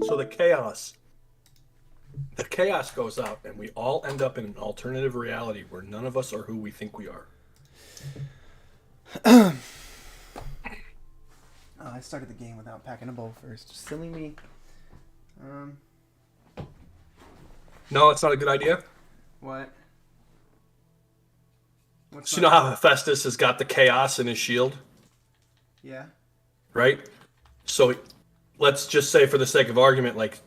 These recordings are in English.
So the chaos goes out, and we all end up in an alternative reality where none of us are who we think we are. Oh, I started the game without packing a bowl first. Silly me. No, it's not a good idea. What? What's So you know how Hephaestus has got the chaos in his shield, Yeah. right? So let's just say, for the sake of argument, like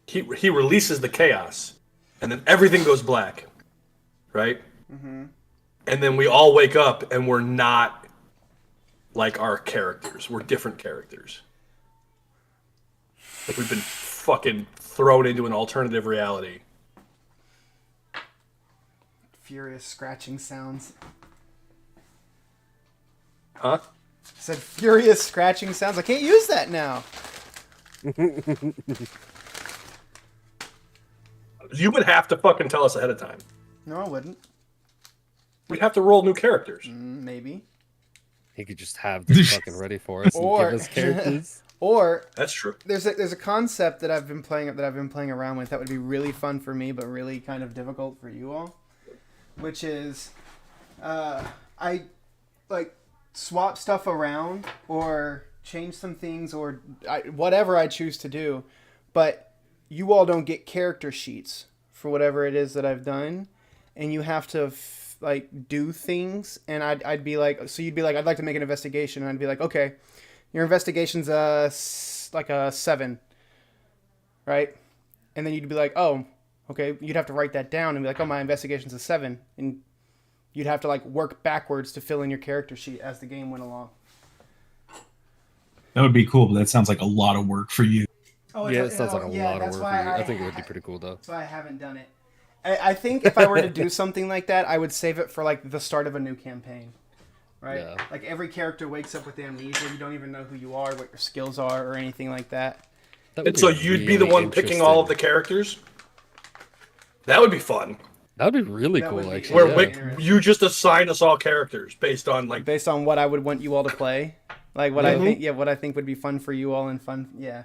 he releases the chaos, and then everything goes black, right? Mm-hmm. And then we all wake up, and we're not like our characters. We're different characters. Like we've been fucking thrown into an alternative reality. Furious scratching sounds. Huh? I said furious scratching sounds. I can't use that now. You would have to fucking tell us ahead of time. No, I wouldn't. We'd have to roll new characters. Maybe. He could just have this fucking ready for us and Or- give us characters. Or That's true. there's a concept that I've been playing around with that would be really fun for me, but really kind of difficult for you all. Which is, I like swap stuff around or change some things or whatever I choose to do, but you all don't get character sheets for whatever it is that I've done, and you have to like do things, and I'd be like, so you'd be like, I'd like to make an investigation, and I'd be like, okay, your investigation's like a 7, right? And then you'd be like, oh, okay, you'd have to write that down and be like, oh, my investigation's a 7, and you'd have to like work backwards to fill in your character sheet as the game went along. That would be cool, but that sounds like a lot of work for you. Oh, Yeah, it sounds like a lot of work for you. I think it would be pretty cool, though. That's why I haven't done it. I think if I were to do something like that, I would save it for like the start of a new campaign. Right? Yeah. Like every character wakes up with amnesia. You don't even know who you are, what your skills are, or anything like that. That would And so be you'd be the really one picking all of the interesting. characters? That would be fun. That would be really That cool, would be- actually. Where yeah. you just assign us all characters based on like Based on what I would want you all to play. Like what I think, what I think would be fun for you all and fun, yeah.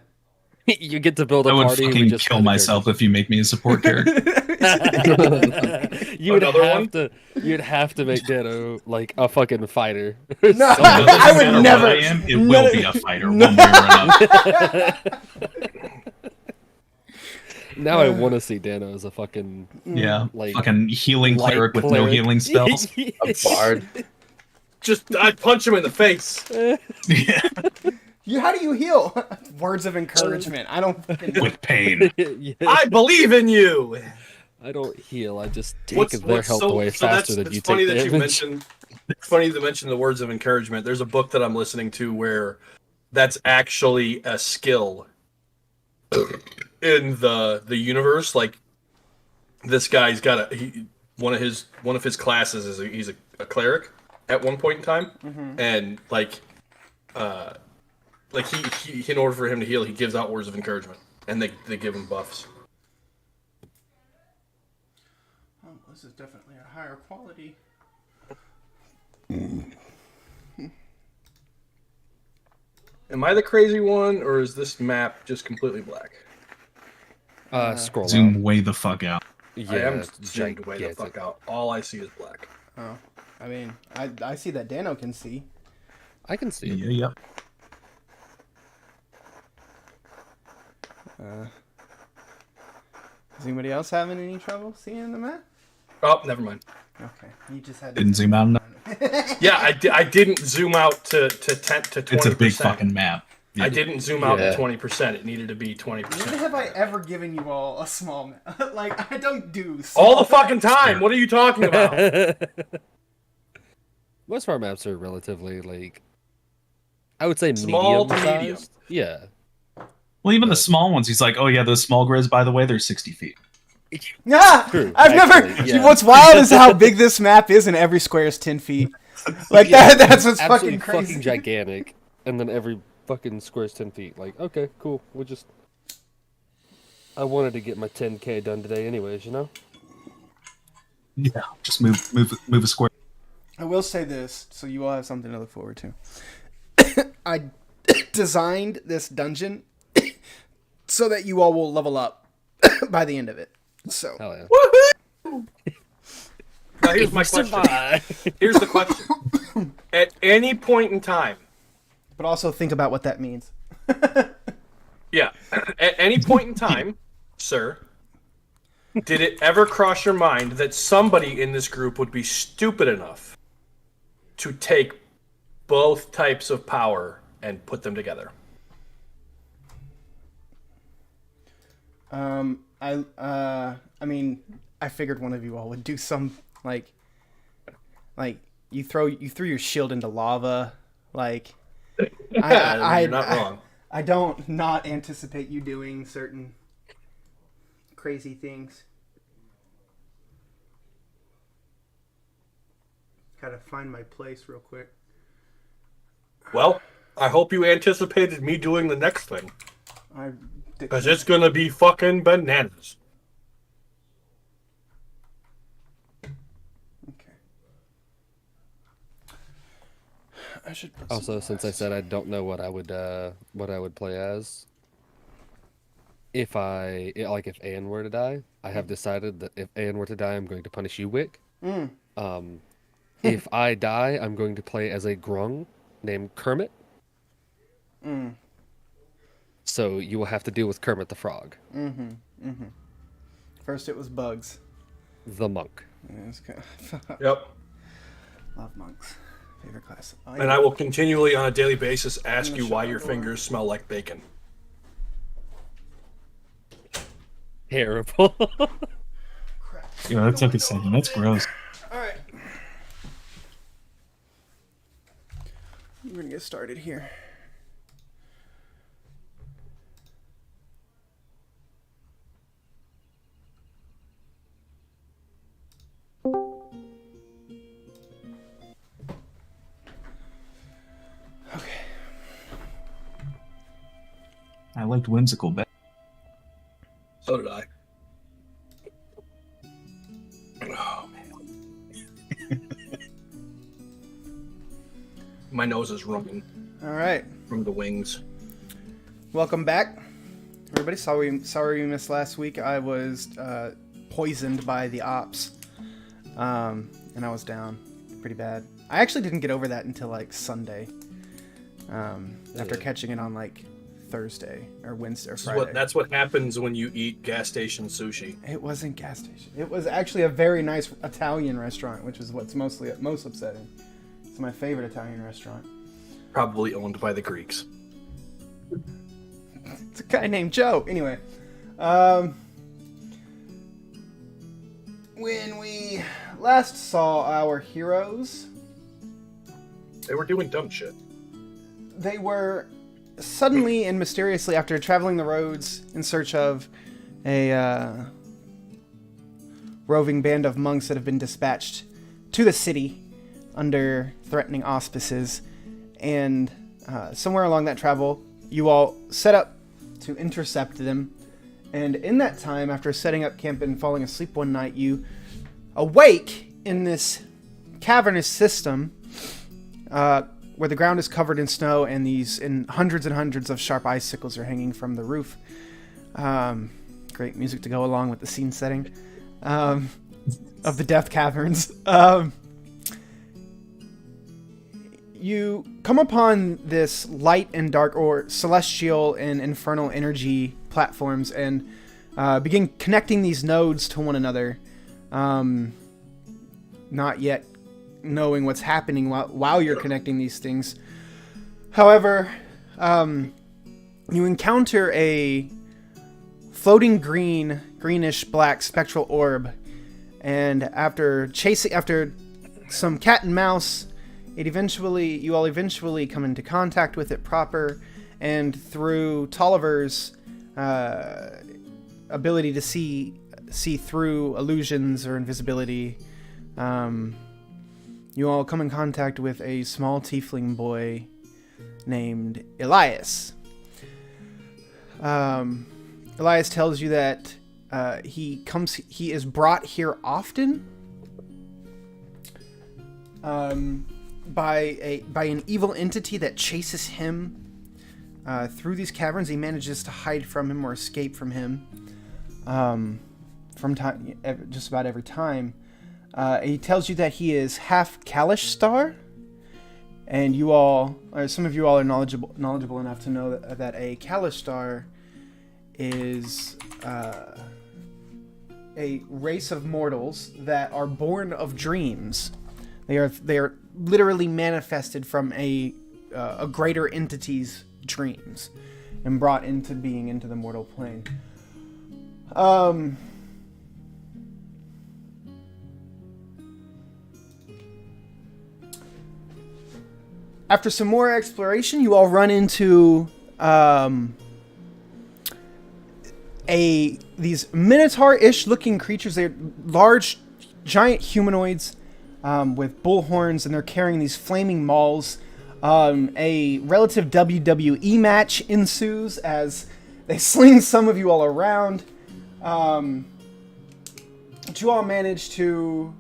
You get to build a I would party. fucking kill myself if you make me a support character. You would Another have one? to. You'd have to make Dano like a fucking fighter. No, Something. I would No matter never. what I am, it will be a fighter one way or another. Now I want to see Dano as a fucking Yeah, like fucking healing light cleric with no healing spells. A bard. just I'd punch him in the face. Yeah, How do you heal? Words of encouragement. I don't fucking know. with pain. Yeah, I believe in you. I don't heal. I just take their health so, away so faster than it's you funny take that you damage. mentioned. It's funny to mention the words of encouragement. There's a book that I'm listening to where that's actually a skill in the universe. Like this guy's got one of his classes is he's a cleric at one point in time, and like he in order for him to heal, he gives out words of encouragement, and they give him buffs. Oh, this is definitely a higher quality. Am I the crazy one, or is this map just completely black? Scroll Zoom out. way the fuck out. Yeah, I am it's zoomed way the gigantic. fuck out. All I see is black. Oh, I mean, I see that Dano can see. I can see it. Yeah, yep. Is anybody else having any trouble seeing the map? Oh, never mind. Okay, you just had. Didn't zoom out enough. Yeah, I didn't zoom out to 20%. It's a big fucking map. I didn't zoom out Yeah. to 20%. It needed to be 20%. When have I ever given you all a small map? Like I don't do. All the fucking time. What are you talking about? Most of our maps are relatively like, I would say Small medium to medium. sized. Yeah. Well, even the small ones, he's like, oh yeah, those small grids, by the way, they're 60 feet. Yeah, True, I've actually, never. yeah. What's wild is how big this map is, and every square is 10 feet. Like Yeah, that's what's absolutely fucking crazy. fucking gigantic. And then every fucking square is 10 feet. Like, okay, cool. We'll just. I wanted to get my 10K done today, anyways. You know. Yeah, just move a square. I will say this, so you all have something to look forward to. I designed this dungeon so that you all will level up by the end of it. So, Hell yeah. Woohoo! Now here's my question. Here's the question. At any point in time, but also think about what that means. yeah, at any point in time, sir, did it ever cross your mind that somebody in this group would be stupid enough to take both types of power and put them together? I mean, I figured one of you all would do some like you threw your shield into lava, like. You're not wrong. I don't not anticipate you doing certain crazy things. Gotta find my place real quick. Well, I hope you anticipated me doing the next thing, because it's gonna be fucking bananas. Okay. I should put Also, since I said I don't know what I would play as, if Anne were to die, I have decided that if Anne were to die, I'm going to punish you, Wick. If I die, I'm going to play as a grung named Kermit. So you will have to deal with Kermit the Frog. First it was bugs. The monk. Yeah, it's kind of Yep. love monks. Favorite class. And I will continually, on a daily basis, ask you why your fingers smell like bacon. Terrible. Yeah, that took a second. That's gross. All right. We're gonna get started here. Okay. I liked Whimsical better. So did I. Oh, man. My nose is running All right. from the wings. Welcome back, everybody. Sorry we missed last week. I was poisoned by the ops, and I was down pretty bad. I actually didn't get over that until like Sunday, after catching it on like Thursday or Wednesday or Friday. That's what happens when you eat gas station sushi. It wasn't gas station. It was actually a very nice Italian restaurant, which is what's most upsetting. It's my favorite Italian restaurant. Probably owned by the Greeks. It's a guy named Joe. Anyway, when we last saw our heroes, They were doing dumb shit. they were suddenly and mysteriously, after traveling the roads in search of a roving band of monks that have been dispatched to the city under threatening auspices, and somewhere along that travel, you all set up to intercept them. And in that time, after setting up camp and falling asleep one night, you awake in this cavernous system where the ground is covered in snow and hundreds and hundreds of sharp icicles are hanging from the roof. Great music to go along with the scene setting of the Death Caverns. You come upon this light and dark, or celestial and infernal energy platforms, and begin connecting these nodes to one another, not yet knowing what's happening while you're connecting these things. However, you encounter a floating greenish black spectral orb, and after some cat and mouse, you all eventually come into contact with it proper, and through Tolliver's ability to see through illusions or invisibility, you all come in contact with a small tiefling boy named Elias. Elias tells you that he is brought here often by an evil entity that chases him through these caverns. He manages to hide from him or escape from him from time, just about every time. He tells you that he is half Kalish Star, and you all, or some of you all, are knowledgeable enough to know that a Kalish Star is a race of mortals that are born of dreams. They are literally manifested from a greater entity's dreams and brought into being into the mortal plane. After some more exploration, you all run into these minotaur-ish looking creatures. They're large, giant humanoids with bull horns, and they're carrying these flaming mauls. A relative WWE match ensues as they sling some of you all around. But you all manage to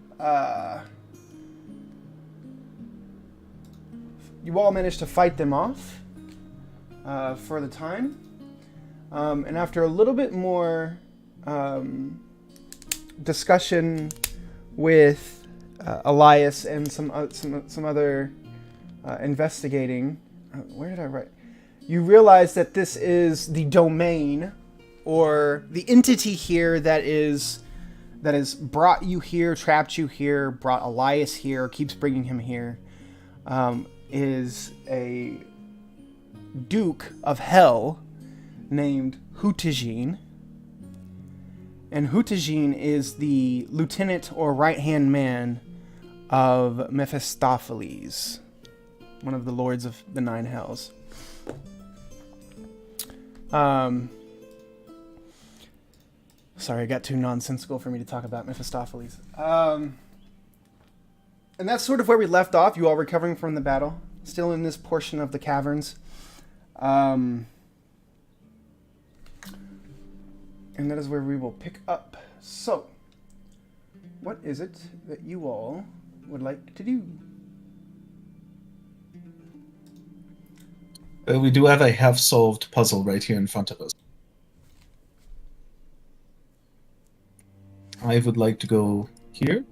fight them off for the time. And after a little bit more discussion with Elias and some other investigating, where did I write? You realize that this is the domain, or the entity here that has brought you here, trapped you here, brought Elias here, keeps bringing him here, is a Duke of Hell named Hutagine. And Hutagine is the lieutenant or right-hand man of Mephistopheles, one of the lords of the Nine Hells. Sorry, I got too nonsensical for me to talk about Mephistopheles. And that's sort of where we left off. You all recovering from the battle, still in this portion of the caverns. And that is where we will pick up. So, what is it that you all would like to do? We do have a half-solved puzzle right here in front of us. I would like to go here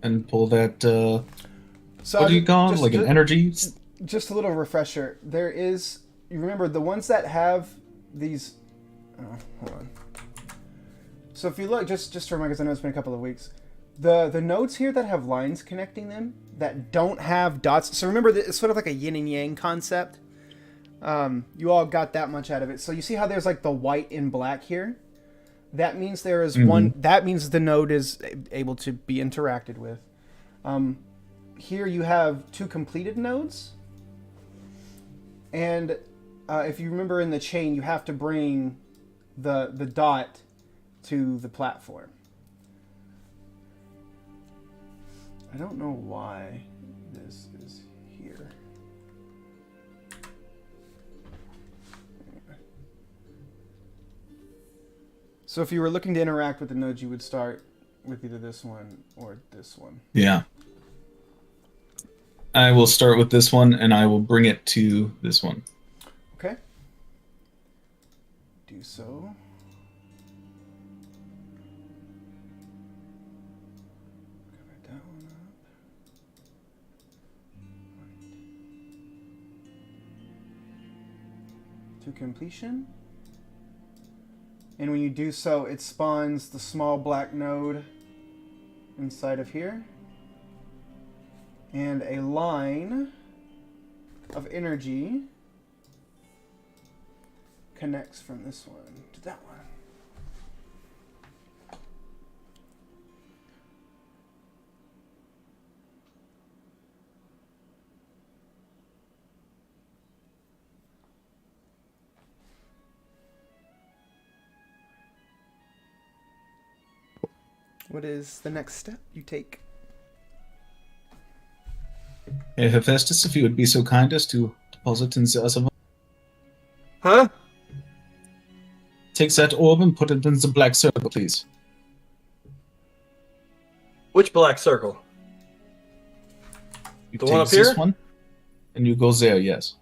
and pull that, what do you call it? Like an energy? Just a little refresher. There is, you remember, the ones that have these... Oh, hold on. So if you look, just to remind, because I know it's been a couple of weeks, the nodes here that have lines connecting them, that don't have dots... So remember, it's sort of like a yin and yang concept. You all got that much out of it. So you see how there's like the white and black here? That means there is one. That means the node is able to be interacted with. Here you have two completed nodes, and if you remember in the chain, you have to bring the dot to the platform. I don't know why this is here. So if you were looking to interact with the nodes, you would start with either this one or this one. Yeah. I will start with this one, and I will bring it to this one. Okay. Do so. Cover that one up. Right. To completion. And when you do so, it spawns the small black node inside of here. And a line of energy connects from this one to that one. What is the next step you take? Hephaestus, if you would be so kind as to deposit in the other one. Huh? Take that orb and put it in the black circle, please. Which black circle? You The take one up this here? one, and you go there, yes.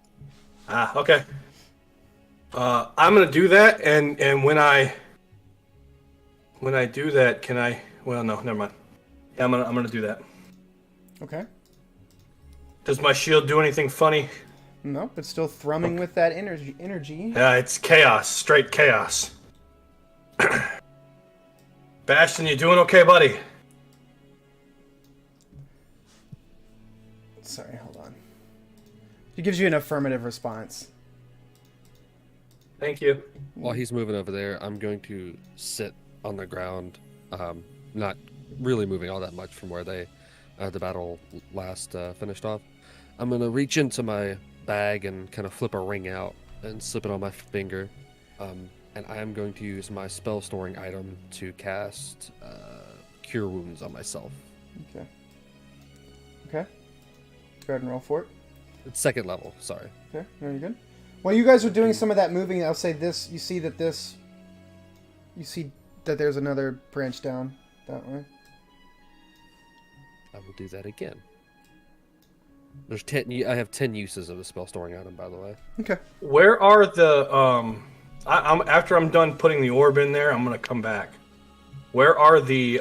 Ah, okay. I'm gonna do that, and when I do that, can I? Well, no, never mind. Yeah, I'm gonna do that. Okay. Does my shield do anything funny? Nope, it's still thrumming with that energy. Yeah, it's chaos, straight chaos. Bastion, you doing okay, buddy? Sorry, hold on. It gives you an affirmative response. Thank you. While he's moving over there, I'm going to sit on the ground, not really moving all that much from where the battle last finished off. I'm going to reach into my bag and kind of flip a ring out and slip it on my finger. And I am going to use my spell storing item to cast Cure Wounds on myself. Okay. Okay. Go ahead and roll for it. It's second level, sorry. Okay, no, you're good. While you guys are doing some of that moving, I'll say this. You see that there's another branch down that way. I will do that again. There's 10. I have 10 uses of the spell storing item, by the way. Okay. Where are the I'm after I'm done putting the orb in there, I'm gonna come back. Where are the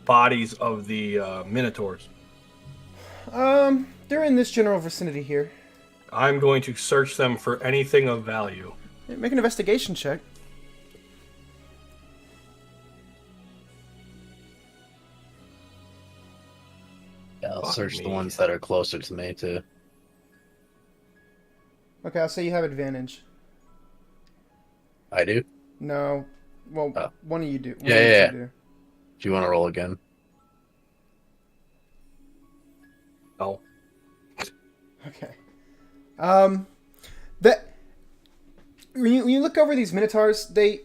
bodies of the minotaurs? They're in this general vicinity here. I'm going to search them for anything of value. Yeah, make an investigation check. Yeah, I'll Fuck search the me. ones that are closer to me too. Okay, I'll say you have advantage. I do. No, well, Oh. one of you do. One Yeah, of you yeah, two do. Do you want to roll again? Oh, Okay. That when you look over these minotaurs, they're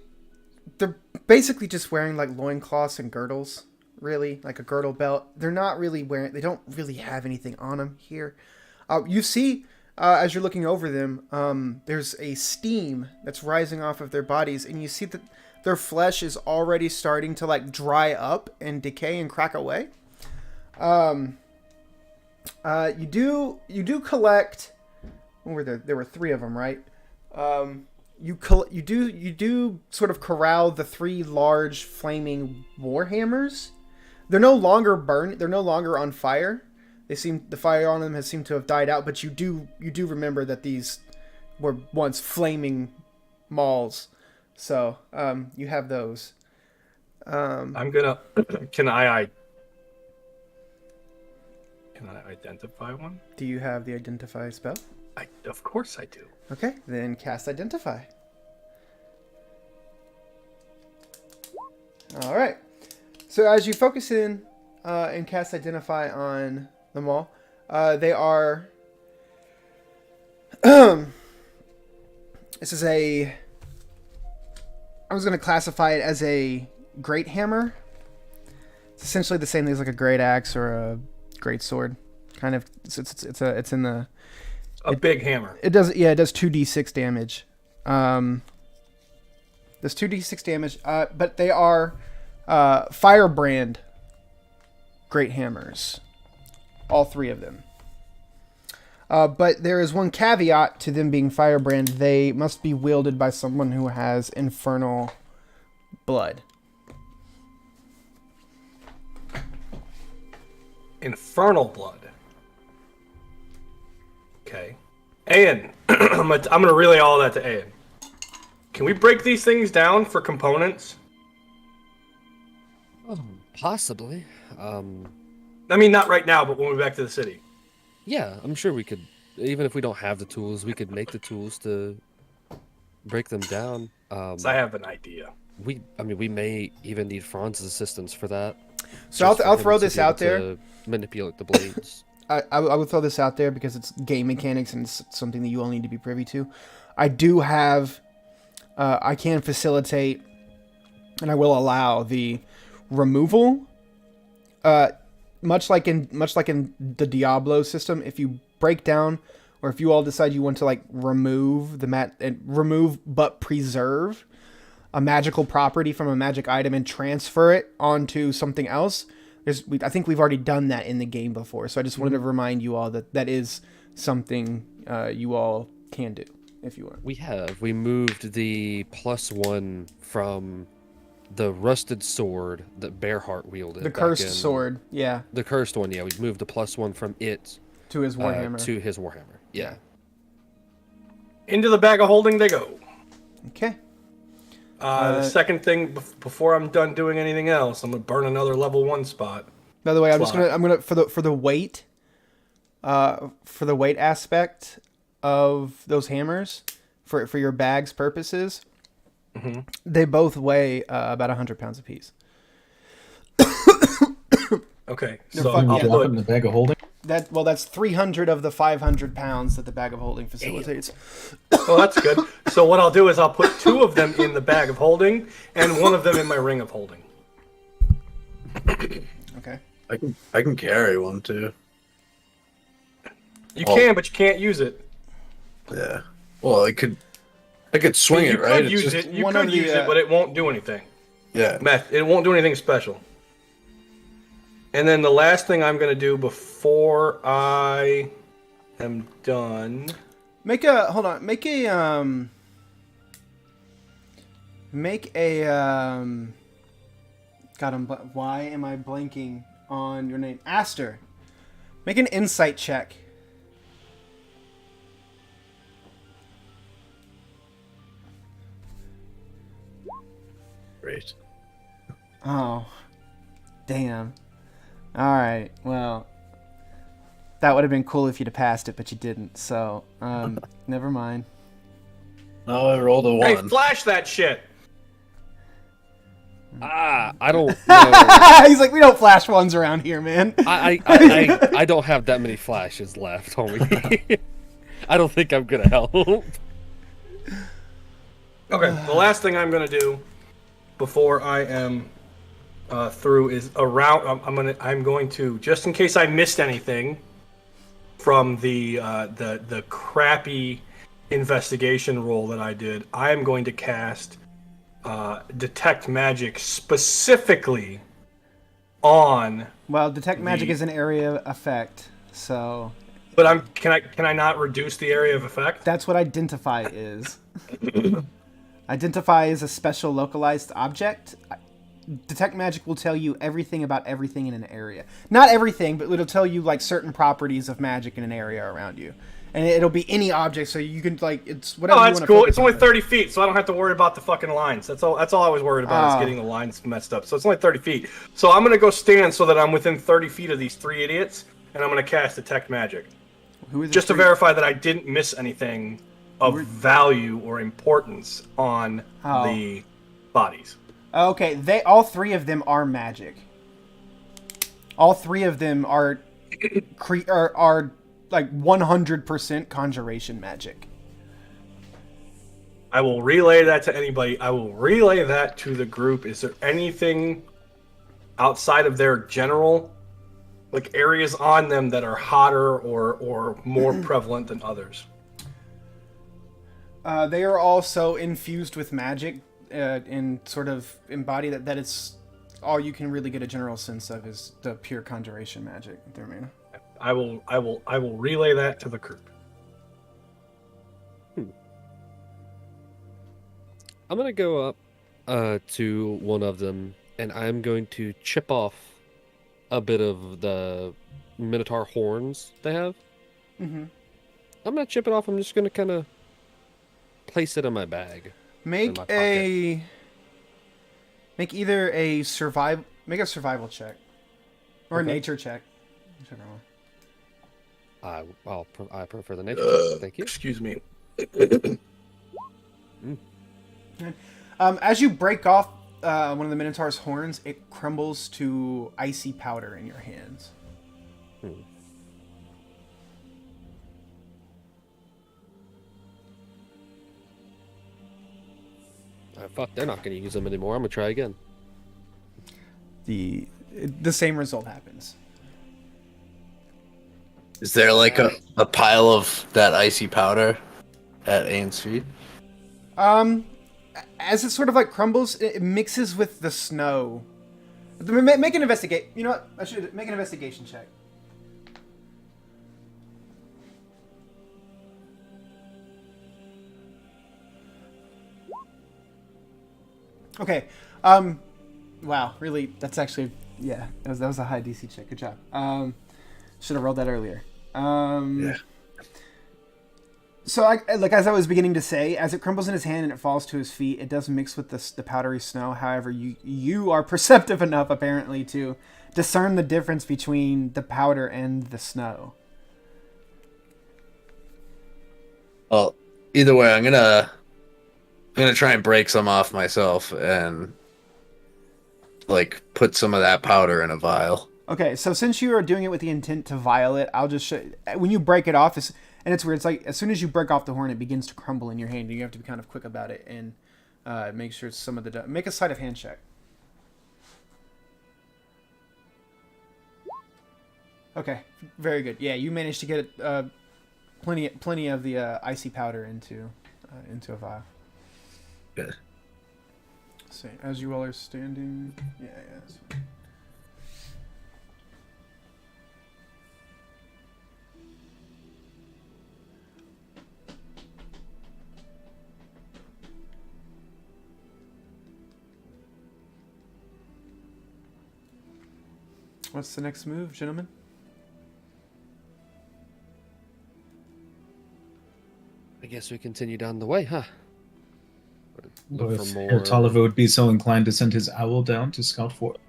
basically just wearing like loincloths and girdles, really, like a girdle belt. They're not really wearing. They don't really have anything on them here. You see, as you're looking over them, there's a steam that's rising off of their bodies, and you see that their flesh is already starting to like dry up and decay and crack away. You do collect. What were there? There were 3 of them, right? You do sort of corral the 3 large flaming warhammers. They're no longer burned. They're no longer on fire. The fire on them has seemed to have died out. But you do remember that these were once flaming mauls. So you have those. I'm gonna. Can I identify one? Do you have the identify spell? Of course I do. Okay, then cast Identify. All right. So as you focus in and cast Identify on them all, they are. This is a. I was going to classify it as a great hammer. It's essentially the same thing as like a great axe or a great sword. Kind of. It's in the. A big hammer. It does 2d6 damage. Does 2d6 damage, but they are firebrand great hammers. All 3 of them. But there is one caveat to them being firebrand. They must be wielded by someone who has infernal blood. Infernal blood. Okay. Ayan, I'm gonna relay all that to Ayan. Can we break these things down for components? Possibly. I mean, not right now, but when we're back to the city. Yeah, I'm sure we could. Even if we don't have the tools, we could make the tools to break them down. So I have an idea. We may even need Franz's assistance for that. So Just for I'll him throw to this be able out there. to manipulate the blades. I would throw this out there because it's game mechanics and it's something that you all need to be privy to. I do have, I can facilitate, and I will allow the removal. Much like in the Diablo system, if you break down, or if you all decide you want to like remove remove but preserve a magical property from a magic item and transfer it onto something else. I think we've already done that in the game before, so I just wanted to remind you all that is something you all can do if you want. We have. We moved the +1 from the rusted sword that Bearheart wielded. The back cursed sword, yeah, The cursed one, yeah. We moved the +1 from it to his warhammer. to his warhammer. Yeah. Into the bag of holding they go. Okay. The second thing, before I'm done doing anything else, I'm gonna burn another level 1 spot. By the way, I'm Slot. gonna for the weight, for the weight aspect of those hammers, for your bag's purposes, they both weigh about 100 pounds apiece. Okay, They're so fucking- I'll yeah, Drop it put in the bag of holding. That's 300 of the 500 pounds that the bag of holding facilitates. well, that's good. So what I'll do is I'll put 2 of them in the bag of holding and 1 of them in my ring of holding. Okay. I can carry one too. You Oh. can, but you can't use it. Yeah. Well, I could swing you it, right? could use it. You one could of the, use it, but it won't do anything. Yeah. It won't do anything special. And then the last thing I'm gonna do before I am done. Make a God, why am I blanking on your name? Aster. Make an insight check. Great. Oh, damn. All right. Well, that would have been cool if you'd have passed it, but you didn't. So, never mind. No, I rolled a Hey, 1. flash that shit! I don't know. He's like, we don't flash ones around here, man. I don't have that many flashes left, homie. I don't think I'm gonna help. Okay, the last thing I'm gonna do before I am through is around. I'm going to, just in case I missed anything from the crappy investigation roll that I did. I am going to cast detect magic specifically on. Well, detect magic is an area effect, so But can I not reduce the area of effect? that's what identify is. Identify is a special localized object. Detect magic will tell you everything about everything in an area. Not everything, but it'll tell you like certain properties of magic in an area around you. And it'll be any object, so you can like it's whatever. Oh, you that's wanna cool. focus It's only on. 30 feet, so I don't have to worry about the fucking lines. That's all I was worried about Oh. is getting the lines messed up. So it's only 30 feet. So I'm gonna go stand so that I'm within 30 feet of these 3 idiots, and I'm gonna cast detect magic. Who is it Just to for? verify that I didn't miss anything of value or importance on Oh. the bodies. Okay, all 3 of them are magic. All 3 of them are are like 100% conjuration magic. I will relay that to anybody. I will relay that to the group. Is there anything outside of their general like areas on them that are hotter or more prevalent than others? They are also infused with magic and sort of embody that it's all you can really get a general sense of is the pure conjuration magic there, man. I will relay that to the group. I'm gonna go up to one of them, and I'm going to chip off a bit of the Minotaur horns they have. Mm-hmm. I'm gonna chip it off. I'm just gonna kind of place it in my bag. Make my either a survival check or a Okay. nature check. Whichever one. I prefer the nature. Thank you. Excuse me. As you break off one of the Minotaur's horns, it crumbles to icy powder in your hands. Fuck, they're not gonna use them anymore. I'm gonna try again. The same result happens. Is there like a pile of that icy powder at Aen's feet? As it sort of like crumbles, it mixes with the snow. Make an investigate. You know what? I should make an investigation check. Okay. Wow. Really, that's actually that was a high DC check. Good job. Should have rolled that earlier. Yeah. So, as I was beginning to say, as it crumbles in his hand and it falls to his feet, it does mix with the powdery snow. However, you are perceptive enough, apparently, to discern the difference between the powder and the snow. Well, either way, I'm gonna try and break some off myself and like put some of that powder in a vial. Okay, so since you are doing it with the intent to vial it, I'll just show when you break it off. And it's weird. It's like as soon as you break off the horn, it begins to crumble in your hand. And you have to be kind of quick about it and make sure some of the make a sleight of hand check. Okay, very good. Yeah, you managed to get plenty of the icy powder into a vial. Good. So as you all are standing, yeah. What's the next move, gentlemen? I guess we continue down the way, huh? Well, Look if for Herr more. Tolliver would be so inclined to send his owl down to scout for it.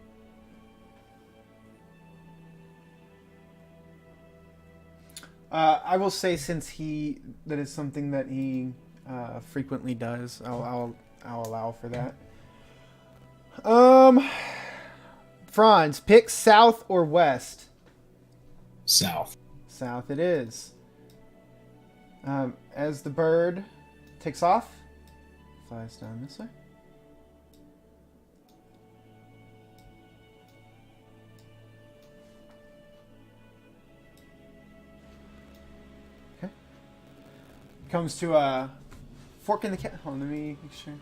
I will say, since that is something that he frequently does, I'll allow for that. Franz, pick south or west. South. South it is. As the bird takes off, flies down this way. Okay. Comes to a fork in the cat. Hold on, let me make sure.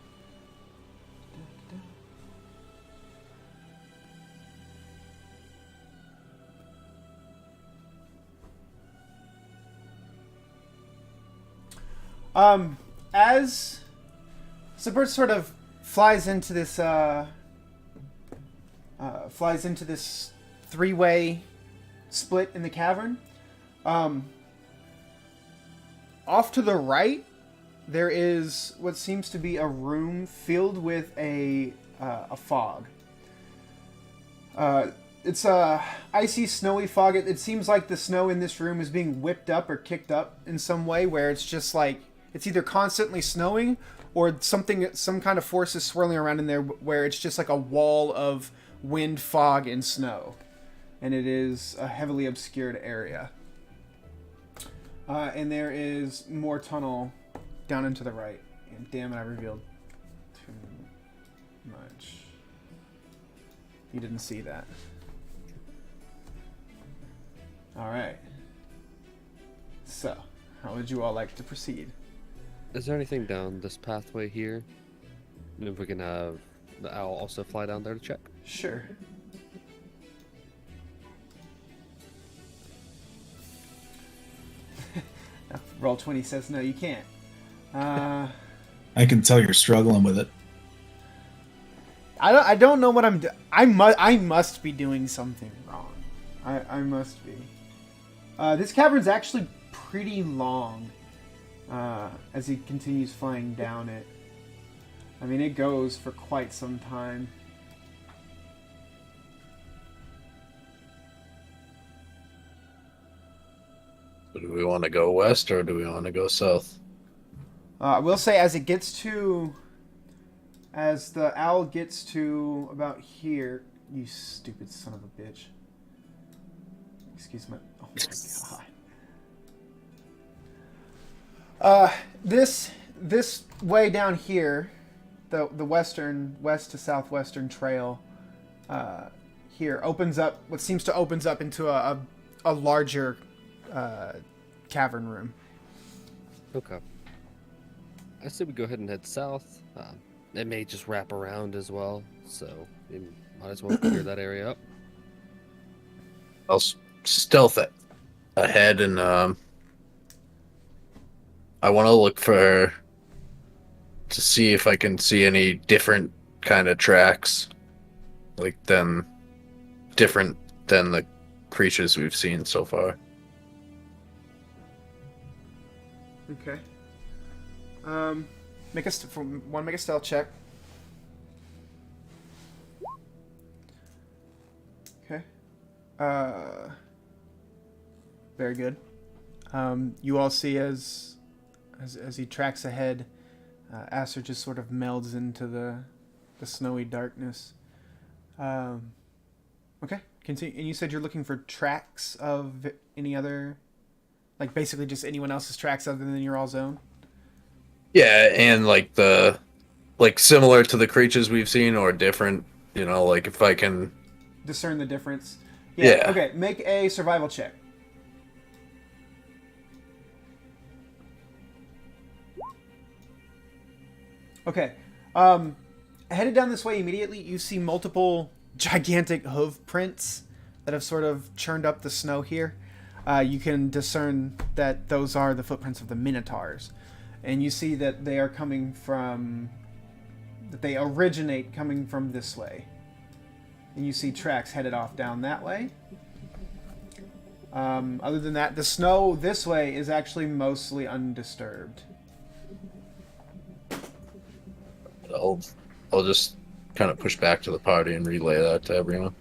As the bird sort of flies into this three-way split in the cavern, off to the right, there is what seems to be a room filled with a fog. It's a icy, snowy fog. It seems like the snow in this room is being whipped up or kicked up in some way, where it's just like it's either constantly snowing or some kind of force is swirling around in there, where it's just like a wall of wind, fog, and snow, and it is a heavily obscured area. And there is more tunnel down and to the right. And damn it, I revealed too much. You didn't see that. Alright. So, how would you all like to proceed? Is there anything down this pathway here? If we can have the owl also fly down there to check. Sure. Roll 20 says no, you can't. I can tell you're struggling with it. I don't know what I'm doing. I must be doing something wrong. I must be. This cavern's actually pretty long. As he continues flying down it. I mean, it goes for quite some time. Do we want to go west or do we want to go south? I will say, as the owl gets to about here, you stupid son of a bitch. Excuse my. Oh my god. This way down here, the west to southwestern trail, here opens up. What seems to opens up into a larger cavern room. Okay. I say we go ahead and head south. It may just wrap around as well, so we might as well clear that area up. I'll stealth it ahead, and I want to look to see if I can see any different kind of tracks, like different than the creatures we've seen so far. Okay. Make a stealth check. Okay. Very good. You all see as he tracks ahead, Aster just sort of melds into the snowy darkness. Okay. Continue. And you said you're looking for tracks of any other, like basically just anyone else's tracks other than your all's own. Yeah, and like similar to the creatures we've seen or different, like if I can discern the difference. Yeah. Okay, make a survival check. Okay. Headed down this way immediately, you see multiple gigantic hoof prints that have sort of churned up the snow here. You can discern that those are the footprints of the Minotaurs. And you see that they are they originate coming from this way. And you see tracks headed off down that way. Other than that, the snow this way is actually mostly undisturbed. I'll just kind of push back to the party and relay that to everyone.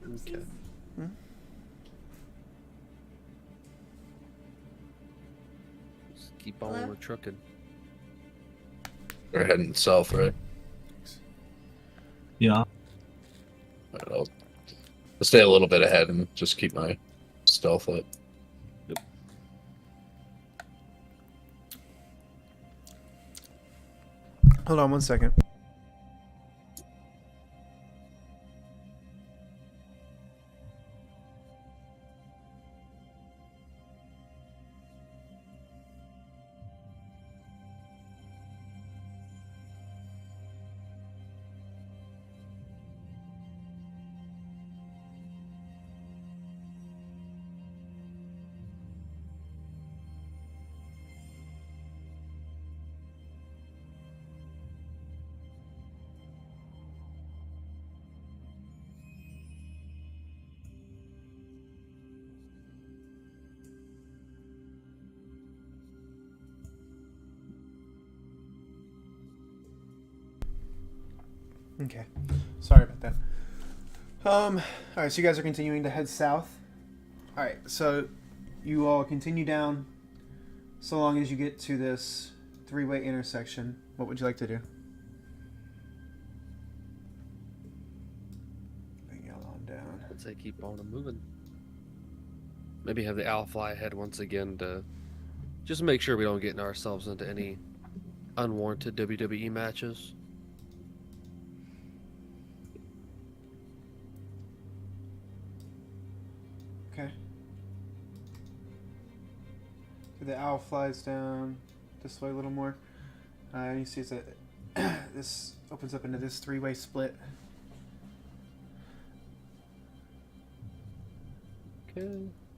Okay. Just keep on Hello? trucking. We're heading south, right? Yeah. I'll stay a little bit ahead and just keep my stealth up. Hold on one second. Okay. Sorry about that. Alright, so you guys are continuing to head south. Alright, so you all continue down so long as you get to this three-way intersection. What would you like to do? Bring y'all on down. I'd say keep on moving. Maybe have the owl fly ahead once again to just make sure we don't get ourselves into any unwarranted WWE matches. Okay. So the owl flies down this way a little more. And you see that this opens up into this three-way split. Okay.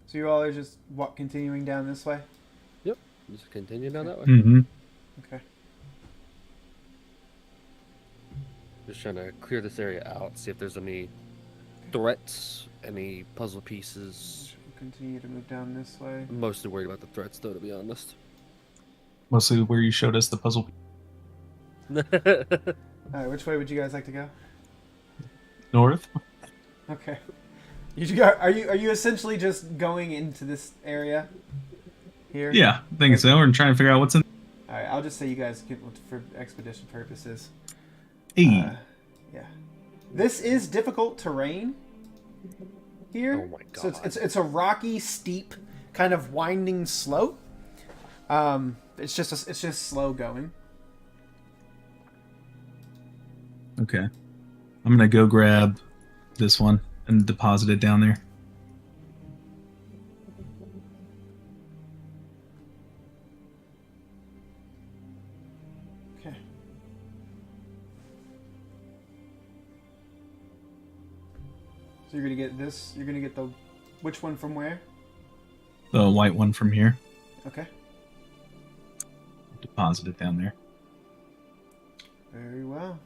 So you all are just continuing down this way? Just continue down that way. Mm-hmm. Okay. Just trying to clear this area out, see if there's any threats, any puzzle pieces. Continue to move down this way. I'm mostly worried about the threats, though, to be honest. Mostly where you showed us the puzzle. Alright, which way would you guys like to go? North? Okay. Are you essentially just going into this area here? Yeah, I think so. We're trying to figure out what's in. Alright, I'll just say you guys get for expedition purposes. Hey. Yeah. This is difficult terrain here. Oh my So God. it's a rocky, steep, kind of winding slope. It's just slow going. Okay. I'm gonna go grab this one and deposit it down there. Okay. So you're gonna get this. You're gonna get which one from where? The white one from here. Okay. deposit it down there. Very well.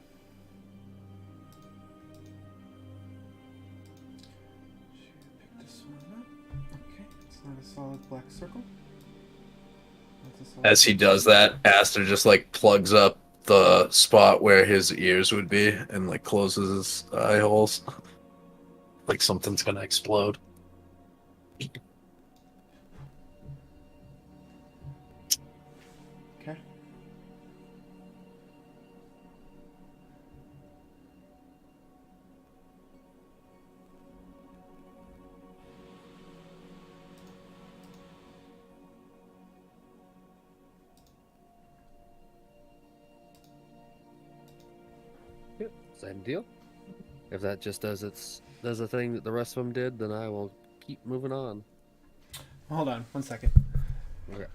Pick this one up. Okay, it's not a solid black circle. That's a solid As he does that, Aster just like plugs up the spot where his ears would be and like closes his eye holes. Like something's gonna explode. Okay. Yep, same deal. If that just does the thing that the rest of them did, then I will keep moving on. Hold on, 1 second. Okay.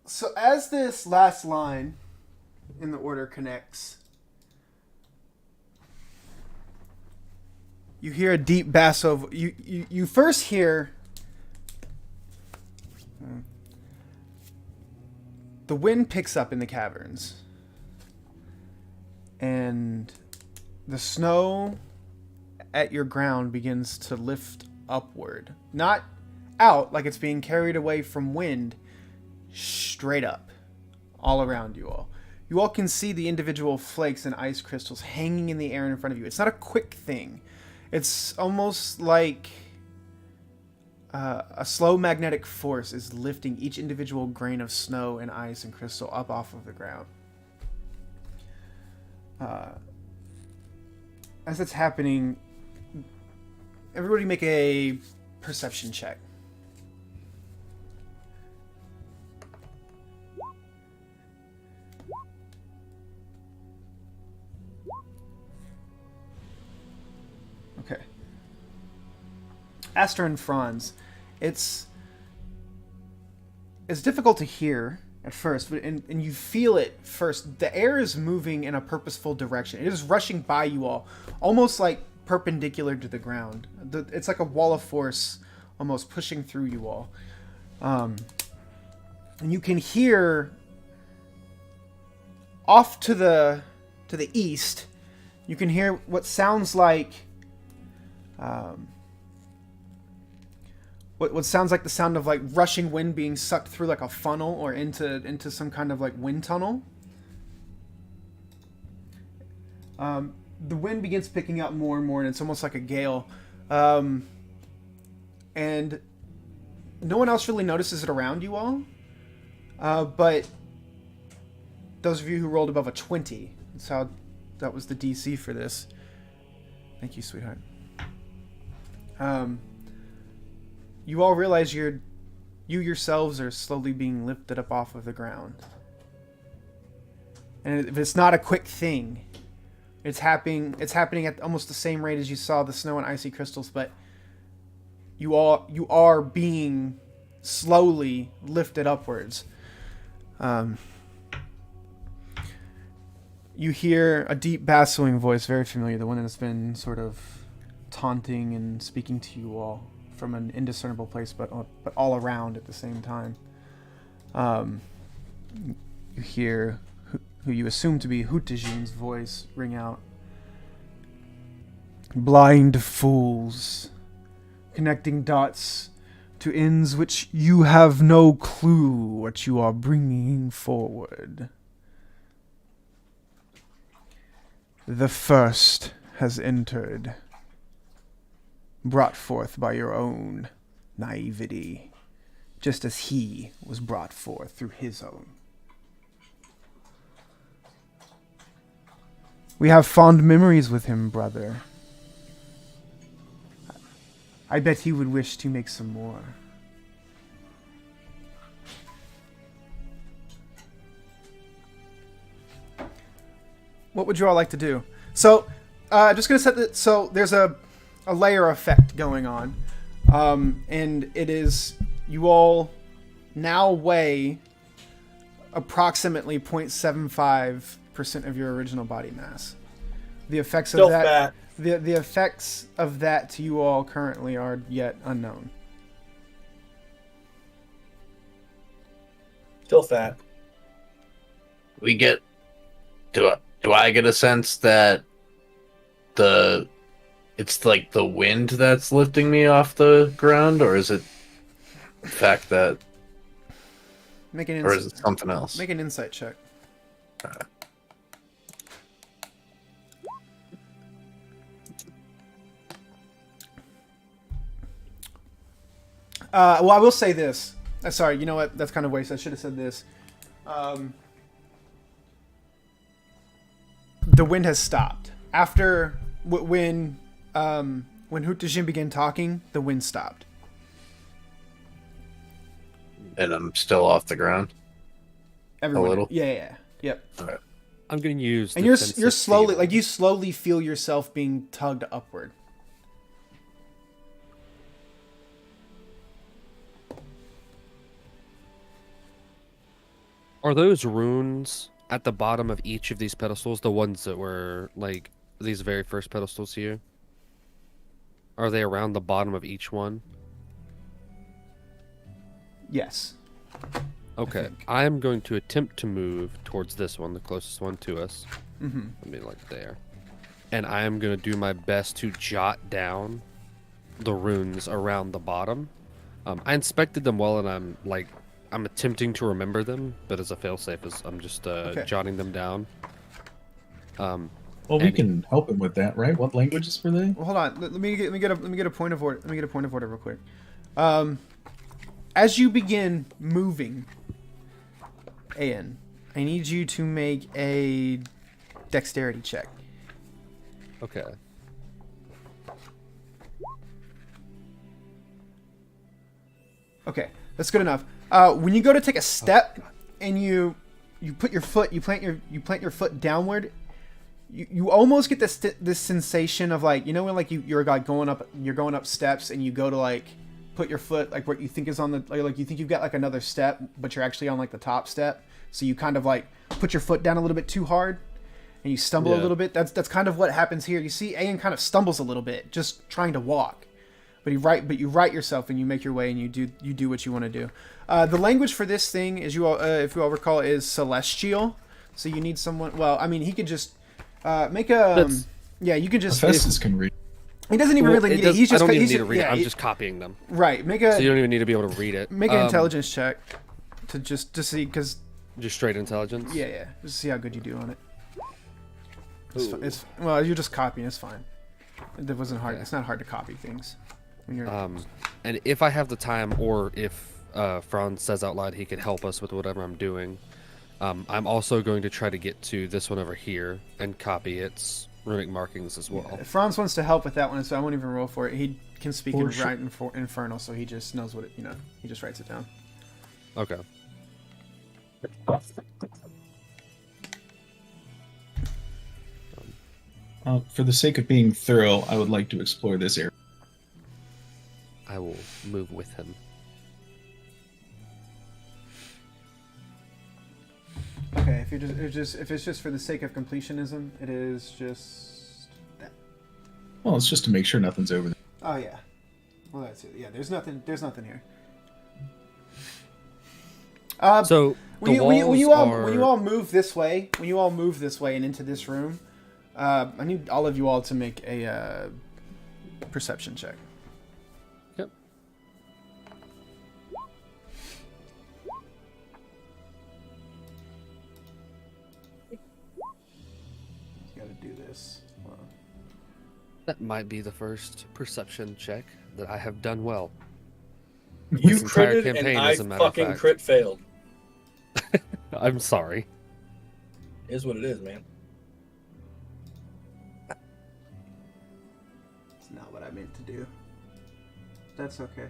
So as this last line in the order connects, you hear a deep basso. You first hear the wind picks up in the caverns, and the snow at your ground begins to lift upward. Not out like it's being carried away from wind, straight up, all around you all. You all can see the individual flakes and ice crystals hanging in the air in front of you. It's not a quick thing. It's almost like a slow magnetic force is lifting each individual grain of snow and ice and crystal up off of the ground. As it's happening, everybody make a perception check. Okay. Aster and Franz, it's difficult to hear at first, but and you feel it first. The air is moving in a purposeful direction. It is rushing by you all, almost like perpendicular to the ground. It's like a wall of force almost pushing through you all. And you can hear off to the east, you can hear what sounds like what sounds like the sound of like rushing wind being sucked through like a funnel or into some kind of like wind tunnel. The wind begins picking up more and more, and it's almost like a gale. And no one else really notices it around you all. But those of you who rolled above a 20, that was the DC for this. Thank you, sweetheart. You all realize you yourselves are slowly being lifted up off of the ground. And if it's not a quick thing, it's happening at almost the same rate as you saw the snow and icy crystals, but you are being slowly lifted upwards. You hear a deep bassoing voice, very familiar, the one that's been sort of taunting and speaking to you all from an indiscernible place, but all around at the same time. You hear who you assume to be Hutijin's voice ring out. Blind fools, connecting dots to ends which you have no clue what you are bringing forward. The first has entered, brought forth by your own naivety, just as he was brought forth through his own. We have fond memories with him, brother. I bet he would wish to make some more. What would you all like to do? So, just gonna set that. So there's a layer effect going on, and it is you all now weigh approximately 0.75% of your original body mass. The effects Still of that. fat. The effects of that to you all currently are yet unknown. Still fat. We get. Do I get a sense that it's like the wind that's lifting me off the ground, or is it the fact that, or is it something else? Make an insight check. Well, I will say this. Sorry, you know what? That's kind of waste. I should have said this. The wind has stopped. After when Hutejin began talking, the wind stopped. And I'm still off the ground. Everyone, a little. Yeah. Yep. All right. I'm going to use. And you're slowly, like you slowly feel yourself being tugged upward. Are those runes at the bottom of each of these pedestals the ones that were like these very first pedestals here? Are they around the bottom of each one? Yes. Okay. I am going to attempt to move towards this one, the closest one to us. Mm-hmm. I mean, like there. And I am going to do my best to jot down the runes around the bottom. I inspected them well, and I'm attempting to remember them, but as a failsafe, I'm just jotting them down. Well, we can help him with that, right? What languages were they? Well, hold on. Let me get a point of order. Let me get a point of order real quick. As you begin moving, Ayan, I need you to make a dexterity check. Okay. Okay, that's good enough. When you go to take a step and you put your foot, you plant your foot downward, you almost get this sensation of like, you know, when like you're like going up steps and you go to like put your foot like what you think is on the like you think you've got like another step, but you're actually on like the top step, so you kind of like put your foot down a little bit too hard and you stumble a little bit. That's kind of what happens here. You see Ayan kind of stumbles a little bit just trying to walk. But you right yourself and you make your way and you do what you want to do. The language for this thing, as you all, if you all recall, is Celestial. So you need someone. Well, I mean, he could just make a. Yeah, you can just. Hephaestus can read. He doesn't even really need it. He's just. I don't even need to read it. I'm just copying them. Right. So you don't even need to be able to read it. Make an intelligence check to see because. Just straight intelligence. Yeah. Just see how good you do on it. It's well, you're just copying. It's fine. It wasn't hard. Okay. It's not hard to copy things. And if I have the time, or if Franz says out loud he could help us with whatever I'm doing, I'm also going to try to get to this one over here and copy its runic markings as well. Yeah, Franz wants to help with that one, so I won't even roll for it. He can speak and write Infernal, so he just knows what it, he just writes it down. Okay. For the sake of being thorough, I would like to explore this area. I will move with him. Okay, if it's just for the sake of completionism, it is just that. Well, it's just to make sure nothing's over there. Oh yeah. Well, that's it. Yeah, there's nothing here. So when you all move this way, and into this room, I need all of you all to make a perception check. Yep. You gotta do this. Wow. That might be the first perception check that I have done well. You This entire critted campaign, and I as a matter of fucking fact. crit failed. I'm sorry. Is what it is, man. It's not what I meant to do. That's okay.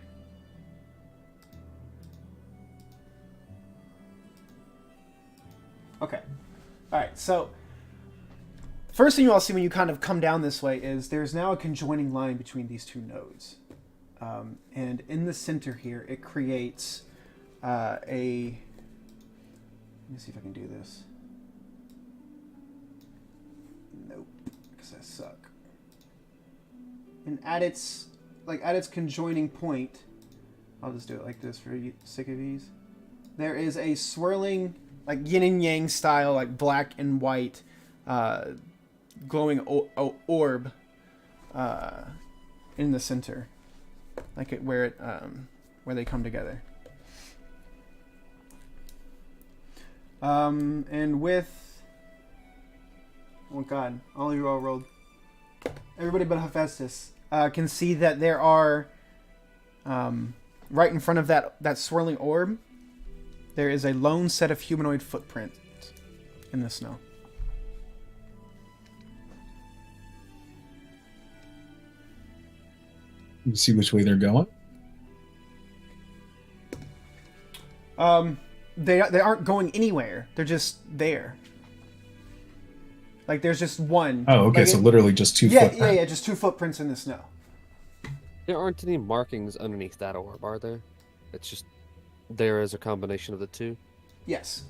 Okay. Alright, so first thing you all see when you kind of come down this way is there's now a conjoining line between these two nodes. And in the center here, it creates a... Let me see if I can do this. Nope, because I suck. And at its conjoining point, I'll just do it like this for the sake of ease. there is a swirling, like yin and yang style, like black and white, glowing orb in the center, like where they come together. And with, oh god, all you all rolled. Everybody but Hephaestus can see that there are, right in front of that swirling orb, there is a lone set of humanoid footprints in the snow. You see which way they're going? They aren't going anywhere. They're just there. Like there's just one. Oh, okay. Like So literally just two footprints. Yeah. Just two footprints in the snow. There aren't any markings underneath that orb, are there? It's just there as a combination of the two? Yes.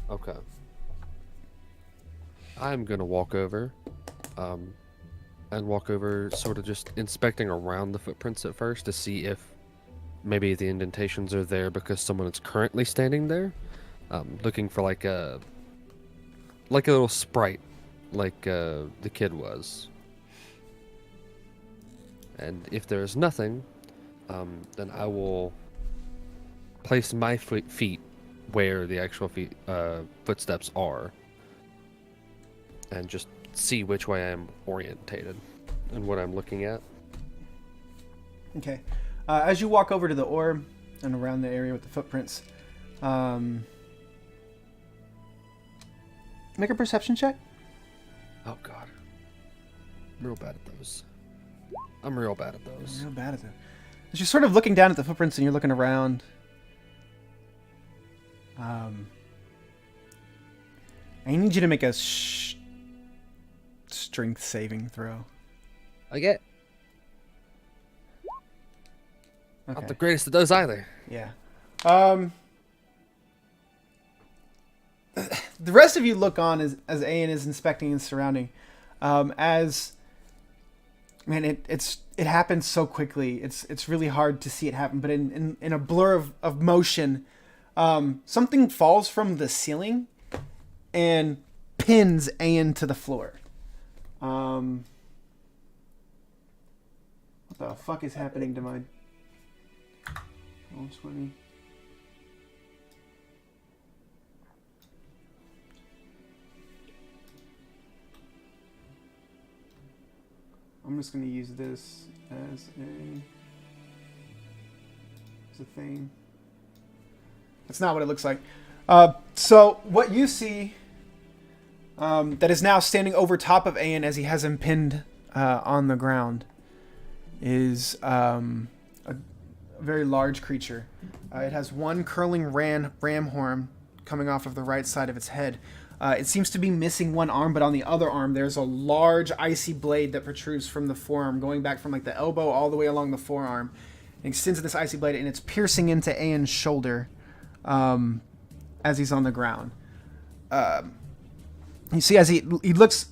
Okay. I'm gonna walk over, and walk over sort of just inspecting around the footprints at first to see if maybe the indentations are there because someone is currently standing there. Looking for like a little sprite, like the kid was. And if there's nothing, then I will place my feet where the actual footsteps are, and just see which way I'm orientated and what I'm looking at. Okay. As you walk over to the orb and around the area with the footprints, make a perception check. Oh god. Real bad at those. I'm real bad at those. Real bad at it. As you're sort of looking down at the footprints and you're looking around, I need you to make a strength saving throw. Okay. Okay. Not the greatest of those either. Yeah. The rest of you look on as Ayan is inspecting his surrounding. As man, it happens so quickly. It's really hard to see it happen. But in a blur of motion, something falls from the ceiling and pins Ayan to the floor. What the fuck is happening to my 120? I'm just going to use this as a thing. That's not what it looks like. So what you see that is now standing over top of Ayan as he has him pinned on the ground is a very large creature. It has one curling ram horn coming off of the right side of its head. It seems to be missing one arm, but on the other arm there's a large icy blade that protrudes from the forearm, going back from like the elbow all the way along the forearm. It extends this icy blade, and it's piercing into Ayan's shoulder as he's on the ground. You see as he looks,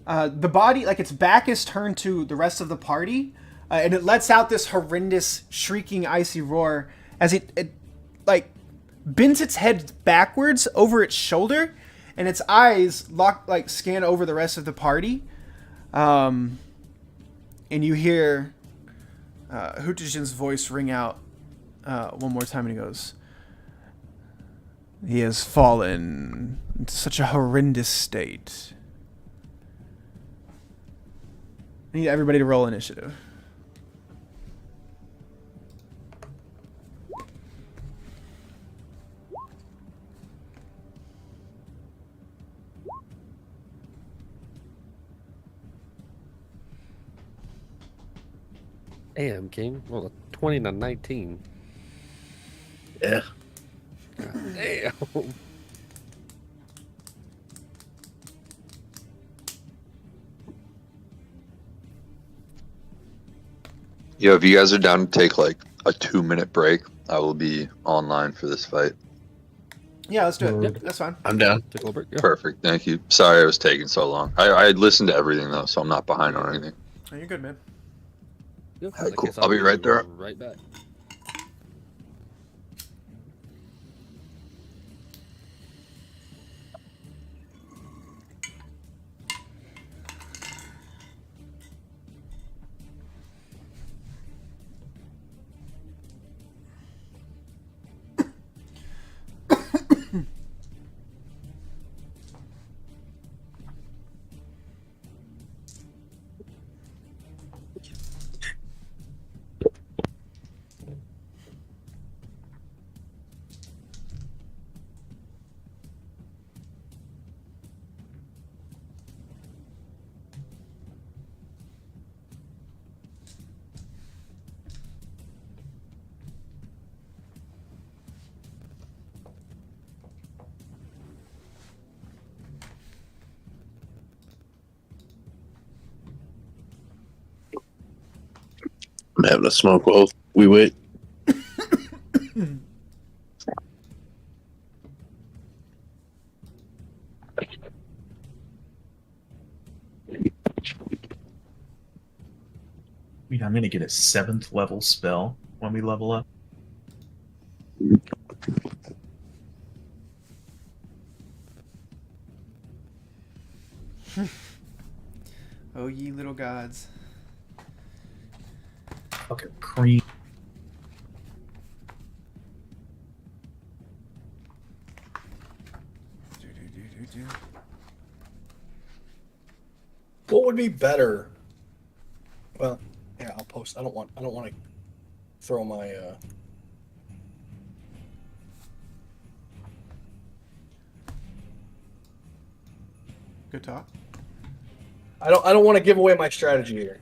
the body, like its back is turned to the rest of the party, and it lets out this horrendous shrieking icy roar as it like bends its head backwards over its shoulder, and its eyes scan over the rest of the party. And you hear Hutijin's voice ring out one more time, and he goes, "He has fallen into such a horrendous state." I need everybody to roll initiative. Damn, King. Well, 20 to 19. Yeah. Damn. Yo, if you guys are down to take like a 2-minute break, I will be online for this fight. Yeah, let's do it. Yep, that's fine. I'm down. Take a little break. Yeah. Perfect, thank you. Sorry I was taking so long. I listened to everything though, so I'm not behind on anything. Oh, you're good, man. Yeah, Alright, I cool. guess I'll be right there. Right back. I'm having a smoke while we wait. I mean, I'm gonna get a 7th level spell when we level up. Oh, ye little gods. Fucking cream. What would be better? Well, yeah, I'll post. I don't want to throw my. Good talk. I don't want to give away my strategy here,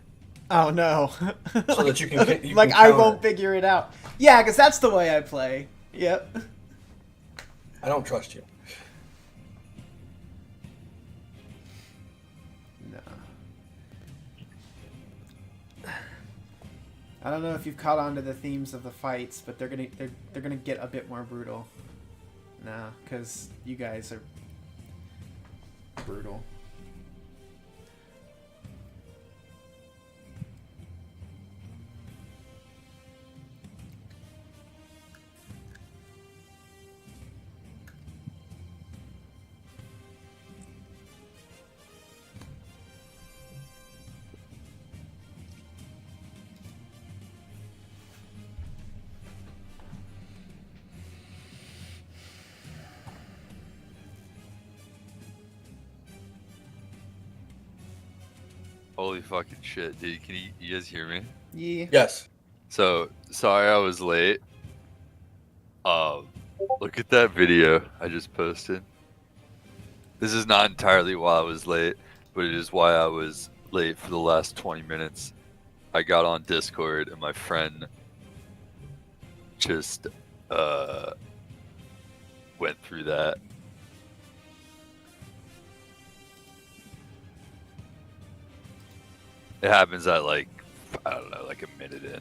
Oh no. so that you can. You like can I counter. won't figure it out. Yeah, because that's the way I play. Yep. I don't trust you. No. I don't know if you've caught on to the themes of the fights, but they're gonna get a bit more brutal. Nah, because you guys are brutal. Holy fucking shit, dude. Can you guys hear me? Yeah. Yes. So, sorry I was late. Look at that video I just posted. This is not entirely why I was late, but it is why I was late for the last 20 minutes. I got on Discord and my friend just went through that. It happens at like, I don't know, like a minute in.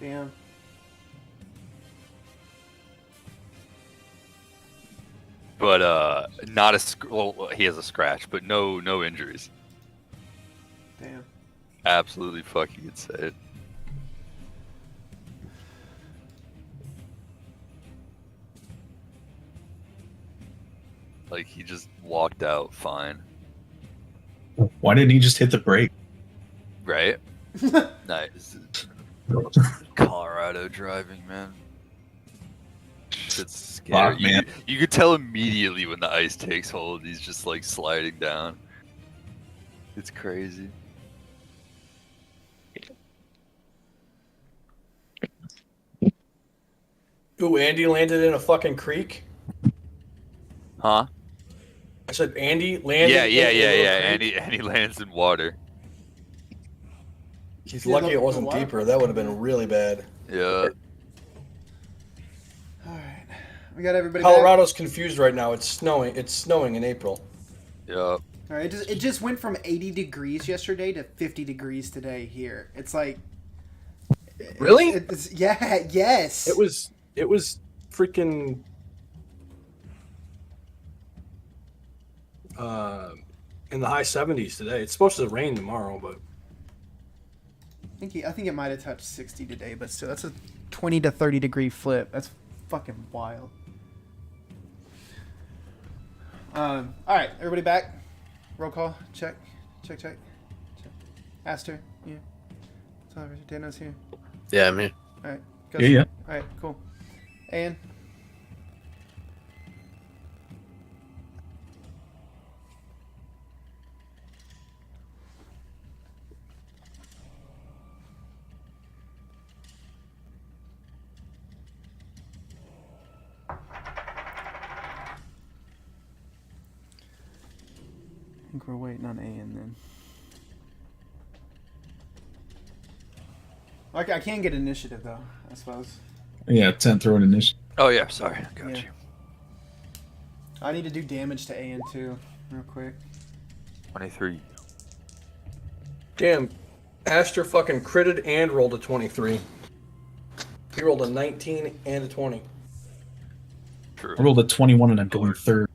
Damn. But not a well, he has a scratch, but no injuries. Damn. Absolutely fucking insane. Like he just walked out fine, Why didn't he just hit the brake? right? Nice. Colorado driving, man. Shit's scary. Fuck, man. You could tell immediately when the ice takes hold. He's just like sliding down. It's crazy. Ooh, Andy landed in a fucking creek. Huh? I said Andy landed. Yeah. in a little creek. And he lands in water. He's Yeah, lucky the it wasn't water- deeper. That would have been really bad. Yeah. All right. We got everybody back? Colorado's confused right now. It's snowing. It's snowing in April. Yeah. All right. It just went from 80 degrees yesterday to 50 degrees today here. It's like. Really? Yeah. Yes. It was freaking in the high 70s today. It's supposed to rain tomorrow, but I think it might have touched 60 today, but still, that's a 20 to 30 degree flip. That's fucking wild. All right, everybody back. Roll call. Check. Aster, yeah. Dano's here. Yeah, I'm here. All right. Yeah. All right, cool. And I think we're waiting on Ian then. Okay, I can get initiative though, I suppose. Yeah, 10th throw an initiative. Oh yeah. Sorry. Got Yeah. you. I need to do damage to Ian too, real quick. 23. Damn, Aster fucking critted and rolled a 23. He rolled a 19 and a 20. True. I rolled a 21 and I'm going third.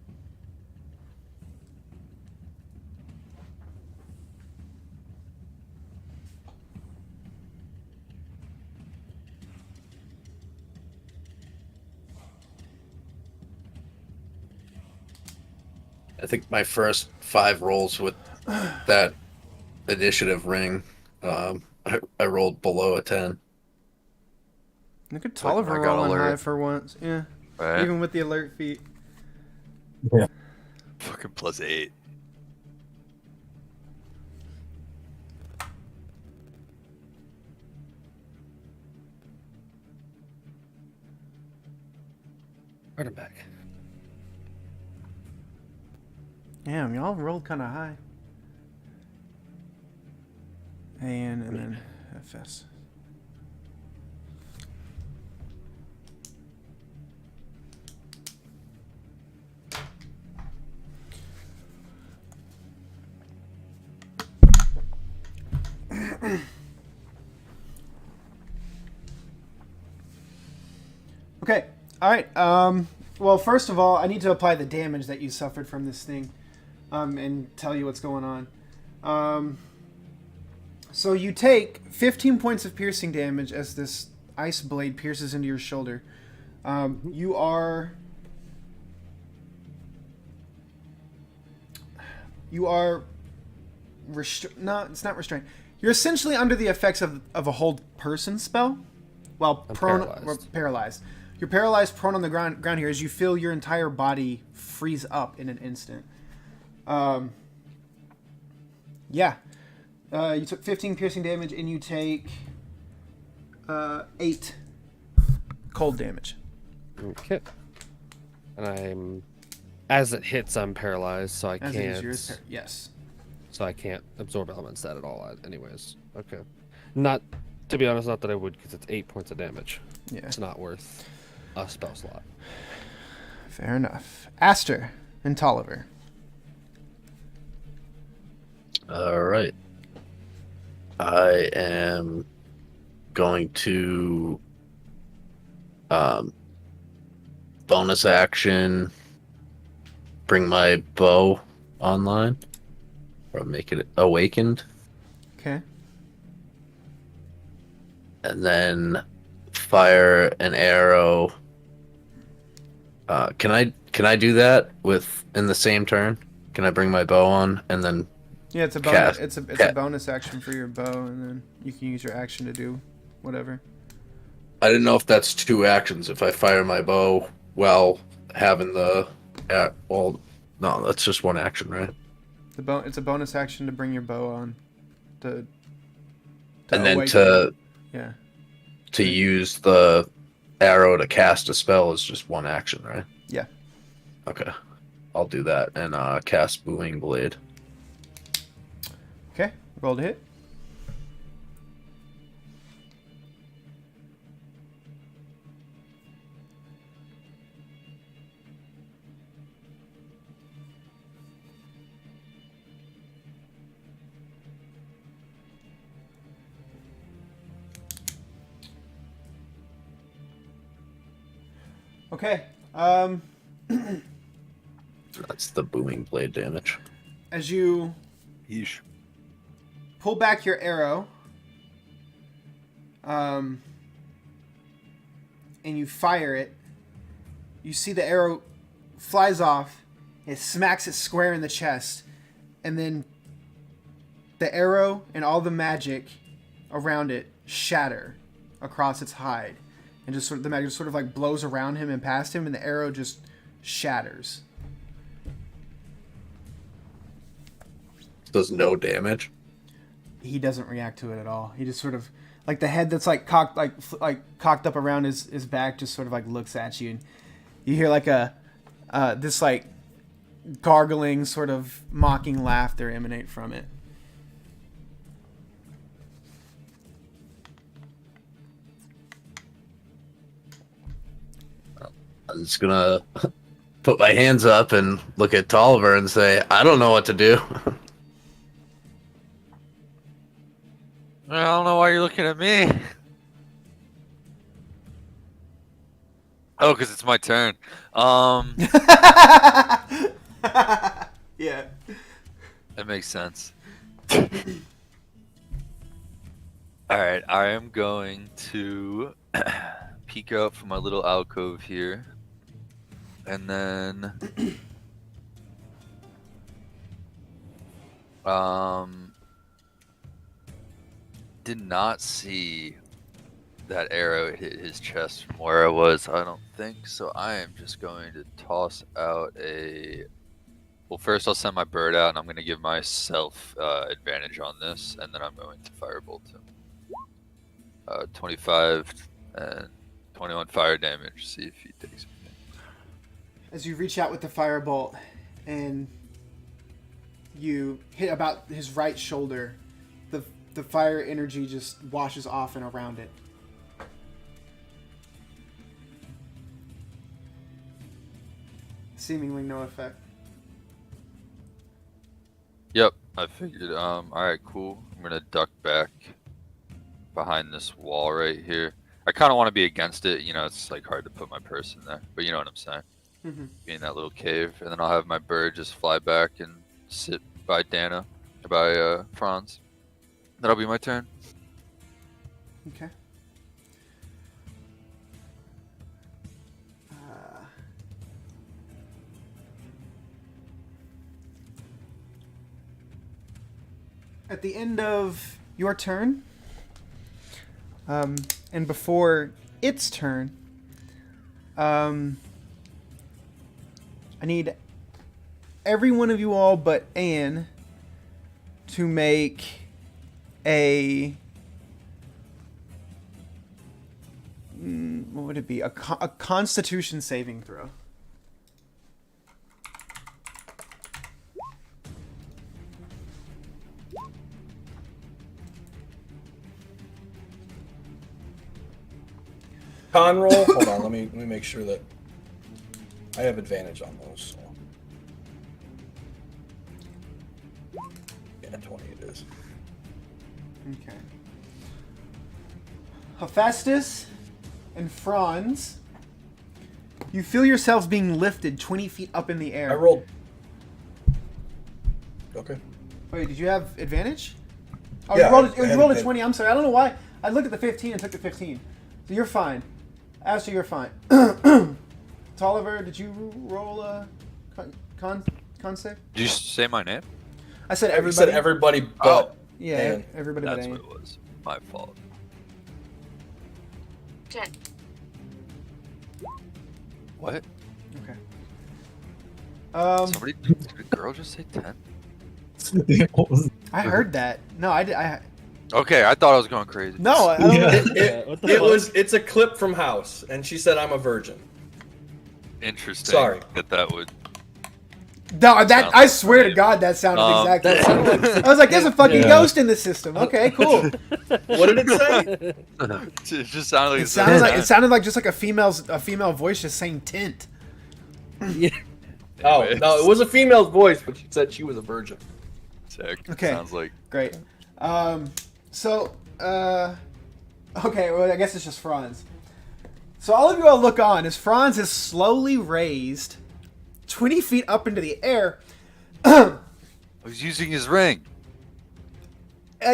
I think my first 5 rolls with that initiative ring, I rolled below a 10. Look at like Tolliver I got rolling alert. high for once. Yeah. Right? Even with the alert feat. Yeah. Fucking +8. Right, I'm back. Damn, y'all rolled kind of high. And then FS. Okay. All right. Well, first of all, I need to apply the damage that you suffered from this thing, and tell you what's going on. So you take 15 points of piercing damage as this ice blade pierces into your shoulder. You are no, it's not restrained. You're essentially under the effects of a hold person spell, while I'm prone paralyzed. or paralyzed. You're paralyzed, prone on the ground here, as you feel your entire body freeze up in an instant. Yeah. You took 15 piercing damage, and you take 8 cold damage. Okay. And I'm, as it hits, I'm paralyzed, so I As it is yours. can't. Yes. So I can't absorb elements that at all. Anyways. Okay. Not, to be honest, not that I would, because it's 8 points of damage. Yeah. It's not worth a spell slot. Fair enough. Aster and Tolliver. All right. I am going to bonus action bring my bow online or make it awakened, Okay. and then fire an arrow. Can I do that in the same turn? Can I bring my bow on and then Yeah, it's a bonus. Cast. It's a Ca- bonus action for your bow, and then you can use your action to do whatever. I didn't know if that's 2 actions. If I fire my bow while having the, well, no, that's just 1 action, right? It's a bonus action to bring your bow on. To And then awaken. Yeah. to use the arrow to cast a spell is just 1 action, right? Yeah. Okay, I'll do that and cast Booming Blade. Okay. Roll to hit. Okay. That's the Booming Blade damage. As you Yeesh. pull back your arrow, and you fire it, you see the arrow flies off, it smacks it square in the chest, and then the arrow and all the magic around it shatter across its hide, and just sort of the magic just sort of like blows around him and past him, and the arrow just shatters. Does no damage. He doesn't react to it at all. He just sort of like the head that's like cocked cocked up around his back just sort of like looks at you, and you hear like a this like gargling sort of mocking laughter emanate from it. I'm just gonna put my hands up and look at Tolliver and say, I don't know what to do. I don't know why you're looking at me. Oh, because it's my turn. Yeah. That makes sense. Alright, I am going to peek out from my little alcove here. And then did not see that arrow hit his chest from where I was, I don't think. So I am just going to toss out a... Well, first I'll send my bird out, and I'm going to give myself advantage on this, and then I'm going to firebolt him. 25 and 21 fire damage. See if he takes anything. As you reach out with the firebolt, and you hit about his right shoulder, the fire energy just washes off and around it. Seemingly no effect. Yep, I figured. Alright, cool. I'm gonna duck back behind this wall right here. I kind of want to be against it. You know, it's like hard to put my person there, but you know what I'm saying. Mm-hmm. Be in that little cave, and then I'll have my bird just fly back and sit by Franz. That'll be my turn. Okay. At the end of your turn, and before its turn, I need every one of you all but Anne to make a... what would it be? A Constitution saving throw. Con roll. Hold on. Let me make sure that I have advantage on those. So. Yeah, 20 it is. Okay. Hephaestus and Franz, you feel yourselves being lifted 20 feet up in the air. I rolled. Okay. Wait, did you have advantage? Oh, Yeah, you rolled, I you had rolled a advantage. 20. I'm sorry. I don't know why. I looked at the 15 and took the 15. So you're fine. Aster, you're fine. Tolliver, did you roll a con save? Did you say my name? I said You everybody. said everybody but. Yeah, Anne. everybody but That's Anne. what it was. My fault. 10. What? Okay. Somebody? Did a girl just say 10? What was- I heard that. No, I did. Okay, I thought I was going crazy. No, I don't Yeah. know. It's a clip from House, and she said I'm a virgin. Interesting. Sorry. That would. No, that Sounds I like swear to me. God, that sounded exactly. That sounded Right. I was like, "There's a fucking Yeah. ghost in the system." Okay, cool. What did it say? It just sounded like It sounded like just like a female voice just saying "tint." Yeah. Oh no, it was a female's voice, but she said she was a virgin. Sick. Okay. Sounds like. Great. So, okay, well, I guess it's just Franz. So all of you all look on as Franz is slowly raised 20 feet up into the air. I was using his ring.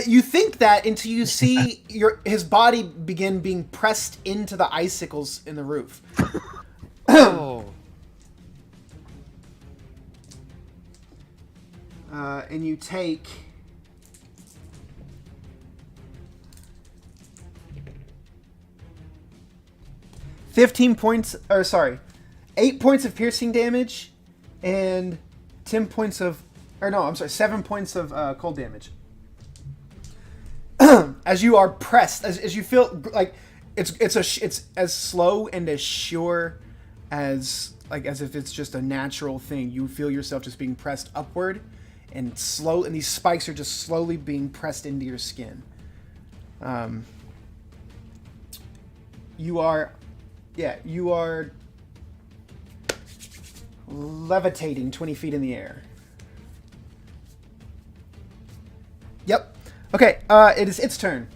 You think that until you see his body begin being pressed into the icicles in the roof. Oh. And you take... $15 points, or sorry, 8 points of piercing damage, and 10 points of, or no, I'm sorry, 7 points of cold damage. As you are pressed, as you feel like it's as slow and as sure as if it's just a natural thing. You feel yourself just being pressed upward, and slow, and these spikes are just slowly being pressed into your skin. You are levitating 20 feet in the air. Yep. Okay, it is its turn.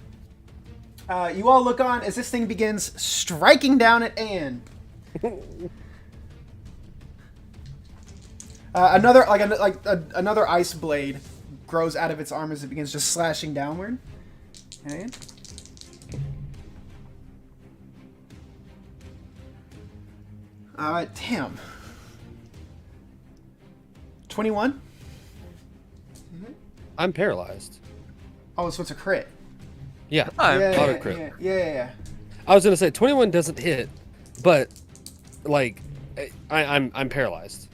You all look on as this thing begins striking down at Anne. Another ice blade grows out of its arm as it begins just slashing downward. Okay. Damn. 21? I'm paralyzed. Oh, so it's a crit. Yeah, I'm crit. Yeah. I was gonna say 21 doesn't hit, but like I'm paralyzed.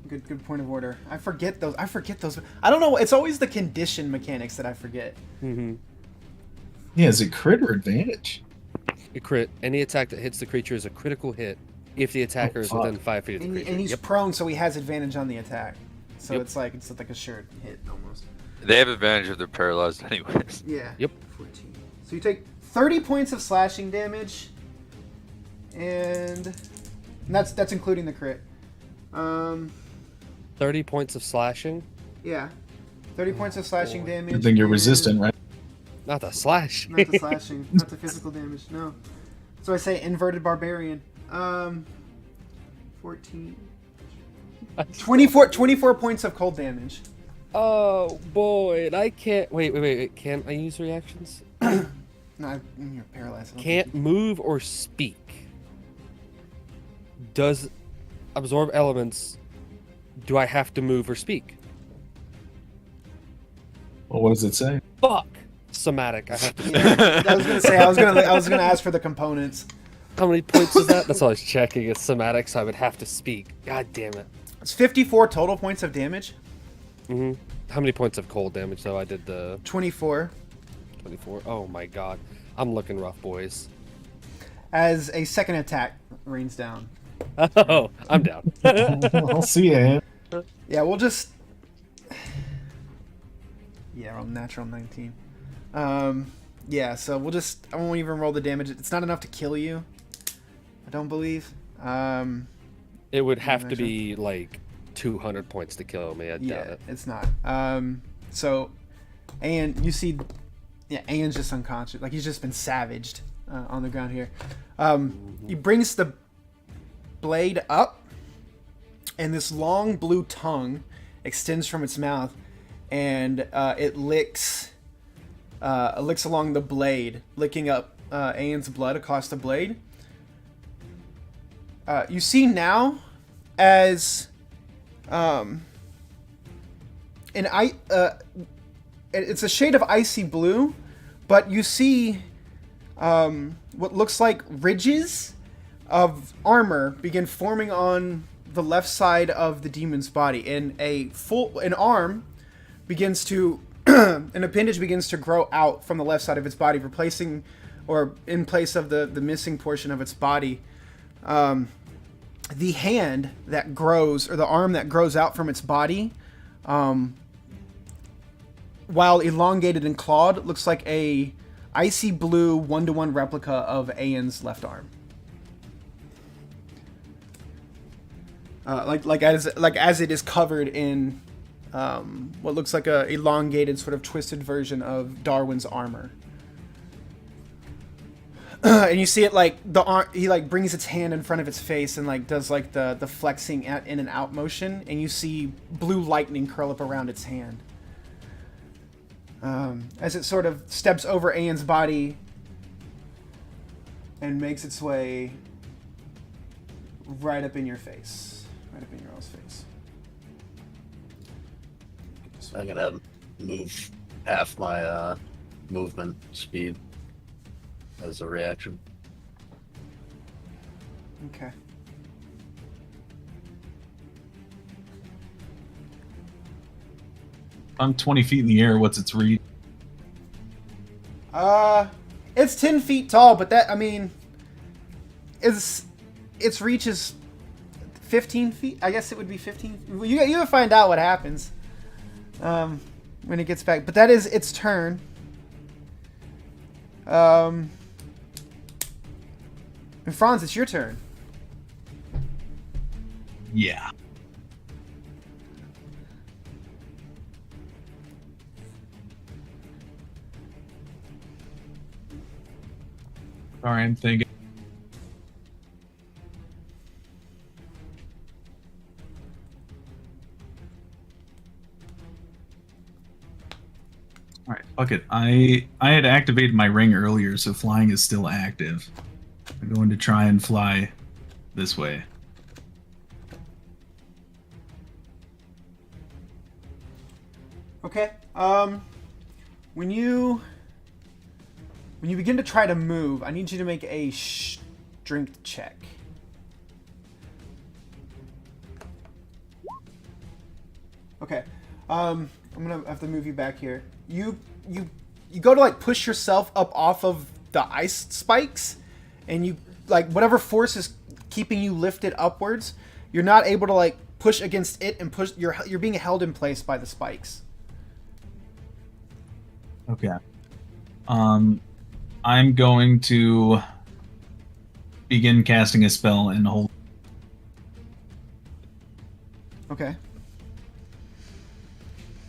Good point of order. I forget those. I don't know. It's always the condition mechanics that I forget. Mm-hmm. Yeah, is it crit or advantage? A crit. Any attack that hits the creature is a critical hit if the attacker is fuck. within 5 feet of the creature. And he's Yep. prone, so he has advantage on the attack. So Yep. it's like a sure hit almost. They have advantage if they're paralyzed, anyways. Yeah. Yep. 14. So you take 30 points of slashing damage, and that's including the crit. 30 points of slashing. Yeah. 30 points of slashing damage. Good thing you're and- resistant, right? Not the slash. Not the slashing, not the physical damage. No. So I say inverted barbarian. 14. 24 points of cold damage. Oh boy, and I can't. Wait. Can I use reactions? No, you're paralyzed. I don't Can't move or speak. Does absorb elements? Do I have to move or speak? Well, what does it say? Fuck. Somatic. I have to. Yeah, I was gonna say I was gonna ask for the components. How many points is that? That's all I was checking. It's somatic, so I would have to speak. God damn it. It's 54 total points of damage. Mm-hmm. How many points of cold damage though? I did the 24. 24. Oh my god. I'm looking rough, boys. As a second attack rains down. Oh, I'm down. I'll see you. Yeah, we'll just. Yeah, roll natural 19. Yeah, so we'll just. I won't even roll the damage. It's not enough to kill you. I don't believe. It would have to be like 200 points to kill me. I doubt Yeah, it. it's not. So, and you see, yeah, Ian's just unconscious. Like he's just been savaged on the ground here. He brings the blade up, and this long blue tongue extends from its mouth, and it licks along the blade, licking up Ian's blood across the blade. You see now, as it's a shade of icy blue, but you see what looks like ridges of armor begin forming on the left side of the demon's body, and an arm begins to an appendage begins to grow out from the left side of its body, replacing or in place of the missing portion of its body. The hand that grows, or the arm that grows out from its body, while elongated and clawed, looks like a icy blue 1-to-1 replica of Aen's left arm. As it is covered in what looks like a elongated, sort of twisted version of Darwin's armor. And you see it he brings its hand in front of its face and does the flexing in and out motion, and you see blue lightning curl up around its hand. As it sort of steps over Aen's body and makes its way right up in your face. Right up in your all's face. I'm gonna move half my movement speed as a reaction. Okay. I'm 20 feet in the air. What's its read? It's 10 feet tall, but its reach is 15 feet. I guess it would be 15. You gotta find out what happens when it gets back. But that is its turn. And Franz, it's your turn. Yeah. Sorry, I'm thinking. All right, fuck it. I had activated my ring earlier, so flying is still active. I'm going to try and fly this way. Okay. When you begin to try to move, I need you to make a strength check. Okay. I'm gonna have to move you back here. You go to like push yourself up off of the ice spikes, and you like whatever force is keeping you lifted upwards, you're not able to like push against it and push. You're being held in place by the spikes. Okay. I'm going to begin casting a spell and hold. Okay.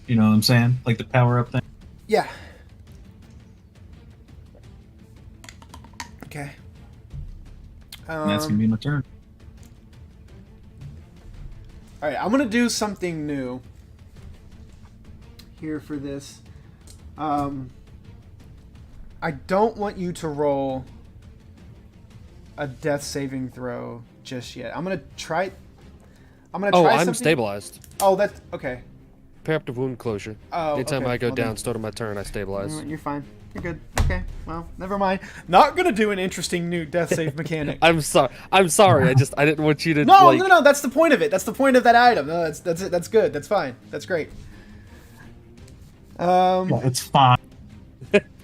You know what I'm saying? Like the power up thing. Yeah. Okay. And that's gonna be my turn. All right, I'm gonna do something new here for this. I don't want you to roll a death saving throw just yet. I'm gonna try. Oh, try I'm something. stabilized. Oh, that's okay. Preemptive wound closure. Oh, Anytime okay. I go Well, down, then- start of my turn, I stabilize. You're fine. You're good. Okay. Well, never mind. Not gonna do an interesting new death save mechanic. I'm sorry. I didn't want you to. No, like... no. That's the point of it. That's the point of that item. No, that's it. That's good. That's fine. That's great. Yeah, it's fine.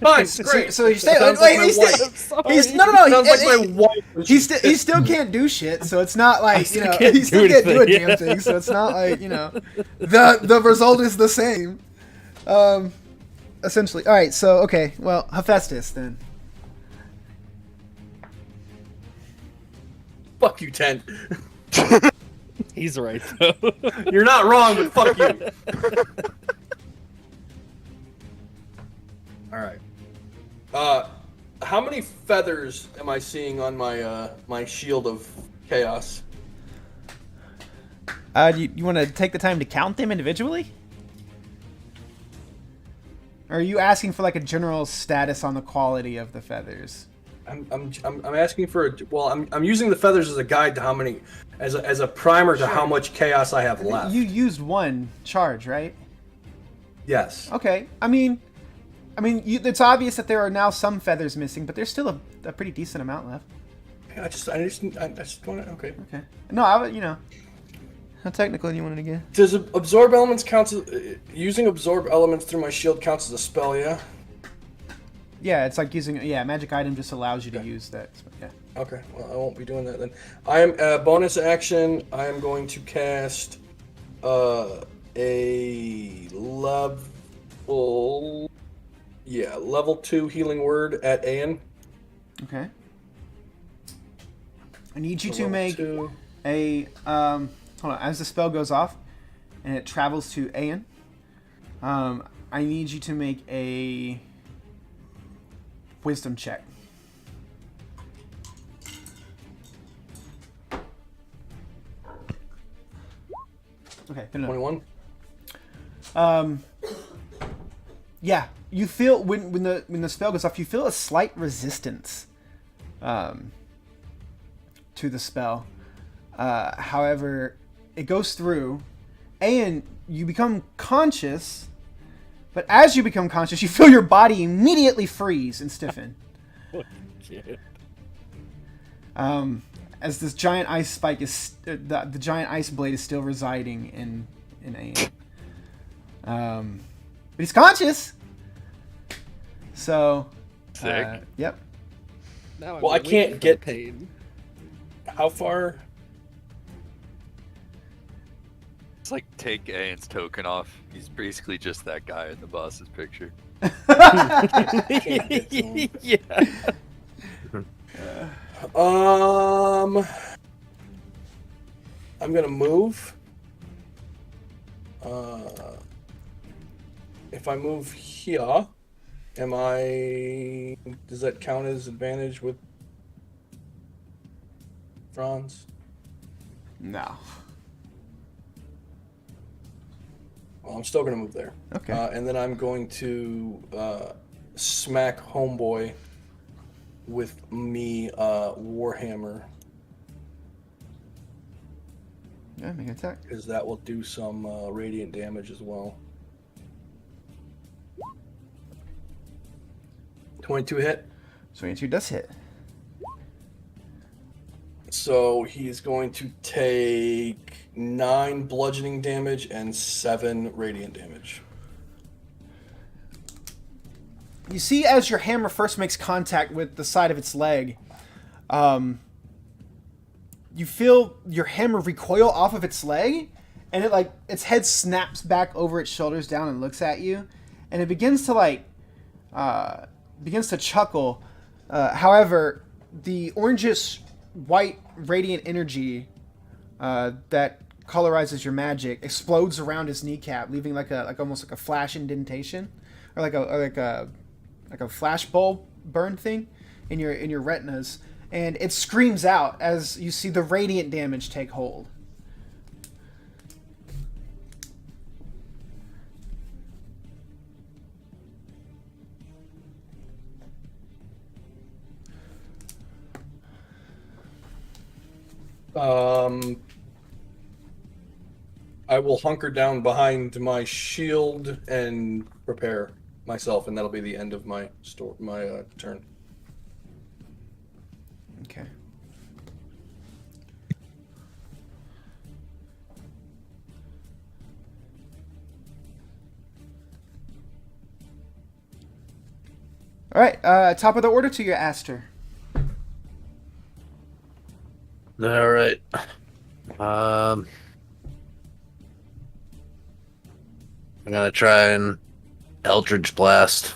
Nice, great. So he's still. Sounds Wait, like he's my still. wife. He's no. Sounds like my wife. He still can't do shit, so it's not like still you know can't he still do can't do a anything, damn thing, so it's not like you know the result is the same. Essentially. All right. So okay. Well, Hephaestus then. Fuck you, Ten. He's right though. You're not wrong, but fuck you. All right. How many feathers am I seeing on my my shield of chaos? You want to take the time to count them individually? Or are you asking for like a general status on the quality of the feathers? I'm asking for a well. I'm using the feathers as a guide to how many, as a primer to how much chaos I have left. You used one charge, right? Yes. Okay. I mean, it's obvious that there are now some feathers missing, but there's still a pretty decent amount left. I just want to. Okay. Okay. No, I would, you know. How technical do you want it again? Does absorb elements count as using absorb elements through my shield counts as a spell? Yeah. Yeah, it's like using magic item just allows you to use that. Yeah. Okay. Well, I won't be doing that then. I am bonus action. I am going to cast a level 2 healing word at Aeon. Okay. I need you to Level make 2. a hold on, as the spell goes off and it travels to Aeon, I need you to make a wisdom check. Okay, good enough. 21. Yeah, you feel when the spell goes off, you feel a slight resistance to the spell. However, it goes through, and you become conscious. But as you become conscious, you feel your body immediately freeze and stiffen. As this giant ice spike is the giant ice blade is still residing in Aeon. But he's conscious. So. Sick. Yep. Now I'm Well, I waiting can't for get- the pain. How far? It's like take Aeon's token off. He's basically just that guy in the boss's picture. Yeah. I'm gonna move. If I move here, does that count as advantage with Franz? No. Well, I'm still going to move there. Okay. And then I'm going to smack Homeboy with me Warhammer, Yeah, make an attack. because that will do some radiant damage as well. 22 hit. 22 does hit. So he's going to take 9 bludgeoning damage and 7 radiant damage. You see, as your hammer first makes contact with the side of its leg, you feel your hammer recoil off of its leg, and its head snaps back over its shoulders down and looks at you, and it begins to chuckle. However, the orangish white radiant energy that colorizes your magic explodes around his kneecap, leaving almost like a flash indentation, or like a flash bulb burn thing in your retinas, and it screams out as you see the radiant damage take hold. I will hunker down behind my shield and prepare myself, and that'll be the end of my turn. Okay. All right, top of the order to your Aster. All right. I'm gonna try and Eldritch Blast.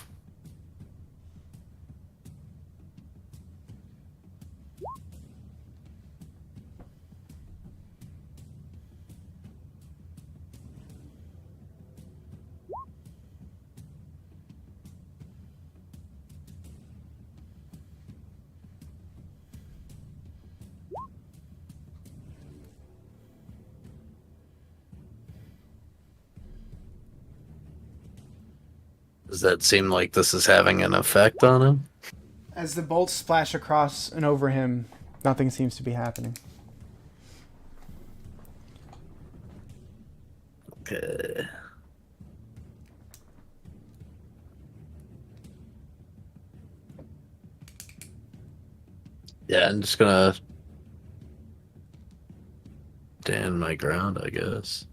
Does that seem like this is having an effect on him? As the bolts splash across and over him, nothing seems to be happening. Okay. Yeah, I'm just gonna stand my ground, I guess.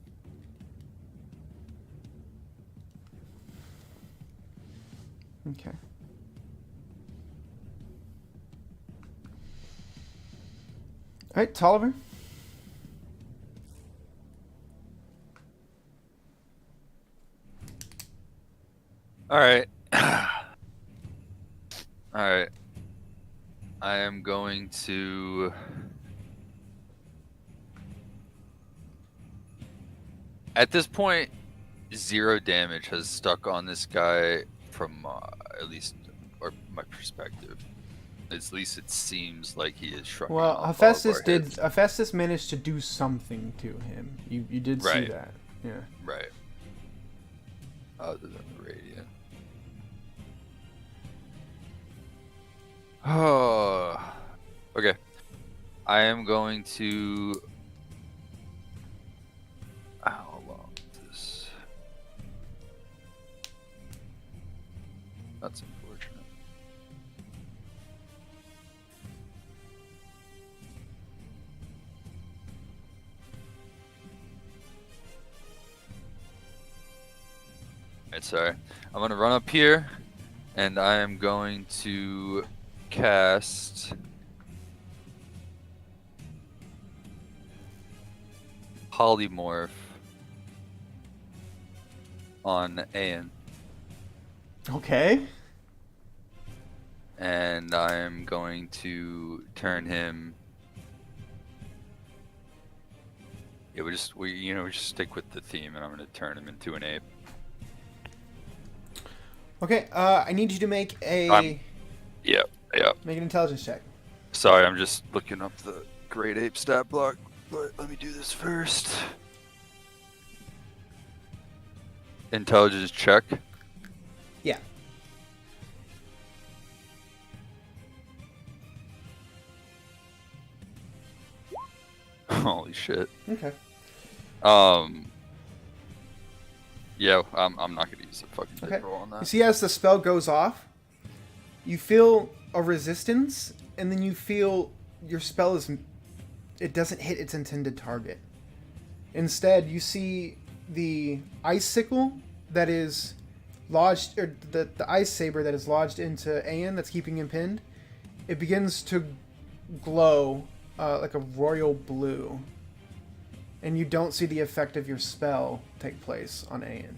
Okay. All right, Tolliver. All right. All right. I am going to at this point 0 damage has stuck on this guy from at least or my perspective. At least it seems like he is shrugging Well, off all of our hits. Hephaestus managed to do something to him. You did see Right. that. Yeah. Right. Other than the radiant. Oh. Okay. I am going to. How long is this? That's unfortunate. Alright, sorry. I'm gonna run up here, and I am going to cast Polymorph on Aeon, Okay. and I am going to turn him. Yeah, we just stick with the theme, and I'm gonna turn him into an ape. Okay. I need you to make Yep. make an intelligence check. Sorry, I'm just looking up the Great ape stat block, but let me do this first. Intelligence check. Yeah. Holy shit. Okay. Yeah, I'm not gonna use the fucking Okay. big roll on You that. see, as the spell goes off, you feel a resistance, and then you feel your spell it doesn't hit its intended target. Instead, you see the icicle that is lodged, or the ice saber that is lodged into Aeon that's keeping him pinned. It begins to glow like a royal blue, and you don't see the effect of your spell take place on Aeon.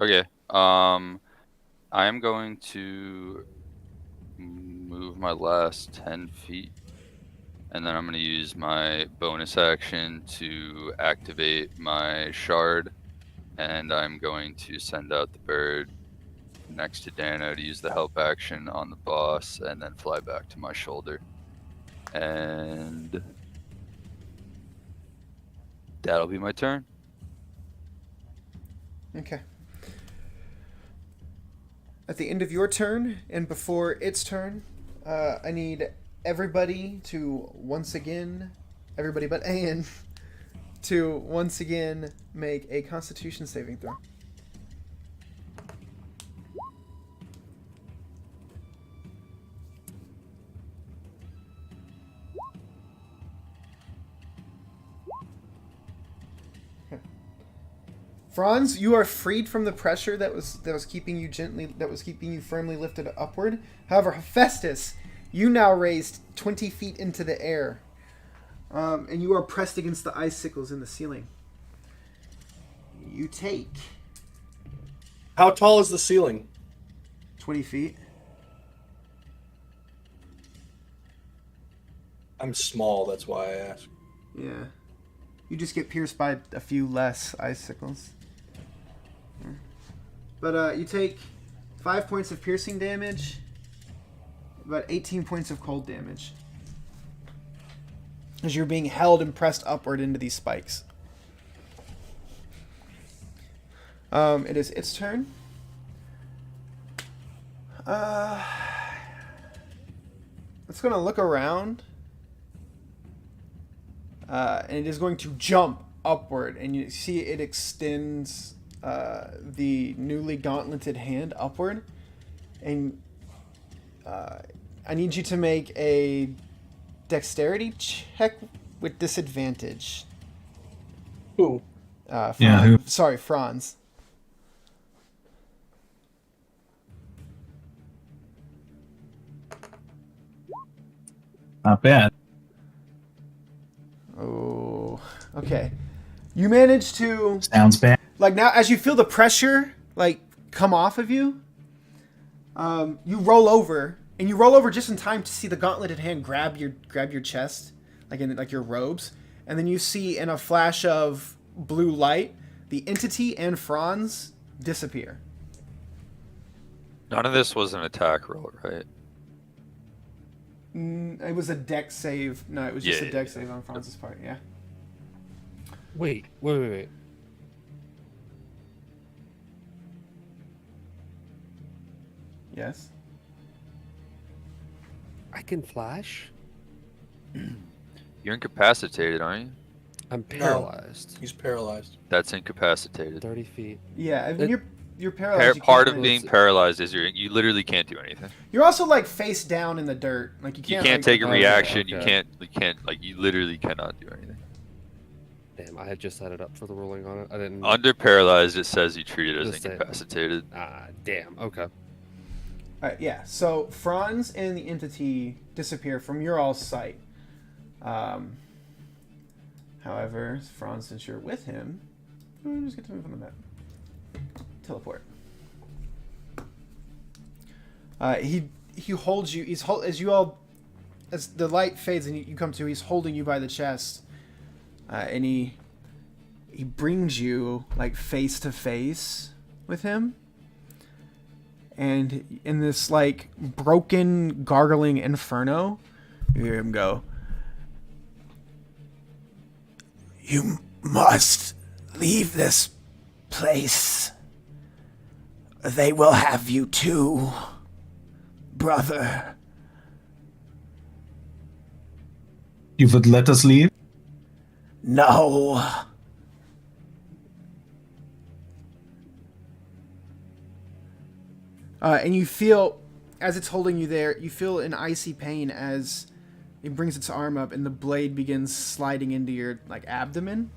Okay. I am going to move my last 10 feet, and then I'm going to use my bonus action to activate my shard, and I'm going to send out the bird next to Dano to use the help action on the boss, and then fly back to my shoulder. And that'll be my turn. Okay. At the end of your turn, and before its turn, I need everybody to once again, everybody but Aeon, to once again make a Constitution saving throw. Franz, you are freed from the pressure that was keeping you firmly lifted upward. However, Hephaestus, you now raised 20 feet into the air, and you are pressed against the icicles in the ceiling. You take How tall is the ceiling? 20 feet. I'm small, that's why I asked. Yeah. You just get pierced by a few less icicles. But you take 5 points of piercing damage, about 18 points of cold damage, as you're being held and pressed upward into these spikes. It is its turn. It's going to look around. And it is going to jump upward, and you see it extends the newly gauntleted hand upward. And I need you to make a dexterity check with disadvantage. Who? Franz. Yeah, who? Sorry, Franz. Not bad. Oh, okay. You manage to, Sounds bad. like, now as you feel the pressure like come off of you, you roll over, and you roll over just in time to see the gauntleted hand grab your chest, like in like your robes, and then you see in a flash of blue light the entity and Franz disappear. None of this was an attack roll, right? It was a dex save. No, it was just Yeah, a dex yeah. save on Franz's part. Yeah. Wait. Yes. I can flash? You're incapacitated, aren't you? I'm paralyzed. He's paralyzed. That's incapacitated. 30 feet. Yeah. I mean, you're paralyzed. You Part can't of really- being paralyzed is you literally can't do anything. You're also like face down in the dirt. Like you You can't. can't like, take a Oh, reaction. okay. You can't like you literally cannot do anything. Damn, I had just set it up for the rolling on it. I didn't. Under paralyzed, it says you treat it as Just say- incapacitated. Ah, damn. Okay. Alright, yeah. So Franz and the entity disappear from your all's sight. However, Franz, since you're with him, you just get to move on the map. Teleport. He holds you. As the light fades and you come to, he's holding you by the chest, and he brings you like face to face with him. And in this like broken, gargling inferno, you hear him go, "You must leave this place. They will have you too, brother." You would let us leave? No. And you feel, as it's holding you there, you feel an icy pain as it brings its arm up and the blade begins sliding into your like abdomen.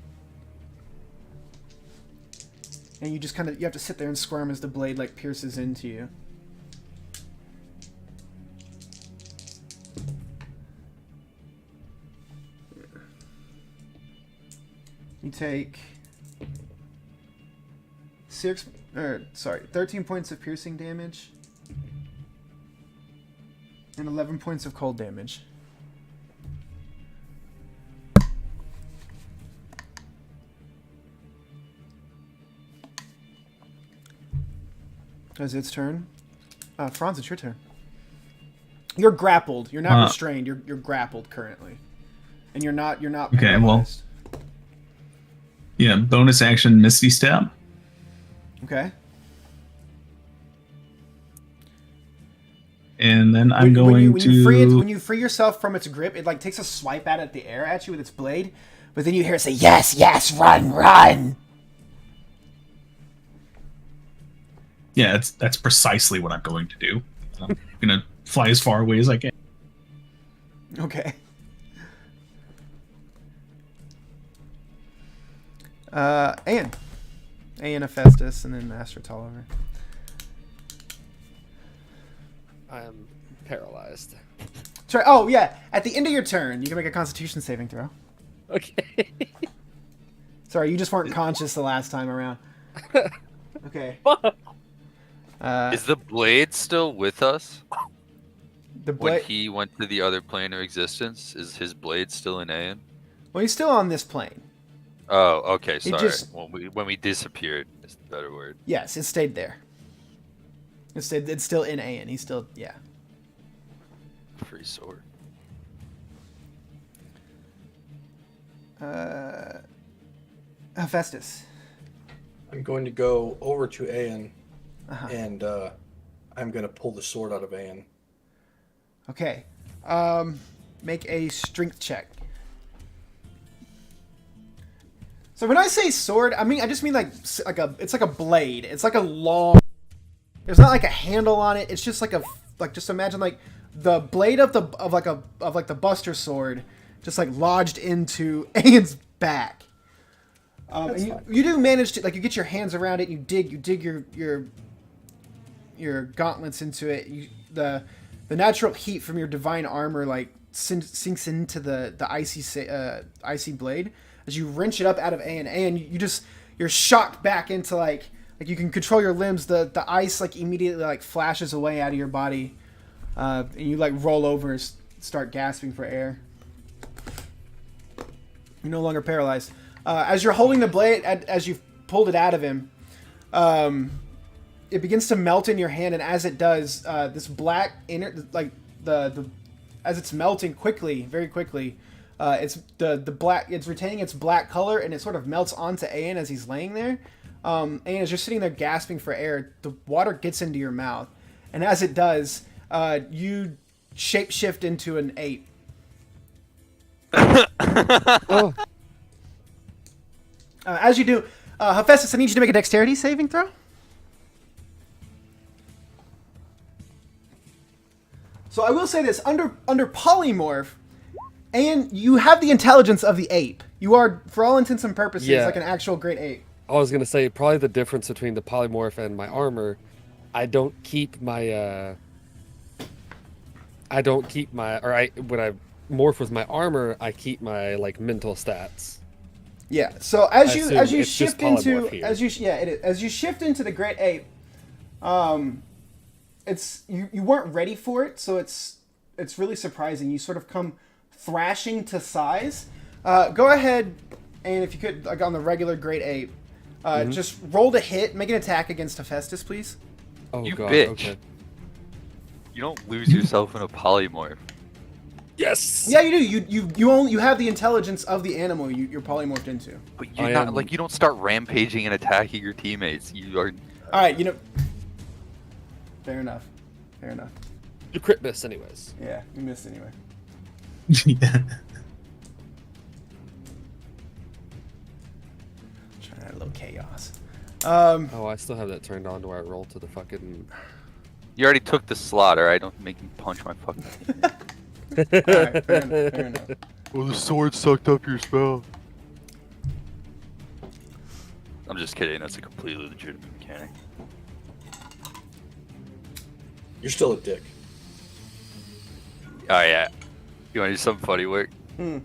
And you just kind of, you have to sit there and squirm as the blade like pierces into you. You take 13 points of piercing damage and 11 points of cold damage. As its turn. Franz, it's your turn. You're grappled. You're not restrained. You're grappled currently, and you're not. Okay, well, paralyzed. yeah. Bonus action, Misty Step, Okay. and then I'm When going you to. when you free yourself from its grip, it like takes a swipe out at the air at you with its blade, but then you hear it say, "Yes, yes, run, run." Yeah, that's precisely what I'm going to do. I'm gonna fly as far away as I can. Okay. Aeon, Hephaestus, and then Master Tolliver. I'm paralyzed. Sorry. Oh yeah. At the end of your turn, you can make a Constitution saving throw. Okay. Sorry, you just weren't conscious the last time around. Okay. Is the blade still with us The when blade. he went to the other plane of existence? Is his blade still in Aeon? Well, he's still on this plane. Oh, okay. He Sorry. just- When we disappeared, is the better word. Yes, it stayed there. It's still in Aeon. He's still, yeah. Free sword. Hephaestus. I'm going to go over to Aeon, Uh-huh. and I'm going to pull the sword out of Aeon. Okay. Make a strength check. So when I say sword, I just mean it's like a blade. It's like a long. There's not like a handle on it. It's just just imagine like the blade of the Buster sword, just like lodged into Aeon's back. And you do manage to you get your hands around it. You dig your gauntlets into it. The natural heat from your divine armor sinks into the icy blade as you wrench it up out of Aeon. Aeon, you're shocked back into like you can control your limbs. The ice immediately flashes away out of your body, and you roll over and start gasping for air. You're no longer paralyzed. As you're holding the blade, as you've pulled it out of him, it begins to melt in your hand, and as it does, this black inner as it's melting very quickly, it's the black. It's retaining its black color, and it sort of melts onto Aeon as he's laying there. Aeon, as you're sitting there gasping for air, the water gets into your mouth, and as it does, you shapeshift into an ape. Oh, As you do, Hephaestus, I need you to make a dexterity saving throw. So I will say this, under polymorph, and you have the intelligence of the ape. You are, for all intents and purposes, Yeah. like an actual great ape. I was gonna say probably the difference between the polymorph and my armor. I don't keep my when I morph with my armor, I keep my mental stats. Yeah. So as you assume it's just shift into polymorph here. as you shift into the great ape, it's you weren't ready for it, so it's really surprising. You sort of come thrashing to size. Go ahead, and if you could, on the regular great ape, just roll to hit. Make an attack against Hephaestus, please. Oh You god. bitch. Okay. You don't lose yourself in a polymorph. Yes. Yeah, you do. You have the intelligence of the animal you're polymorphed into. But I you're not am- like you don't start rampaging and attacking your teammates. You are. All right, you know. Fair enough. Fair enough. You crit miss anyways. Yeah, you missed anyway. Yeah. Trying to add a little chaos. Oh, I still have that turned on to where I roll to the fucking. You already took the slot, alright? Don't make me punch my fucking. Alright, fair enough. Well, the sword sucked up your spell. I'm just kidding. That's a completely legitimate mechanic. You're still a dick. Oh yeah. You want to do something funny, work? Hmm.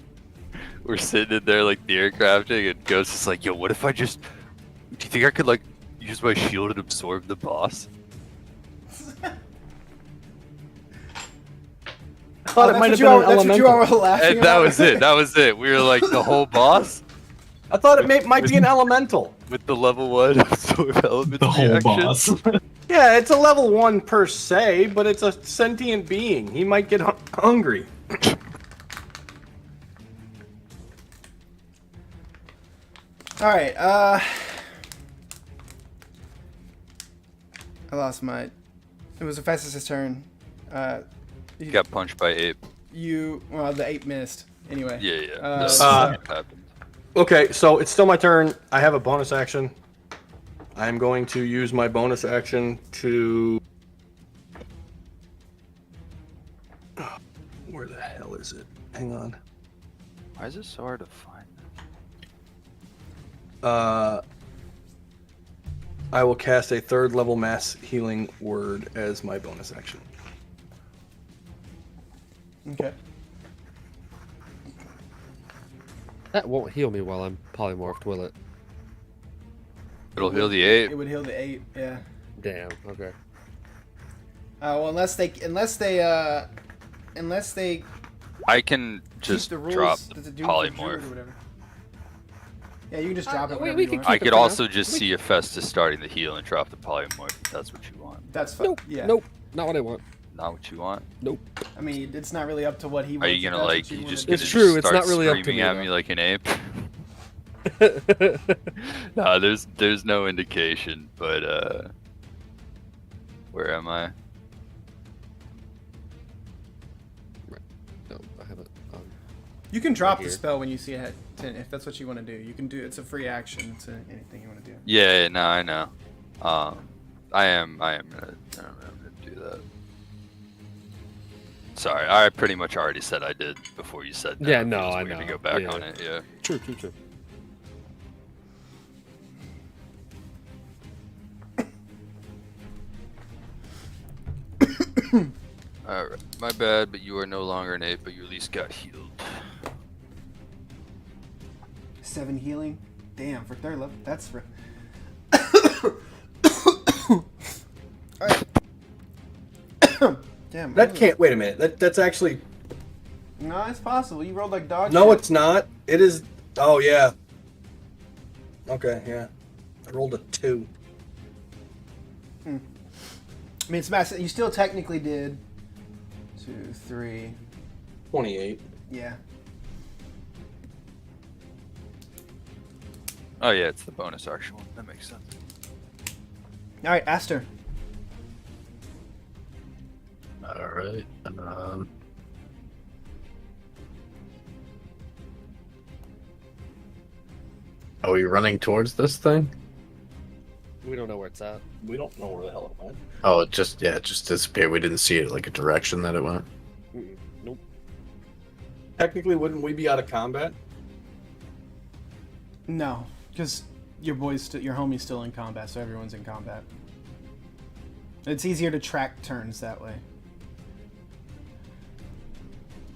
We're sitting in there like theory crafting, and Ghost is like, "Yo, what if I just? Do you think I could like use my shield and absorb the boss?" I thought it might have been an That's what you elemental. all were laughing And that about? was it. That was it. We were like the whole boss I thought it might be an elemental. with the level 1 absorb element The whole reactions. boss. Yeah, it's a level 1 per se, but it's a sentient being. He might get hungry. Alright, I lost my... It was Hephaestus' turn. You got punched by ape. Well, the ape missed. Anyway. Yeah. Uh, That happened. Okay, so it's still my turn. I have a bonus action. I'm going to use my bonus action to... Where the hell is it? Hang on. Why is it so hard to find? I will cast a 3rd level mass healing word as my bonus action. Okay. That won't heal me while I'm polymorphed, will it? It'll heal the ape. It would heal the ape, yeah. Damn. Okay. Well, unless they I can keep just the rules drop that the do for Druid or polymorph. whatever. Yeah, you can just drop it. we whenever you can want. I Keep it could for now. also just see Hephaestus starting the heal and drop the polymorph if that's what you want. That's fine. Nope. Yeah. Nope. Not what I want. Not what you want. Nope. I mean, it's not really up to what he wants. Are you gonna That's like what you you wanna just do. It's gonna true, just it's start not really up to screaming me, at though. me like an ape? No, there's no indication, but where am I? No, I haven't. You can drop Right the here. spell when you see it, if that's what you want to do. You can do. It's a free action. It's anything you want to do. Yeah, no, I know. I am gonna do that. Sorry, I pretty much already said I did before you said that. Yeah, I'm no, just I waiting to know. go back Yeah. on it. Yeah. True. True. True. Alright, my bad, but you are no longer an ape, but you at least got healed. 7 healing. Damn, for 3rd level. That's for. Alright. Damn. That can't... Wait a minute. That's actually... No, it's possible. You rolled like dog No, shit. it's not. It is... Oh, yeah. Okay, yeah. I rolled a 2. I mean, it's massive. You still technically did 2, 3. 28. Yeah. Oh yeah, it's the bonus action one. That makes sense. All right, Aster. All right. Are we running towards this thing? We don't know where it's at. We don't know where the hell it went. Oh, it just disappeared. We didn't see it like a direction that it went. Nope. Technically, wouldn't we be out of combat? No, because your homie's still in combat, so everyone's in combat. It's easier to track turns that way.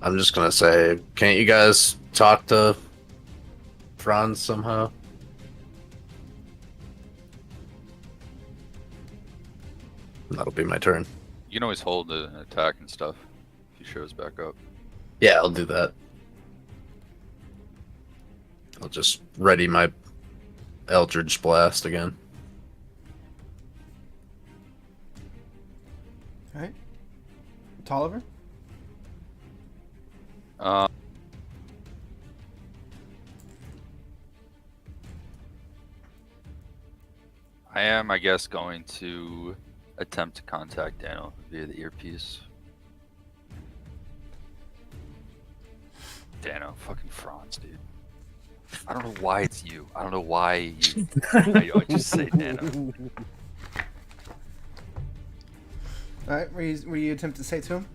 I'm just gonna say, can't you guys talk to Franz somehow? That'll be my turn. You can always hold an attack and stuff if he shows back up. Yeah, I'll do that. I'll just ready my Eldritch Blast again. All right. Tolliver? Uh, I am, I guess, going to attempt to contact Dano via the earpiece. Dano, fucking Franz, dude. I don't know why it's you. I don't know why you. I just say Dano. All right. Were you attempt to say to him?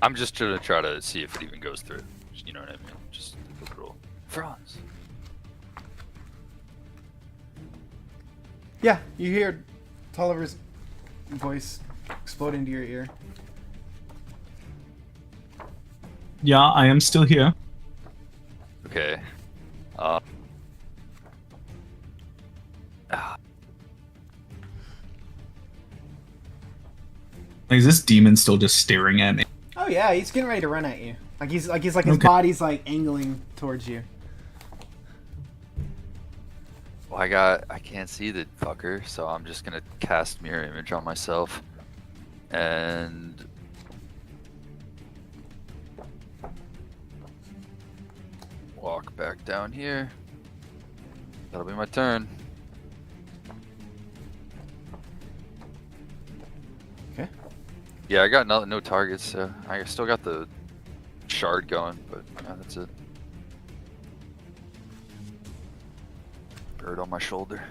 I'm just gonna try to see if it even goes through. You know what I mean? Just a quick roll. Franz. Yeah. You hear Tolliver's voice explode into your ear. Yeah, I am still here. Okay. Is this demon still just staring at me? Oh yeah, he's getting ready to run at you. His Okay. body's like angling towards you. Well, I can't see the fucker, so I'm just gonna cast mirror image on myself, and walk back down here. That'll be my turn. Okay. Yeah, I got no targets, so I still got the shard going, but yeah, that's it. Bird on my shoulder.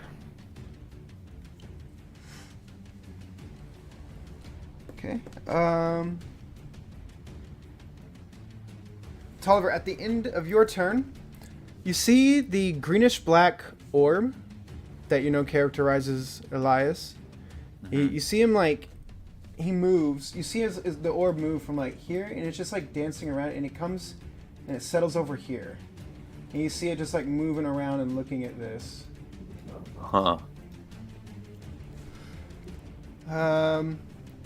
Okay. Tolliver, at the end of your turn, you see the greenish-black orb that you know characterizes Elias. You see him like he moves. You see the orb move from like here, and it's just like dancing around, and it comes and it settles over here. And you see it just like moving around and looking at this. Huh.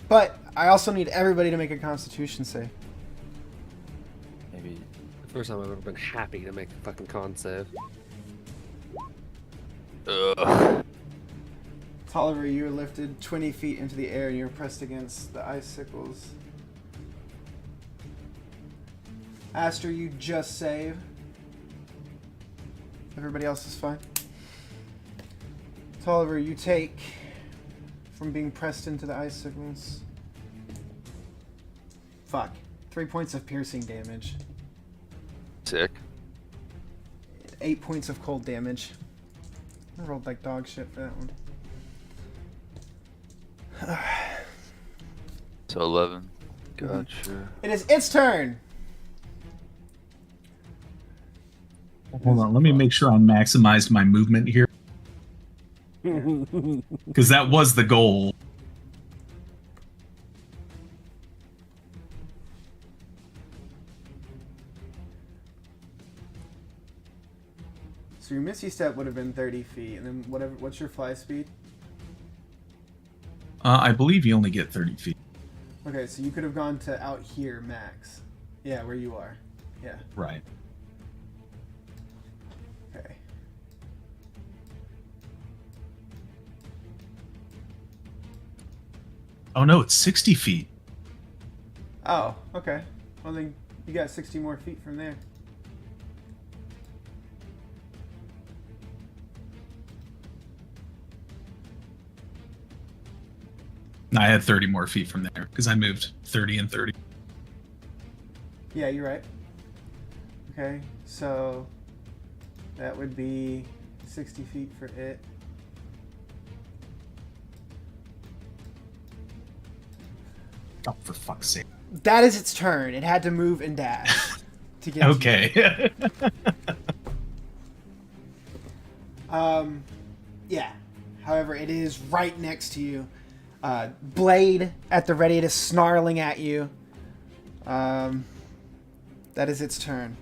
But I also need everybody to make a Constitution save. Maybe. The first time I've ever been happy to make a fucking con save. Ugh. Tolliver, you're lifted 20 feet into the air and you're pressed against the icicles. Aster, you just save. Everybody else is fine. Tolliver, you take from being pressed into the icicles. Fuck. 3 points of piercing damage. Sick. 8 points of cold damage. I rolled like dog shit for that one. So 11. Gotcha. It is its turn! Hold on, let me make sure I maximized my movement here. Because that was the goal. So your Misty Step would have been 30 feet, and then what's your fly speed? I believe you only get 30 feet. Okay, so you could have gone to out here max. Yeah, where you are. Yeah. Right. Okay. Oh no, it's 60 feet. Oh, okay. Well then you got 60 more feet from there. I had 30 more feet from there because I moved 30 and 30. Yeah, you're right. Okay, so that would be 60 feet for it. Oh, for fuck's sake. That is its turn. It had to move and dash to get to you. Okay. Yeah. However, it is right next to you. Blade at the ready, it is snarling at you. That is its turn.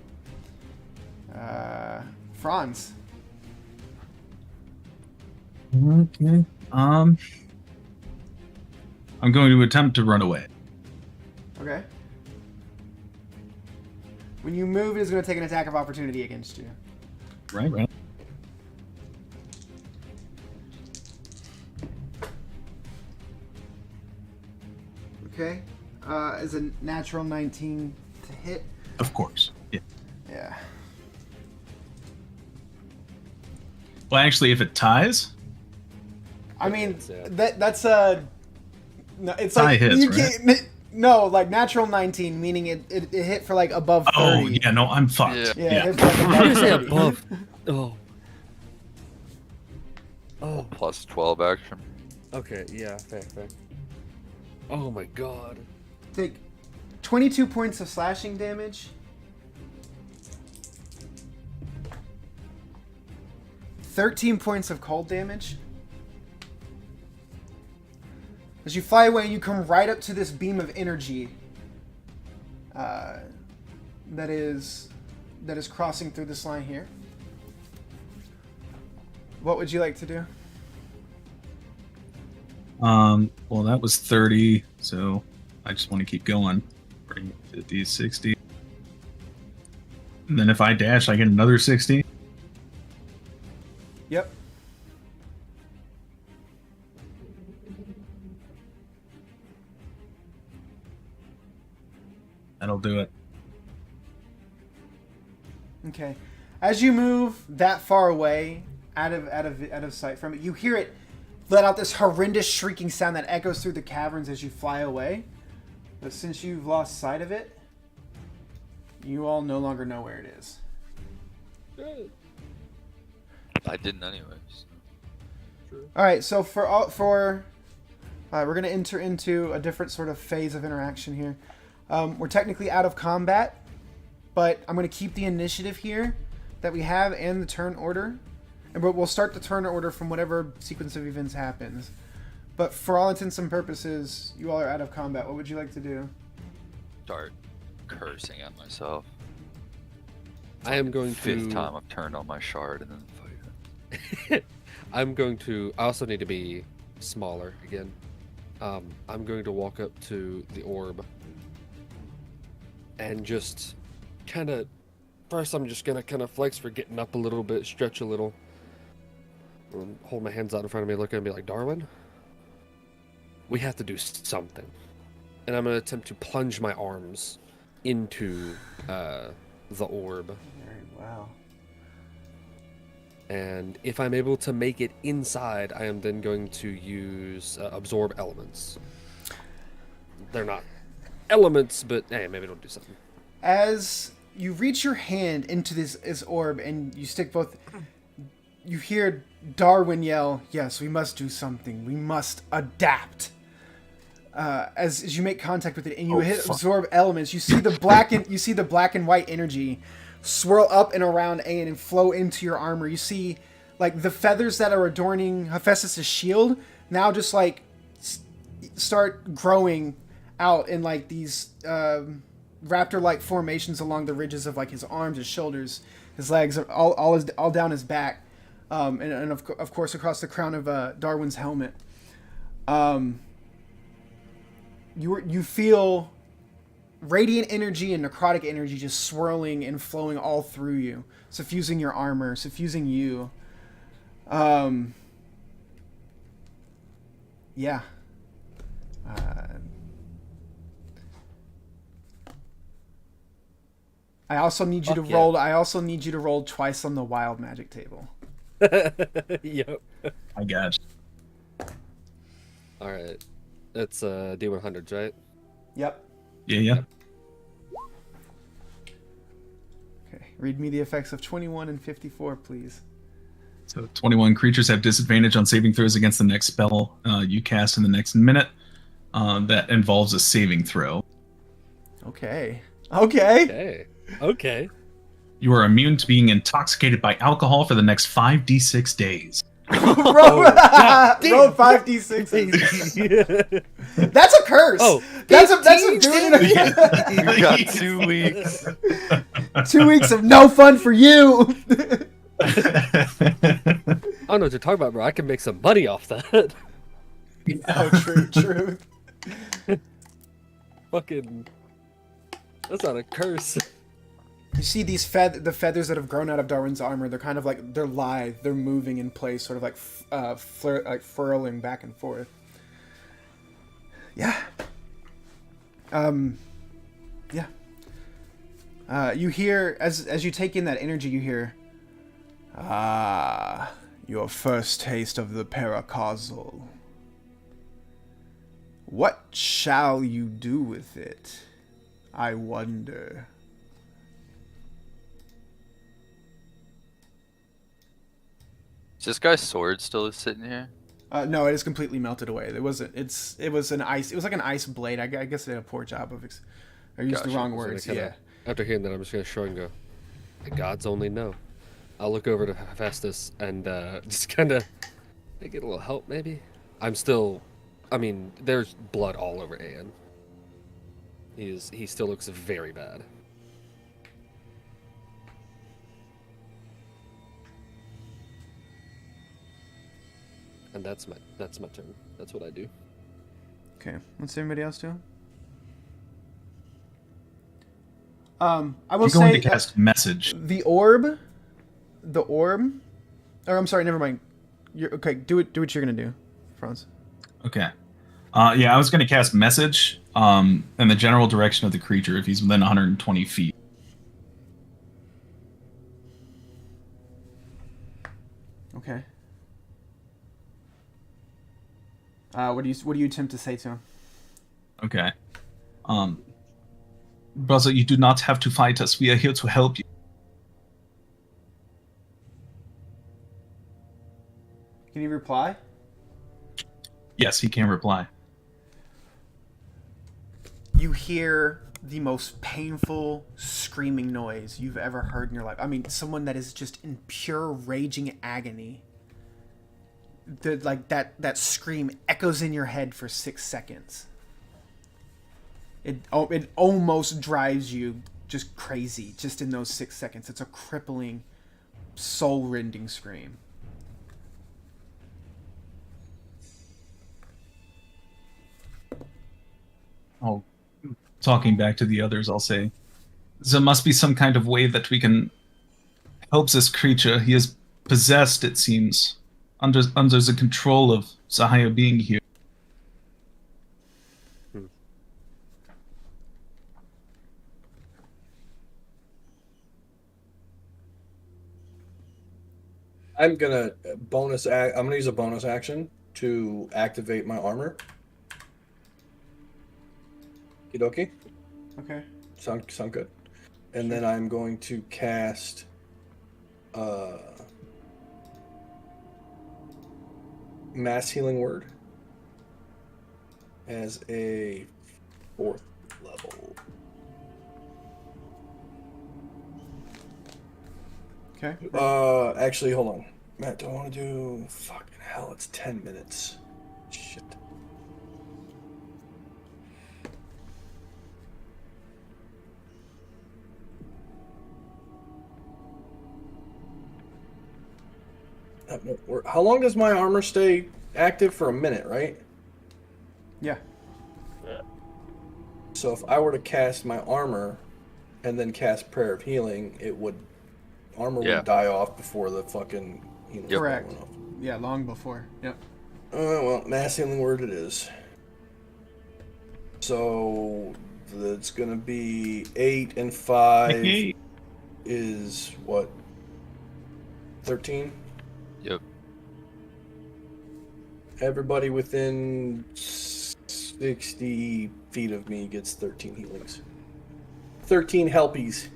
Franz. Okay. I'm going to attempt to run away. Okay. When you move, it is going to take an attack of opportunity against you. Right. Okay. Is a natural 19 to hit. Of course. Yeah. Yeah. Well, actually, if it ties, I mean, Yeah. that's a. No, it's Tie like hits, you right? can't. No, like natural 19, meaning it hit for like above 30. oh yeah, no, I'm fucked. Yeah. Yeah, Yeah. it hit for like above You say 30. above. Oh. Oh. Plus 12 action. Okay. Yeah. Fair. Oh my god. Take 22 points of slashing damage. 13 points of cold damage. As you fly away, you come right up to this beam of energy that is crossing through this line here. What would you like to do? Well, that was 30, so I just want to keep going. 40, 50, 60. And then if I dash, I get another 60. Yep. That'll do it. Okay. As you move that far away, out of sight from it, you hear it let out this horrendous shrieking sound that echoes through the caverns as you fly away. But since you've lost sight of it, you all no longer know where it is. I didn't anyways. All right. So we're gonna enter into a different sort of phase of interaction here. We're technically out of combat, but I'm gonna keep the initiative here that we have and the turn order. But we'll start the turn order from whatever sequence of events happens. But for all intents and purposes, you all are out of combat. What would you like to do? Start cursing at myself. I am going Fifth to. time I've turned on my shard and then fight it. I'm going to. I also need to be smaller again. I'm going to walk up to the orb and just kind of. First, I'm just gonna kind of flex for getting up a little bit, stretch a little. Hold my hands out in front of me, look at me like, Darwin, we have to do something. And I'm gonna attempt to plunge my arms into the orb. Wow. And if I'm able to make it inside, I am then going to use absorb elements. They're not elements, but hey, maybe it'll do something. As you reach your hand into this orb and you stick both, you hear Darwin yell, "Yes, we must do something. We must adapt." As you make contact with it and you hit absorb elements, you see the black and white energy swirl up and around Aeon and flow into your armor. You see, like, the feathers that are adorning Hephaestus' shield now just like start growing out in like these raptor-like formations along the ridges of like his arms, his shoulders, his legs, all down his back, and of course across the crown of Darwin's helmet. You feel radiant energy and necrotic energy just swirling and flowing all through you, suffusing your armor, suffusing you. Yeah. I also need you to roll. I also need you to roll twice on the wild magic table. Yep. I guess. All right. It's D100s, right? Yep. Yeah. Okay. Read me the effects of 21 and 54, please. So 21 creatures have disadvantage on saving throws against the next spell you cast in the next minute. That involves a saving throw. Okay. Okay. You are immune to being intoxicated by alcohol for the next 5d6 days. Roll 5d6. That's a curse. Oh, that's a dude. You got 2 weeks. 2 weeks of no fun for you. I don't know what you're talking about, bro. I can make some money off that. Oh, true. Fucking. That's not a curse. You see these the feathers that have grown out of Darwin's armor. They're kind of like, they're lithe. They're moving in place, sort of like furling back and forth. Yeah. Yeah. You hear, as you take in that energy, you hear, "Ah, your first taste of the paracausal. What shall you do with it? I wonder." Is this guy's sword still sitting here? No, it is completely melted away. It wasn't. It was an ice. It was like an ice blade. I guess they did a poor job of. I used the Gotcha. wrong So they words. kinda- Yeah. After hearing that, I'm just gonna shrug and go, "The gods only know." I'll look over to Hephaestus and just kind of get a little help, maybe. I'm still, I mean, there's blood all over Aeon. He still looks very bad. And that's my turn. That's what I do. Okay. What's everybody else doing? I will You're going say to cast message. the orb. Or I'm sorry. Never mind. You're okay. Do what you're gonna do, Franz. Okay. Yeah, I was going to cast message in the general direction of the creature if he's within 120 feet. Okay. What do you attempt to say to him? Okay. Brother, you do not have to fight us. We are here to help you. Can you reply? Yes, he can reply. You hear the most painful screaming noise you've ever heard in your life. I mean, someone that is just in pure raging agony. That scream echoes in your head for 6 seconds. It almost drives you just crazy just in those 6 seconds. It's a crippling, soul-rending scream. Oh, talking back to the others, I'll say, there must be some kind of way that we can help this creature. He is possessed, it seems, under the control of the higher being here. I'm gonna use a bonus action to activate my armor. Okie dokie. Okay. Sound good. And then I'm going to cast Mass Healing Word as a 4th level. Okay. Actually, hold on. Matt, do I want to do... Fucking hell, it's 10 minutes. Shit. How long does my armor stay active? For a minute, right? Yeah. So if I were to cast my armor and then cast Prayer of Healing, armor Yeah. would die off before the fucking healing spell Correct. went off. Yeah, long before. Yep. Well, Mass Healing Word it is. So it's gonna be 8 and 5 Hey. is what? 13? Yep. Everybody within 60 feet of me gets 13 healings. 13 helpies.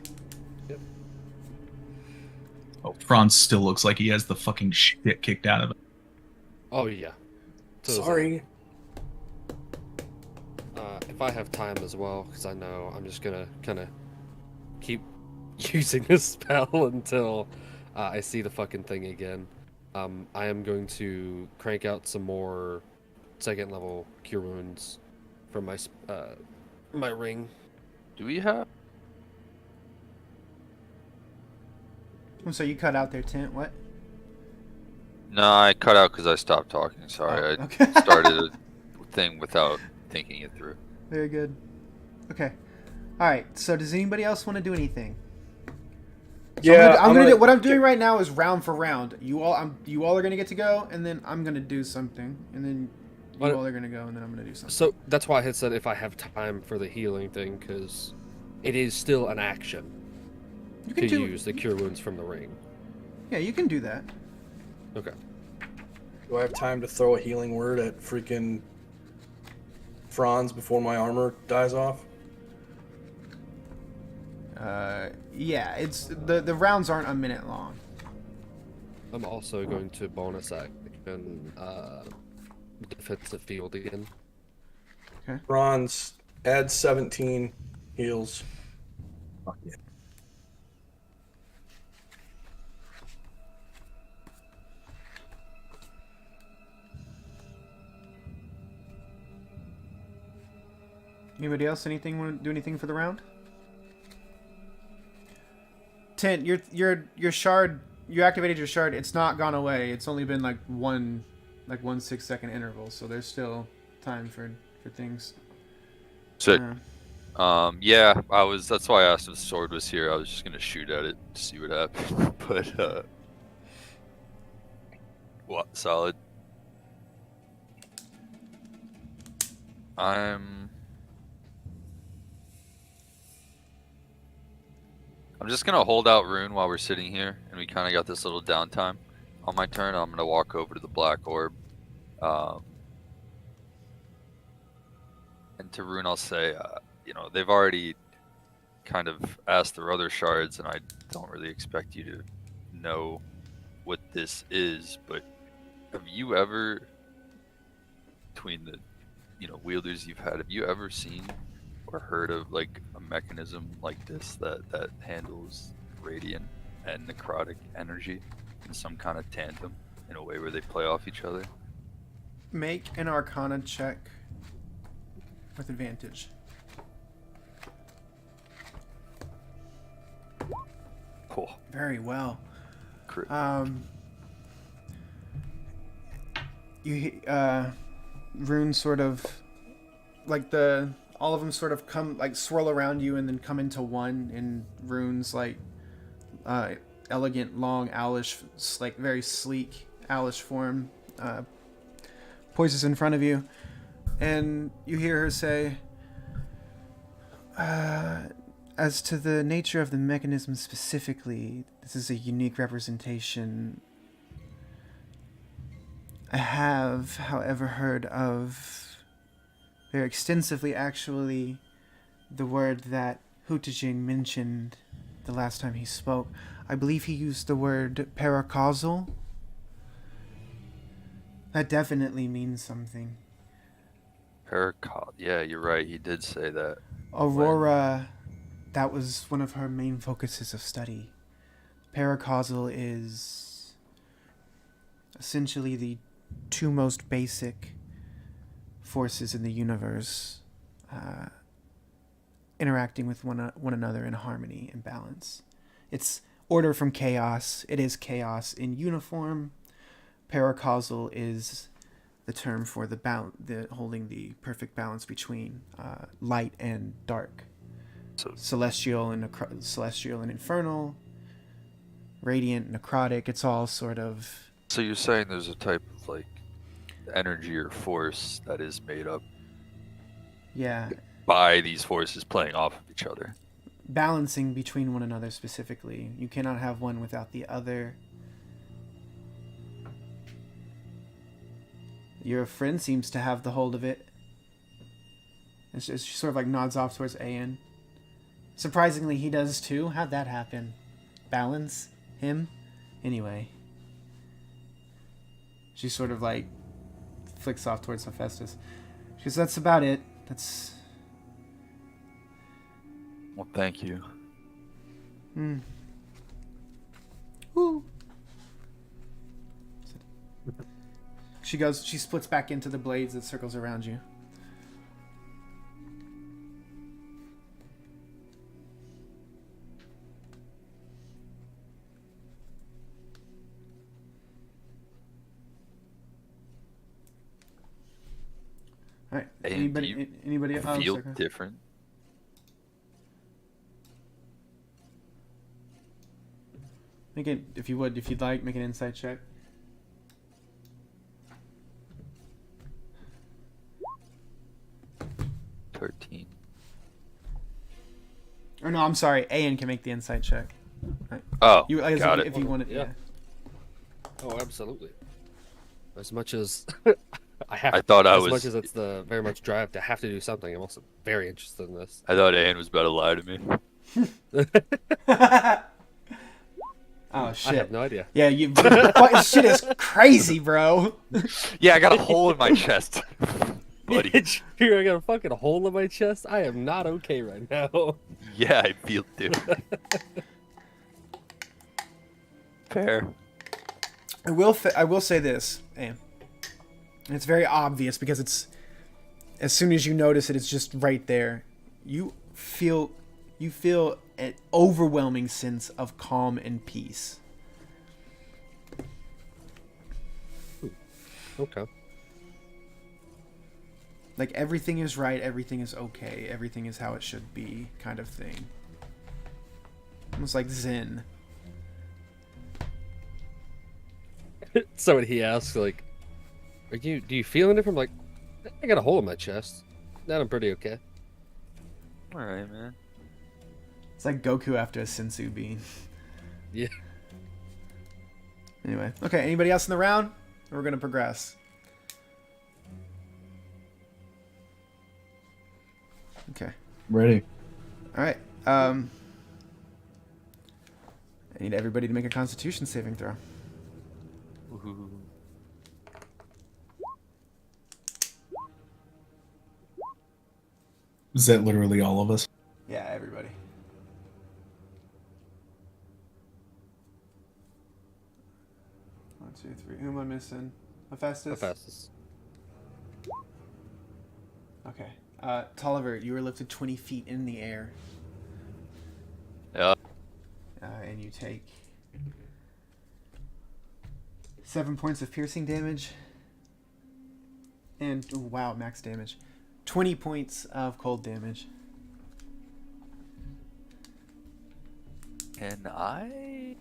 Oh, Franz still looks like he has the fucking shit kicked out of him. Oh yeah. So does Sorry. if I have time as well, because I know I'm just gonna kind of keep using this spell until I see the fucking thing again. I am going to crank out some more 2nd level cure wounds from my ring. Do we have? So you cut out their tent. What? No, I cut out because I stopped talking. Sorry, Oh, okay. I started a thing without thinking it through. Very good. Okay. All right. So does anybody else want to do anything? So I'm gonna do, what I'm doing right now is round for round. You all are gonna get to go, and then I'm gonna do something, and then you But- all are gonna go, and then I'm gonna do something. So that's why I had said if I have time for the healing thing, because it is still an action You to can do. use the cure wounds from the ring. Yeah, you can do that. Okay. Do I have time to throw a healing word at freaking Franz before my armor dies off? Yeah, it's the rounds aren't a minute long. I'm also going to bonus action defensive field again. Franz, add 17 heals. Fuck yeah. Anybody else? Anything want to do anything for the round? Tint, your shard. You activated your shard. It's not gone away. It's only been like one 6-second interval. So there's still time for things. Sick. Yeah. Yeah, that's why I asked if the sword was here. I was just gonna shoot at it to see what happened. But what solid. I'm just gonna hold out rune while we're sitting here, and we kind of got this little downtime. On my turn, I'm gonna walk over to the black orb, and to rune, I'll say, they've already kind of asked their other shards, and I don't really expect you to know what this is, but have you ever, between the wielders you've had, have you ever seen or heard of like a mechanism like this that handles radiant and necrotic energy in some kind of tandem, in a way where they play off each other? Make an Arcana check with advantage. Cool. Very well. Crit. Runes sort of like all of them sort of come like swirl around you and then come into one in runes like elegant, long, owlish, like very sleek, owlish form, poises in front of you, and you hear her say, as to the nature of the mechanism specifically, this is a unique representation. I have, however, heard of very extensively, actually, the word that Hutijing mentioned the last time he spoke. I believe he used the word paracausal. That definitely means something. Yeah, you're right. He did say that. Aurora, that was one of her main focuses of study. Paracausal is essentially the two most basic forces in the universe interacting with one another in harmony and balance. It's order from chaos. It is chaos in uniform. Paracausal is the term for the holding the perfect balance between light and dark, So celestial and infernal, radiant, necrotic. It's all sort of you're saying there's a type of like energy or force that is made up by these forces playing off of each other. balancing between one another specifically. You cannot have one without the other. Your friend seems to have the hold of it. And she sort of like nods off towards Ayan. Surprisingly, he does too. How'd that happen? Balance? Him? Anyway. She sort of like flicks off towards Hephaestus. She goes, that's about it. That's... Well, thank you. Woo. She splits back into the blades that circles around you. All right. And Anybody else? Feel Okay. different? Make it, if you'd like, make an insight check. 13. Or no, I'm sorry. Ayan can make the insight check. Oh, You, as got if, it. if you wanted, Yeah. yeah. Oh, absolutely. As much as I have, I thought I as was- much as it's the very much drive to have to do something, I'm also very interested in this. I thought Ayan was about to lie to me. Oh I shit. have no idea. Yeah, you. Fucking shit is crazy, bro. Yeah, I got a hole in my chest. Buddy. Here, I got a fucking hole in my chest. I am not okay right now. Yeah, I feel it. Fair. I will say this, Ayan. And it's very obvious because it's as soon as you notice it, it's just right there. You feel an overwhelming sense of calm and peace. Okay. Like everything is right, everything is okay, everything is how it should be, kind of thing. Almost like Zen. So when he asks, like, do you feel anything? I'm like, I got a hole in my chest. That I'm pretty okay. All right, man. It's like Goku after a Sensu bean. Yeah. Anyway, okay. Anybody else in the round? Or we're gonna progress. Okay. Ready. All right. I need everybody to make a Constitution saving throw. Ooh. Is that literally all of us? Yeah, everybody. One, two, three. Who am I missing? Hephaestus? Hephaestus. Okay. Tolliver, you were lifted 20 feet in the air. Yeah. And you take 7 points of piercing damage. And, ooh, wow, max damage. 20 points of cold damage. Can I?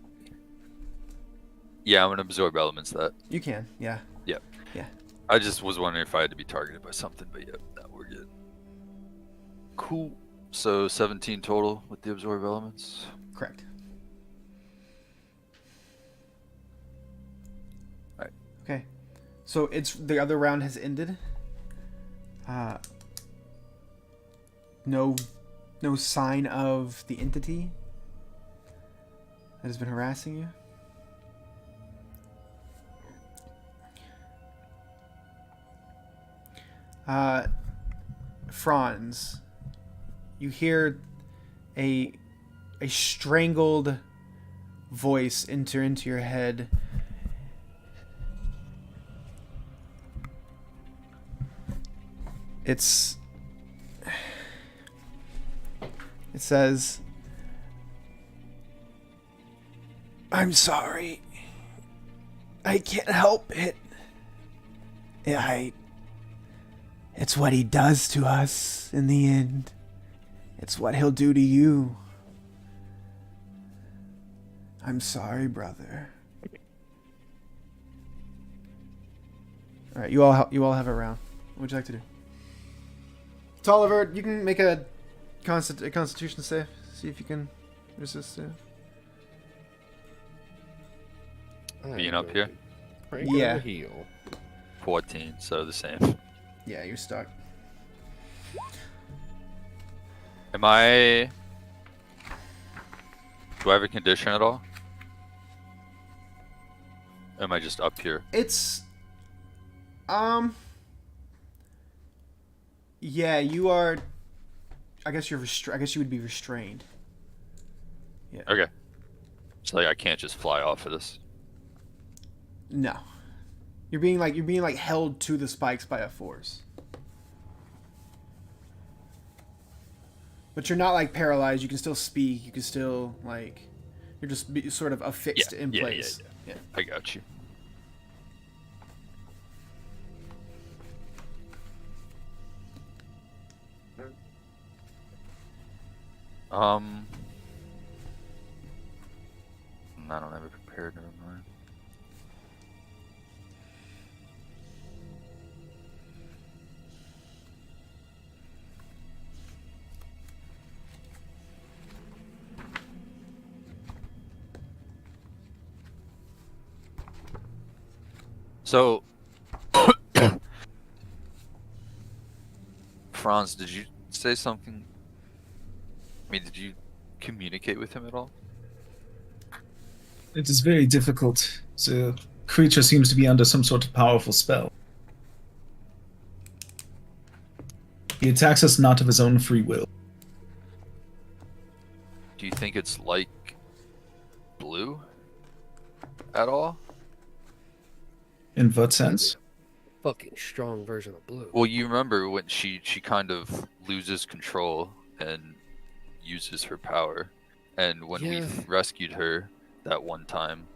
Yeah, I'm gonna absorb elements that. You can, yeah. Yep. Yeah. I just was wondering if I had to be targeted by something, but yeah, no, we're good. Cool. So 17 total with the absorb elements. Correct. Alright. Okay. So it's the other round has ended. No sign of the entity that has been harassing you. Franz, you hear a strangled voice enter into your head. It says, "I'm sorry. I can't help it. It's what he does to us in the end. It's what he'll do to you. I'm sorry, brother." All right, you all have a round. What would you like to do? Tolliver, you can make a Constitution save. See if you can resist it. Being up here? Yeah. Yeah. Heal. 14, so the same. Yeah, you're stuck. Am I? Do I have a condition at all? Am I just up here? It's yeah, you are. I guess you're I guess you would be restrained. Yeah. Okay. So like I can't just fly off of this. No. You're being like held to the spikes by a force. But you're not like paralyzed. You can still speak. You can still like. You're just sort of affixed in place. Yeah. I got you. I don't have it prepared. Never mind. So, Franz, did you say something? I mean, did you communicate with him at all? It is very difficult. The creature seems to be under some sort of powerful spell. He attacks us not of his own free will. Do you think it's like blue at all? In what sense? Fucking strong version of blue. Well, you remember when she kind of loses control and uses her power, and when we Yeah. rescued her that one time,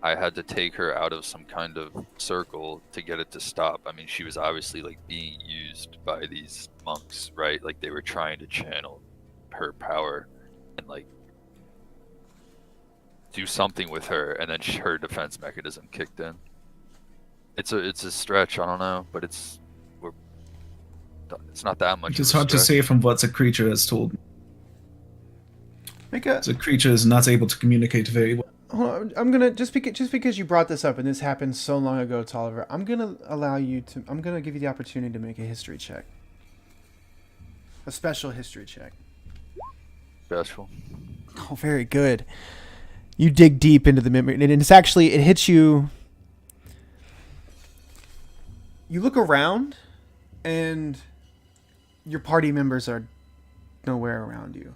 I had to take her out of some kind of circle to get it to stop. I mean, she was obviously like being used by these monks, right? Like they were trying to channel her power and like do something with her, and then her defense mechanism kicked in. It's a stretch, I don't know, but it's not that much. It is of a hard to stretch. say from what the creature has told me. Make a. The creature is not able to communicate very well. Hold on, I'm gonna just because you brought this up and this happened so long ago, Tolliver. I'm gonna give you the opportunity to make a history check. A special history check. Special. Oh, very good. You dig deep into the memory, and it hits you. You look around, and your party members are nowhere around you.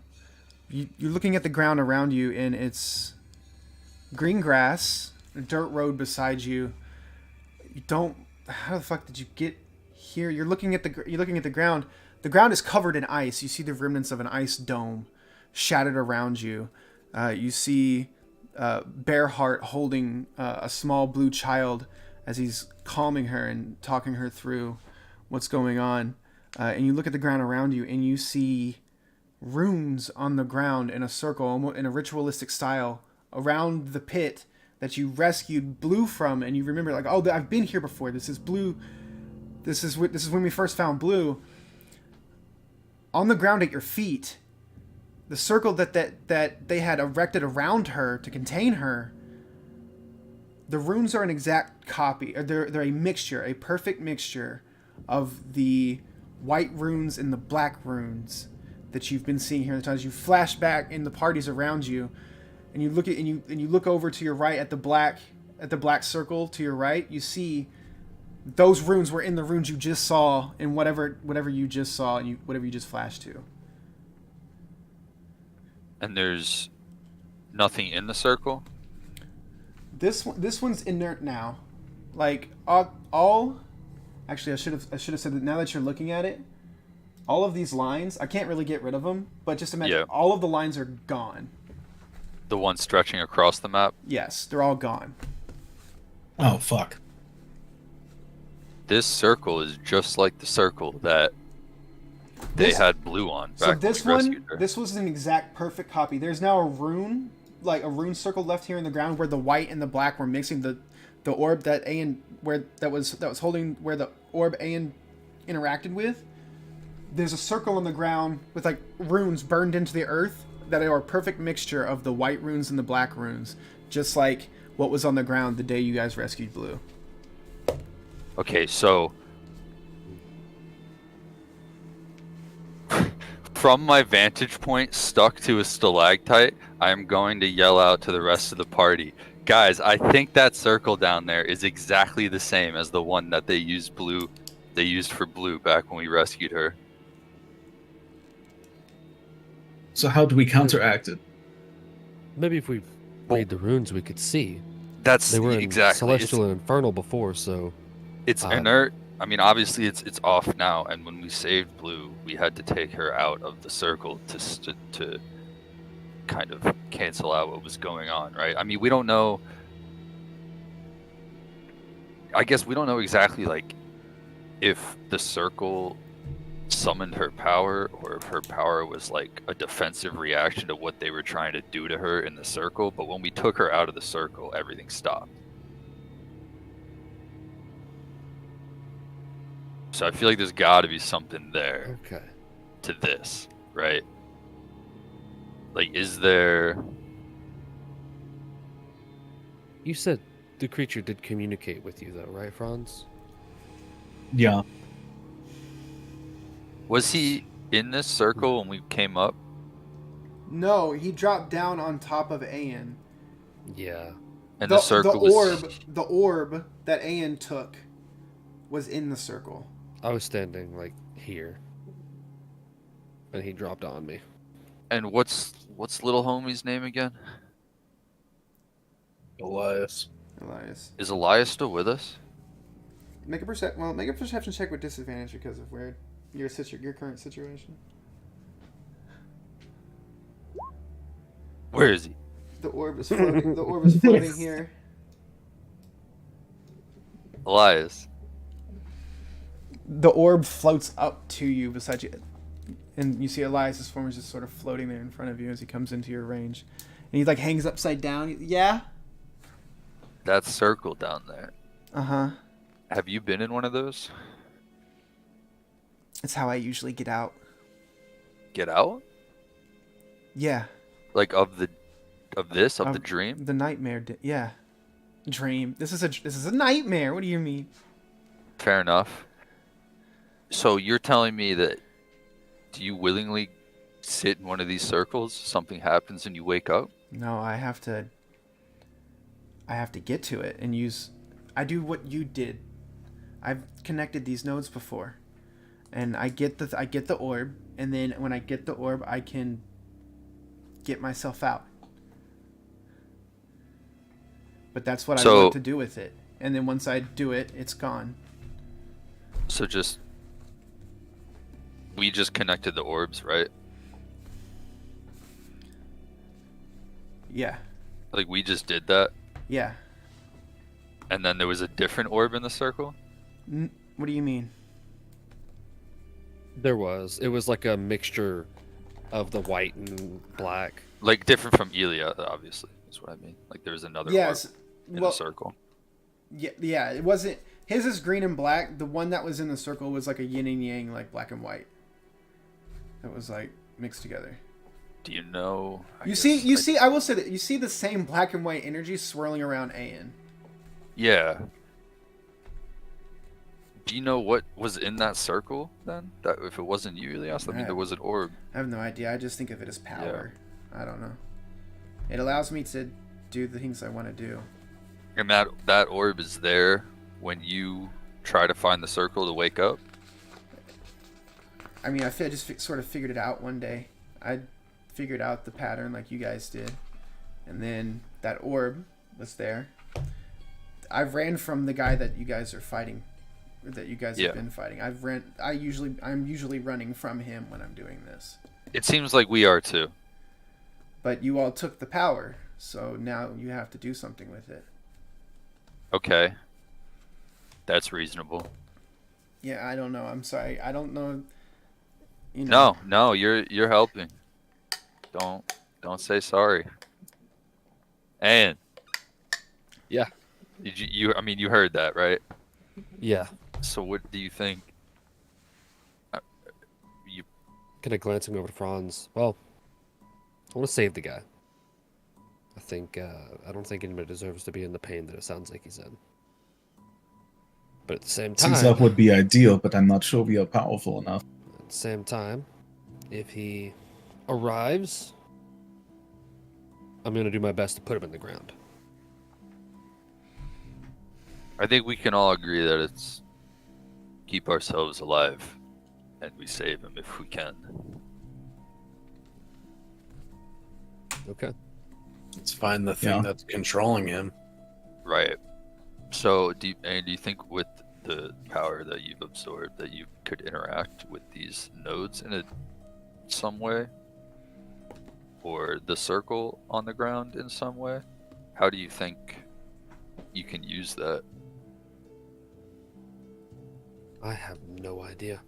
You're looking at the ground around you, and it's green grass, a dirt road beside you. You don't. How the fuck did you get here? You're looking at the ground. The ground is covered in ice. You see the remnants of an ice dome shattered around you. You see Bearheart holding a small blue child as he's calming her and talking her through what's going on. And you look at the ground around you, and you see runes on the ground in a circle, almost in a ritualistic style, around the pit that you rescued Blue from. And you remember, like, oh, I've been here before. This is Blue. This is when we first found Blue. On the ground at your feet, the circle that they had erected around her to contain her, the runes are an exact copy. Or they're a mixture, a perfect mixture of the white runes and the black runes that you've been seeing here. The times you flash back in the parties around you, and you look over to your right at the black circle to your right. You see those runes were in the runes you just saw in whatever you just saw and whatever you just flashed to. And there's nothing in the circle? This one's inert now. Like all actually I should have said that now that you're looking at it, all of these lines, I can't really get rid of them, but just imagine all of the lines are gone. The one stretching across the map? Yes, they're all gone. Oh, fuck. This circle is just like the circle that they had Blue on back So when this we one, rescued her. this was an exact perfect copy. There's now a rune circle left here in the ground where the white and the black were mixing. The orb that Ayan was holding, where the orb Ayan interacted with. There's a circle on the ground with like runes burned into the earth that are a perfect mixture of the white runes and the black runes, just like what was on the ground the day you guys rescued Blue. Okay, so from my vantage point, stuck to a stalactite, I'm going to yell out to the rest of the party, guys, I think that circle down there is exactly the same as the one that they used for Blue back when we rescued her. So how do we counteract it? Maybe if we read the runes, we could see. That's They were in exactly Celestial and Infernal before, so It's inert. I mean, obviously it's off now, and when we saved Blue, we had to take her out of the circle to kind of cancel out what was going on, right? I mean, we don't know. I guess we don't know exactly like if the circle summoned her power or if her power was like a defensive reaction to what they were trying to do to her in the circle. But when we took her out of the circle, everything stopped. So I feel like there's got to be something there okay. to this, right? Like, is there... You said The creature did communicate with you, though, right, Franz? Yeah. Was he in this circle when we came up? No, he dropped down on top of Aeon. Yeah. And the circle was the orb that Aeon took was in the circle. I was standing, like, here. And he dropped on me. And what's little homie's name again? Elias. Elias. Is Elias still with us? Make a perception check with disadvantage because of your current situation. Where is he? The orb is floating. The orb is floating here. Elias. The orb floats up to you beside you, and you see Elias's form is just sort of floating there in front of you as he comes into your range, and he like hangs upside down. Yeah. That circle down there. Uh-huh. Have you been in one of those? It's how I usually get out. Get out? Yeah. Like of the dream? The nightmare. Yeah. Dream. This is a nightmare. What do you mean? Fair enough. So you're telling me that do you willingly sit in one of these circles, something happens and you wake up? No, I have to get to it and use. I do what you did. I've connected these nodes before, and I get the orb, and then when I get the orb, I can get myself out. But that's what I want to do with it, and then once I do it, it's gone. So we just connected the orbs, right? Yeah. Like we just did that, Yeah. and then there was a different orb in the circle? What do you mean? There was. It was like a mixture of the white and black. Like different from Elia, obviously. That's what I mean. Like there was another orb in the circle. Yeah, it wasn't. His is green and black. The one that was in the circle was like a yin and yang, like black and white. It was like mixed together. Do you know? I will say that you see the same black and white energy swirling around Aeon. Yeah. Do you know what was in that circle then? That if it wasn't you, Elias, I mean there was an orb. I have no idea. I just think of it as power. Yeah. I don't know. It allows me to do the things I want to do. And that orb is there when you try to find the circle to wake up? I mean, I just sort of figured it out one day. I figured out the pattern like you guys did. And then that orb was there. I ran from the guy that you guys are fighting. Or that you guys have been fighting. I'm usually running from him when I'm doing this. It seems like we are too. But you all took the power, so now you have to do something with it. Okay. That's reasonable. Yeah, I don't know. I'm sorry. I don't know. You know. No, you're helping. Don't say sorry. And yeah. Did you heard that, right? Yeah. So what do you think? You kind of glancing over to Franz. Well, I want to save the guy. I don't think anybody deserves to be in the pain that it sounds like he's in. But at the same time, seems that would be ideal, but I'm not sure we are powerful enough. At the same time, if he arrives, I'm going to do my best to put him in the ground. I think we can all agree that it's keep ourselves alive and we save him if we can. Okay. Let's find the thing that's controlling him. Right. So, do you think with the power that you've absorbed that you could interact with these nodes in some way? Or the circle on the ground in some way? How do you think you can use that? I have no idea.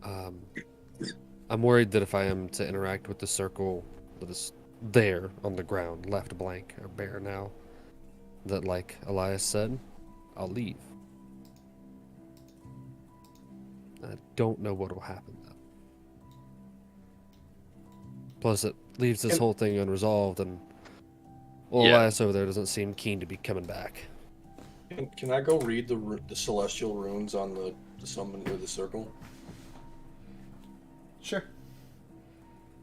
I'm worried that if I am to interact with the circle that is there on the ground, left blank or bare now, that like Elias said, I'll leave. I don't know what will happen though. Plus it leaves this whole thing unresolved and Elias over there doesn't seem keen to be coming back. Can I go read the celestial runes on the summon or the circle? Sure.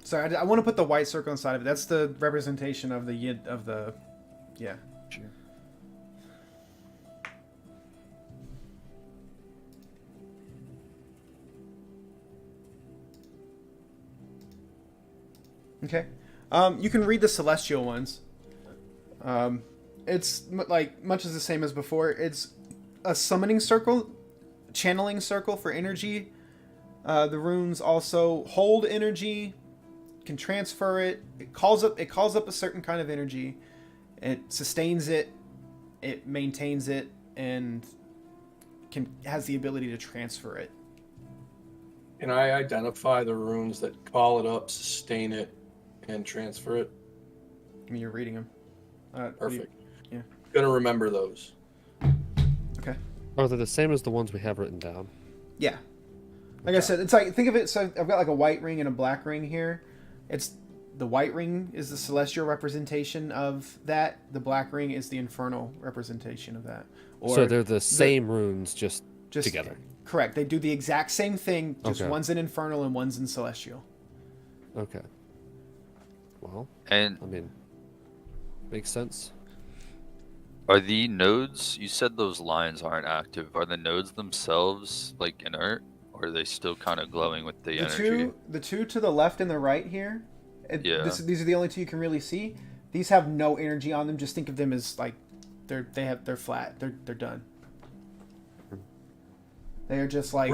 Sorry, I want to put the white circle inside of it. That's the representation of the yeah. Okay. You can read the celestial ones. It's like much as the same as before. It's a summoning circle, channeling circle for energy. The runes also hold energy, can transfer it. It calls up a certain kind of energy. It sustains it, it maintains it, and has the ability to transfer it. Can I identify the runes that call it up, sustain it, and transfer it? I mean, you're reading them. Perfect. Yeah. Gonna remember those. Okay. Are they the same as the ones we have written down? Yeah. Like I said, it's like, think of it, so I've got like a white ring and a black ring here. It's the white ring is the celestial representation of that. The black ring is the infernal representation of that. Or So they're the same runes, just together. Correct. They do the exact same thing, just Okay. one's in infernal and one's in celestial. Okay. Well, And I mean, makes sense. are the nodes? You said those lines aren't active. Are the nodes themselves like inert, or are they still kind of glowing with the energy? The two to the left and the right here. Yeah. These are the only two you can really see. These have no energy on them. Just think of them as like they're flat. They're done. They are just like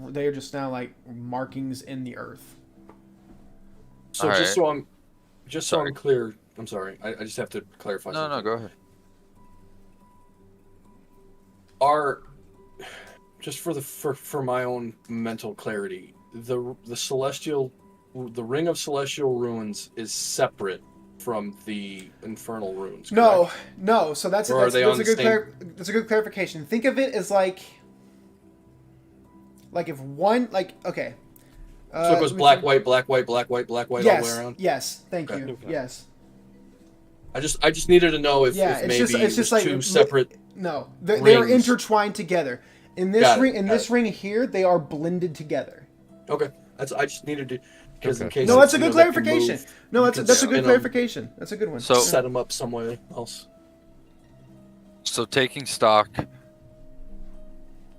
they are just now like markings in the earth. So All just right. so Sorry. I'm clear. I'm sorry. I just have to clarify No, something. go ahead. Are just for my own mental clarity, the celestial, the ring of celestial runes is separate from the infernal runes. Correct? No. So that's Or are they on a the good same- that's a good clarification. Think of it as like if one okay. So it goes black, white, black, white, black, white, black, white all the way around. Yes. Thank Okay. you. Okay. Yes. I just needed to know if, Yeah, if it's maybe just- it's it was just like- two separate. No, they are Rings. intertwined together. In this Got it, ring, in got this it. ring here, they are blended together. Okay, I just needed to because in Okay. case No, that's a it's, good that can clarification. move, No, you that's can a spin good 'em, clarification. That's a good one. So- set them up somewhere else. So taking stock,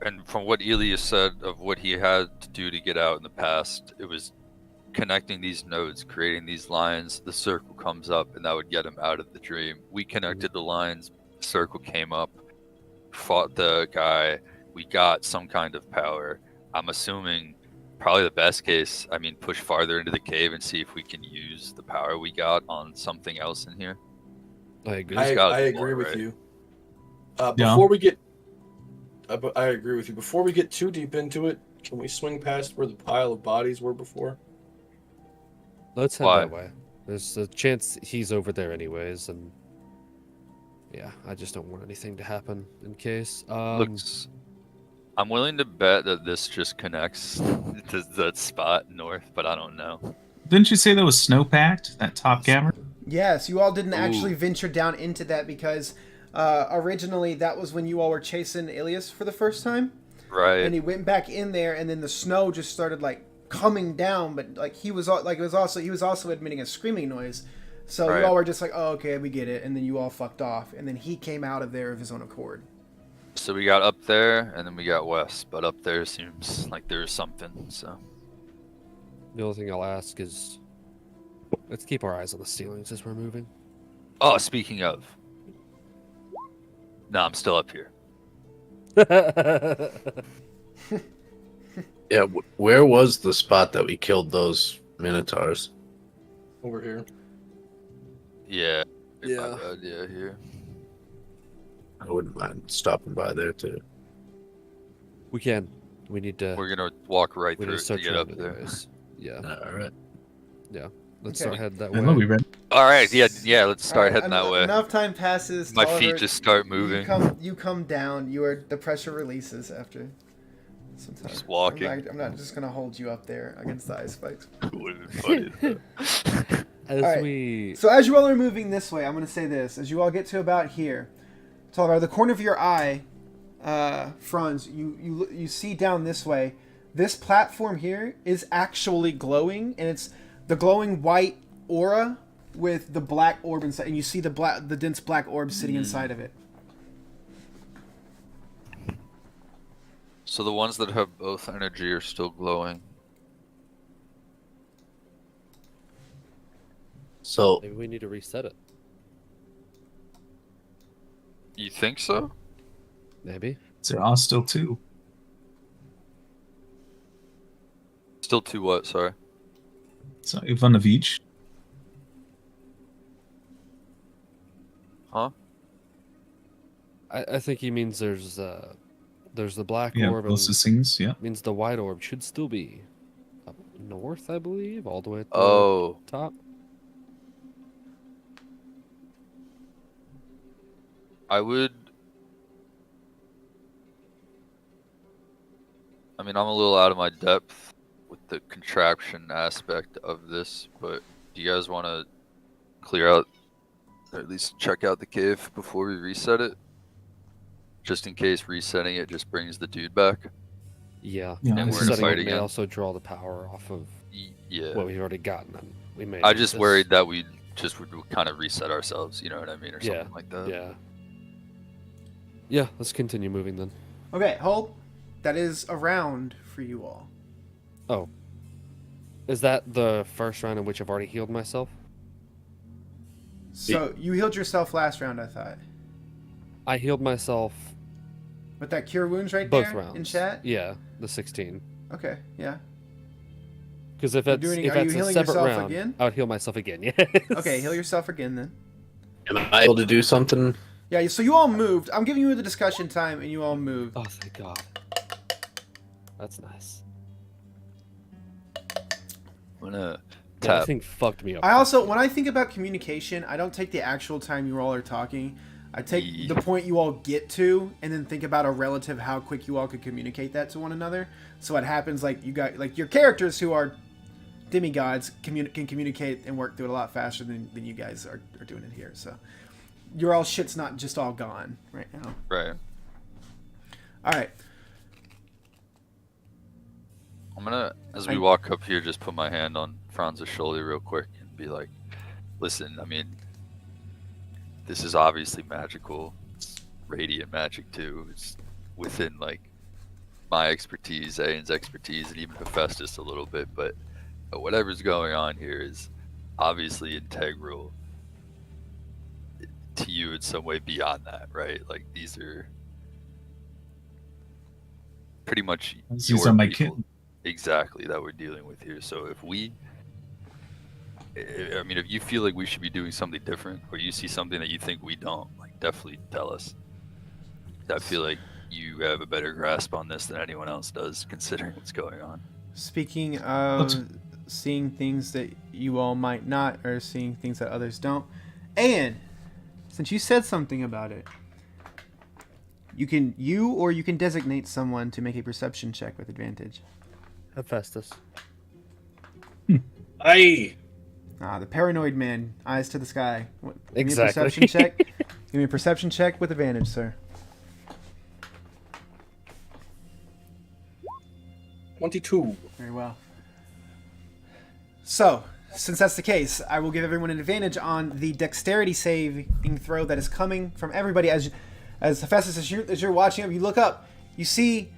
and from what Elias said of what he had to do to get out in the past, it was connecting these nodes, creating these lines. The circle comes up, and that would get him out of the dream. We connected the lines. The circle came up, fought the guy. We got some kind of power. I'm assuming probably the best case. I mean, push farther into the cave and see if we can use the power we got on something else in here. I agree. It's gotta I be agree more, with right? you. Yeah. Before we get, I agree with you. Before we get too deep into it, can we swing past where the pile of bodies were before? Let's head Why? that way. There's a chance he's over there anyways, and yeah, I just don't want anything to happen in case. Looks. I'm willing to bet that this just connects to that spot north, but I don't know. Didn't you say that was snowpacked? That top cavern? Yes, you all didn't actually Ooh. venture down into that because originally that was when you all were chasing Ilias for the first time, Right. and he went back in there, and then the snow just started like coming down, but like he was also emitting a screaming noise. So Right. you all were just like, oh, okay, we get it, and then you all fucked off, and then he came out of there of his own accord. So we got up there, and then we got west, but up there seems like there's something. So The only thing I'll ask is, let's keep our eyes on the ceilings as we're moving. oh, speaking of, no, I'm still up here. Yeah, where was the spot that we killed those minotaurs? Over here. Yeah. Yeah. Yeah, here. I wouldn't mind stopping by there too. We can. We need to. We're gonna walk right We need through to it to start get up trying there. anyways. Yeah. All right. Let's Okay. start heading that I know we way. read. All right. Yeah. Let's start Alright, heading that way. Enough time passes. My Tolliver, feet just start moving. You come down. The pressure releases after some time. Just walking. I'm not just gonna hold you up there against the ice spikes. Would've been funny, though. As Alright. we. So as you all are moving this way, I'm gonna say this: as you all get to about here, Tolliver, the corner of your eye, Franz, you see down this way. This platform here is actually glowing, and it's the glowing white aura with the black orb inside, and you see the dense black orb sitting inside of it. So the ones that have both energy are still glowing. So Maybe we need to reset it. You think so? Maybe. There are still 2. Still 2 what? Sorry. So one of each. Huh? I think he means there's the black Yeah, orb. closest things. Yeah. Means the white orb should still be up north, I believe, all the way at the Oh. top. I mean, I'm a little out of my depth with the contraption aspect of this, but do you guys want to clear out, or at least check out the cave before we reset it? Just in case resetting it just brings the dude back? Yeah. Yeah, And I we're see. in a Resetting fight it may again. also draw the power off of Yeah. what we've already gotten. And we may. I need just this. worried that we just would kind of reset ourselves, you know what I mean? Or Yeah, something like that. Yeah. Yeah. Let's continue moving then. Okay, hold. That is a round for you all. Oh. Is that the first round in which I've already healed myself? So you healed yourself last round, I thought. I healed myself With that cure wounds right both there rounds. in chat? Yeah, the 16. Okay, yeah. Because if You're it's doing- if are you it's a healing separate yourself round, again? I would heal myself again. Yeah. Okay, heal yourself again then. am I able to do something? Yeah, so you all moved. I'm giving you the discussion time, and you all moved. Oh, thank God. That's nice. I'm gonna That tap. thing fucked me up. I also, when I think about communication, I don't take the actual time you all are talking. I take the point you all get to, and then think about a relative how quick you all could communicate that to one another. So what happens, like you got, like your characters who are demigods can communicate and work through it a lot faster than you guys are doing it here. So your all shit's not just all gone right now. Right. All right. I'm gonna, as we walk up here, just put my hand on Franz's shoulder real quick and be like, listen, I mean, this is obviously magical. It's radiant magic too. It's within like my expertise, Ayan's expertise, and even Hephaestus a little bit, but whatever's going on here is obviously integral to you in some way beyond that, right? Like these are pretty much These your are my people. kin. Exactly, that we're dealing with here. So if you feel like we should be doing something different, or you see something that you think we don't, like definitely tell us. I feel like you have a better grasp on this than anyone else does, considering what's going on. Speaking of seeing things that you all might not, or seeing things that others don't, and since you said something about it, you can designate someone to make a perception check with advantage. Hephaestus. Aye. The paranoid man, eyes to the sky. Give me a Exactly. perception check. Give me a perception check with advantage, sir. 22. Very well. So, since that's the case, I will give everyone an advantage on the dexterity saving throw that is coming from everybody. As Hephaestus, as you're watching it, you look up, you see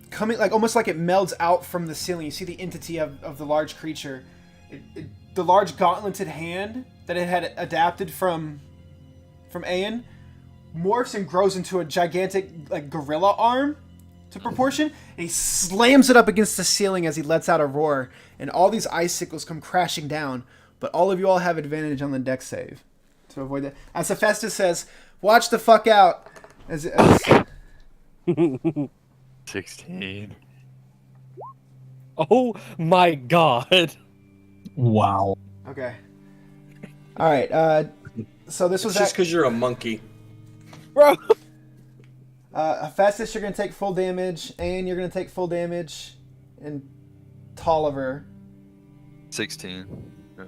coming, like almost like it melds out from the ceiling. You see the entity of the large creature, the large gauntleted hand that it had adapted from Ayan, morphs and grows into a gigantic like gorilla arm to proportion, and he slams it up against the ceiling as he lets out a roar, and all these icicles come crashing down. But all of you all have advantage on the dex save to avoid that. As Hephaestus says, "Watch the fuck out!" As 16. Oh my God. Wow. okay, all right. So this was It's just because you're a monkey. Bro. Hephaestus, you're gonna take full damage, and you're gonna take full damage, and Tolliver. 16. Yeah.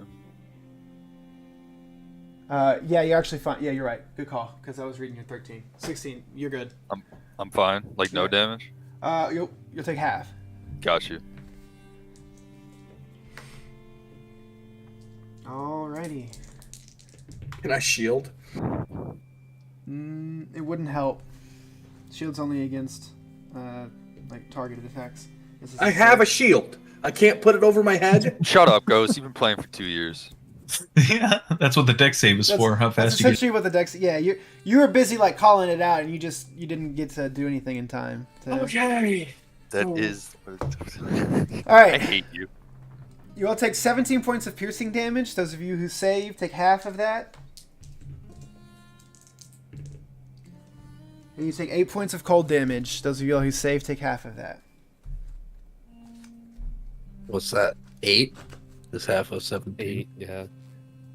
Yeah, you're actually fine. Yeah, you're right. Good call. Because I was reading your 13. 16. You're good. I'm fine. Like no Yeah. damage. You'll take half. Got you. Alrighty. Can I shield? It wouldn't help. Shield's only against like targeted attacks. This is I have a shield. I can't put it over my head. Shut up, Ghost. You've been playing for 2 years. Yeah, that's what the deck save is for. How That's fast you get. essentially what the deck's. Yeah, you were busy like calling it out, and you didn't get to do anything in time. Okay. That Oh. is. All right. I hate you. You all take 17 points of piercing damage. Those of you who save take half of that. And you take 8 points of cold damage. Those of you all who save take half of that. What's that? 8? Is half of 17. 8, yeah.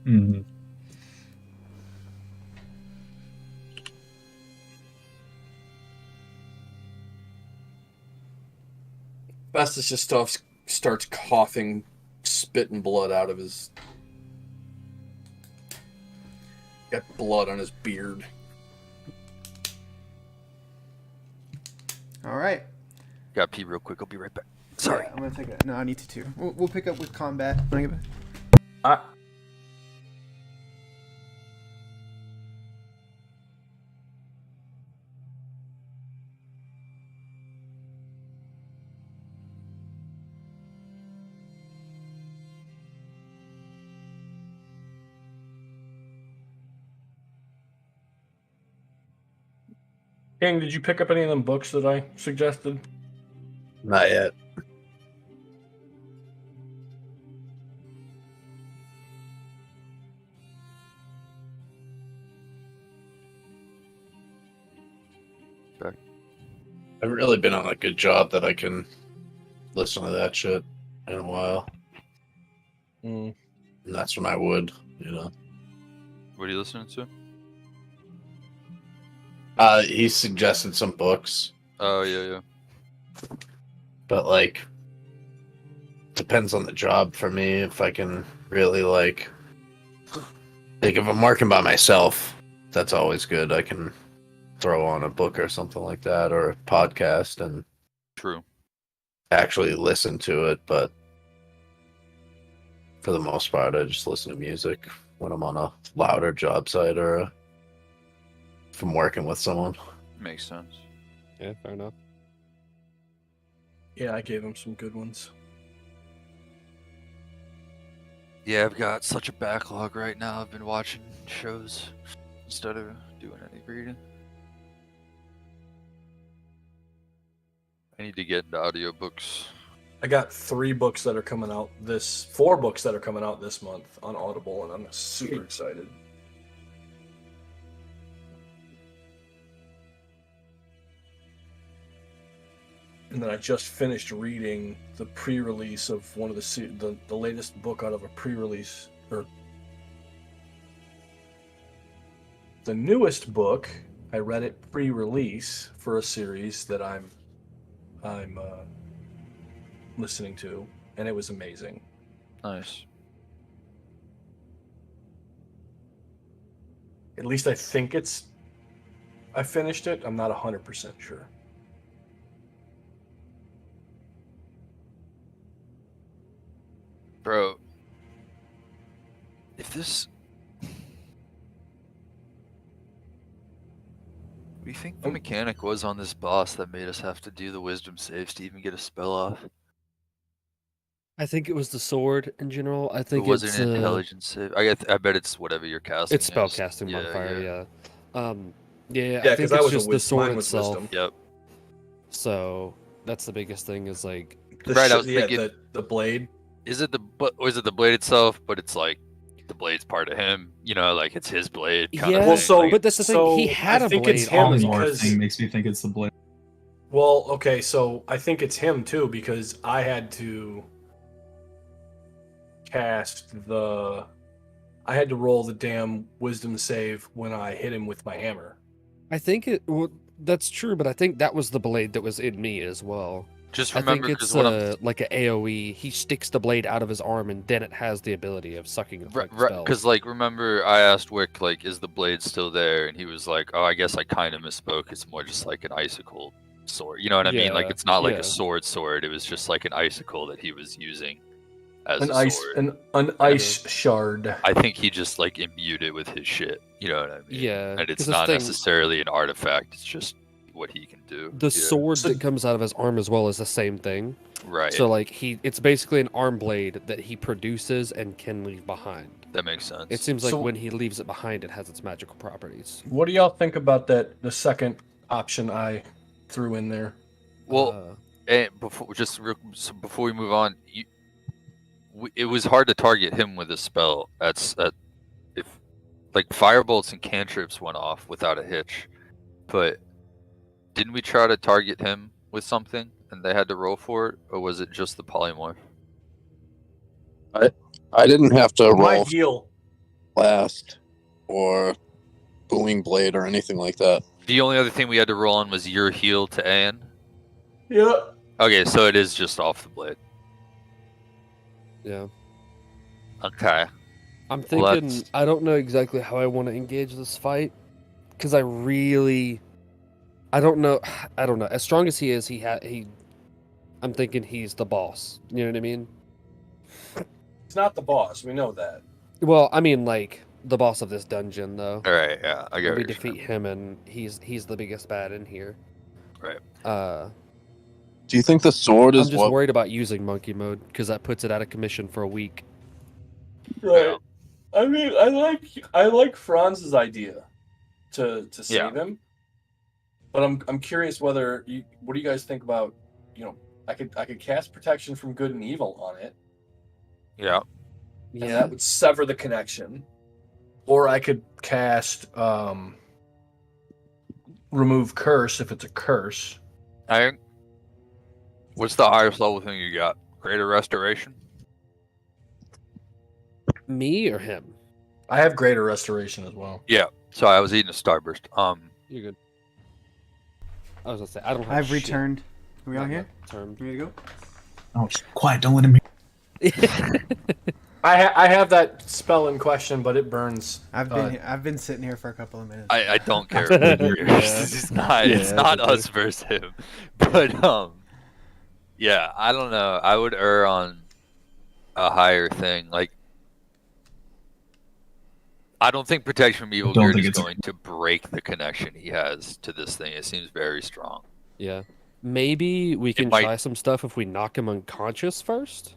Hmm. Festus just starts coughing, spitting blood out of his. Got blood on his beard. All right. Got pee real quick. I'll be right back. Sorry. Yeah, I'm gonna take it. No, I need to too. We'll pick up with combat. When I get back. King, did you pick up any of them books that I suggested? Not yet. Okay. I've really been on a good job that I can listen to that shit in a while. Mm. And that's when I would, you know. What are you listening to? He suggested some books, Oh yeah. but like depends on the job for me if I can really like if I'm working by myself, that's always good. I can throw on a book or something like that or a podcast and True. actually listen to it, but for the most part I just listen to music when I'm on a louder job site or if I'm working with someone. Makes sense. Yeah, fair enough. Yeah, I gave him some good ones. Yeah, I've got such a backlog right now. I've been watching shows instead of doing any reading. I need to get into audiobooks. I got 4 books that are coming out this month on Audible, and I'm super excited. And then I just finished reading the pre-release of one of the latest book out of a pre-release, or the newest book. I read it pre-release for a series that I'm listening to, and it was amazing. Nice. At least I think I finished it. I'm not 100% sure. Bro, if this... What do you think the mechanic was on this boss that made us have to do the wisdom saves to even get a spell off? I think it was the sword in general. I It think wasn't it's an intelligence save. I bet it's whatever you're casting. it's spell is. casting Yeah, modifier. yeah. Yeah. Yeah, I think because I it's was just the sword itself. wisdom. Yep. So that's the biggest thing. Is like Right, I was Yeah, thinking- the blade. Is it the blade itself? But it's like the blade's part of him. You know, like it's his blade. Kind Yeah, of Well, thing. so Like, but that's the thing. He had I a think blade it's him on him. because thing makes me think it's the blade. well, okay, so I think it's him too because I had to roll the damn wisdom save when I hit him with my hammer. I think it. Well, that's true, but I think that was the blade that was in me as well. Just I think remember, it's because what I'm like an AOE. He sticks the blade out of his arm, and then it has the ability of sucking the spell. because like remember I asked Wick like, is the blade still there? And he was like, oh, I guess I kind of misspoke. It's more just like an icicle sword. You know what I mean? Like Yeah, it's not like yeah. a sword. It was just like an icicle that he was using as An a ice, sword. an ice shard. I think he just like imbued it with his shit. You know what I mean? Yeah, And 'cause it's this not thing- necessarily an artifact. It's just what he can do. The Yeah. sword So- that comes out of his arm as well is the same thing. Right. So like it's basically an arm blade that he produces and can leave behind. That makes sense. It seems like So- when he leaves it behind, it has its magical properties. What do y'all think about that? The second option I threw in there. Well, and before we move on, it was hard to target him with a spell. If like firebolts and cantrips went off without a hitch, but didn't we try to target him with something and they had to roll for it, or was it just the polymorph? I didn't have to My roll heal. blast or booming blade or anything like that. The only other thing we had to roll on was your heal to Anne. Yeah. Okay, so it is just off the blade. Yeah. Okay. I'm Well, thinking. that's- I don't know exactly how I want to engage this fight, because I don't know. I don't know. As strong as he is, I'm thinking he's the boss. You know what I mean? He's not the boss. We know that. Well, I mean like the boss of this dungeon, though. All right. Yeah, I get We what you're saying. defeat him, and he's the biggest bad in here. Right. Do you think the sword I'm is just what? worried about using monkey mode because that puts it out of commission for a week. Right. I mean, I like Franz's idea to save him, but I'm curious what do you guys think about? I could cast protection from good and evil on it, Yeah. and Yeah. that would sever the connection, or I could cast remove curse if it's a curse. What's the highest level thing you got? Greater restoration? Me or him? I have greater restoration as well. Yeah. Sorry, I was eating a Starburst. You're good. I was gonna say I don't have. I've shit returned. Are we all on here? that term. You ready to go? Oh, quiet! Don't let him hear. I have that spell in question, but it burns. I've been sitting here for a couple of minutes. I don't care. Yeah. It's not Yeah, it's not okay. us versus him. But yeah, I don't know. I would err on a higher thing. Like I don't think protection from evil Don't Beard think is it's a- going to break the connection he has to this thing. It seems very strong. Yeah. Maybe we can might- try some stuff if we knock him unconscious first.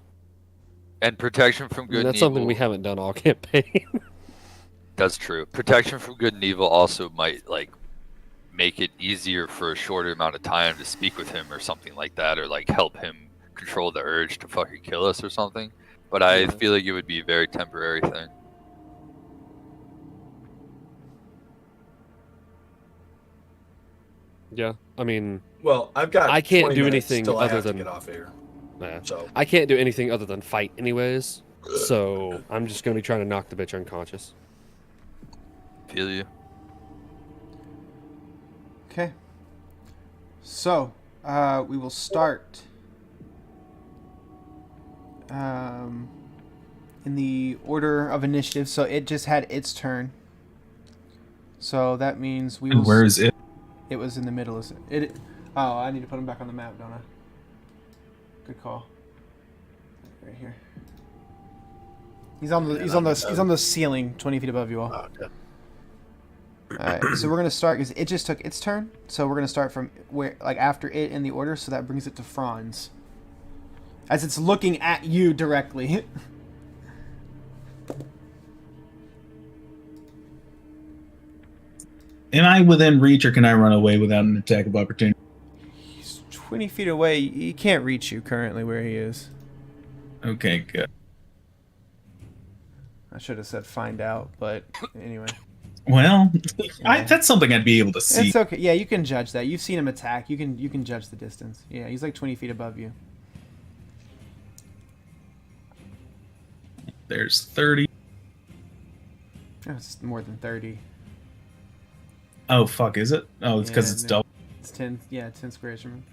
And protection from I mean, good and that's evil. something we haven't done all campaign. That's true. Protection from good and evil also might like make it easier for a shorter amount of time to speak with him or something like that, or like help him control the urge to fucking kill us or something. But I Yeah. feel like it would be a very temporary thing. Yeah. I mean, Well, I've got. I can't 20 do minutes anything till I other have to than- get off air. nah. So I can't do anything other than fight anyways. So I'm just gonna be trying to knock the bitch unconscious. Feel you? Okay. So, we will start in the order of initiative. So it just had its turn. So that means we will. And where is it? It was in the middle. Oh, I need to put him back on the map, don't I? Good call. Right here. He's on the ceiling, 20 feet above you all. Okay. Alright, so we're gonna start because it just took its turn. So we're gonna start from where, like after it in the order. So that brings it to Franz, as it's looking at you directly. Am I within reach, or can I run away without an attack of opportunity? He's 20 feet away. He can't reach you currently where he is. Okay, good. I should have said find out, but anyway. Well, Yeah. that's something I'd be able to see. It's okay. Yeah, you can judge that. You've seen him attack. You can judge the distance. Yeah, he's like 20 feet above you. There's 30. Oh, it's more than 30. Oh fuck, is it? Oh, it's because Yeah, it's no. double. It's 10. Yeah, 10 squares from him.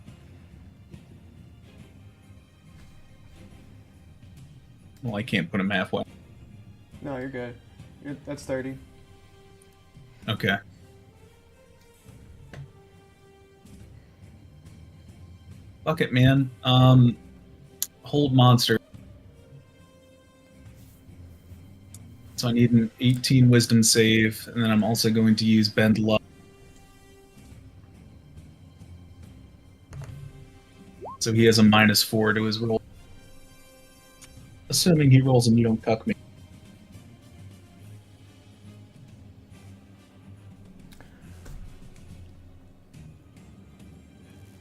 Well, I can't put him halfway. No, you're good. That's 30. Okay. Fuck it, man. Hold monster. So I need an 18 wisdom save, and then I'm also going to use bend luck. So he has a -4 to his roll. Assuming he rolls and you don't cuck me.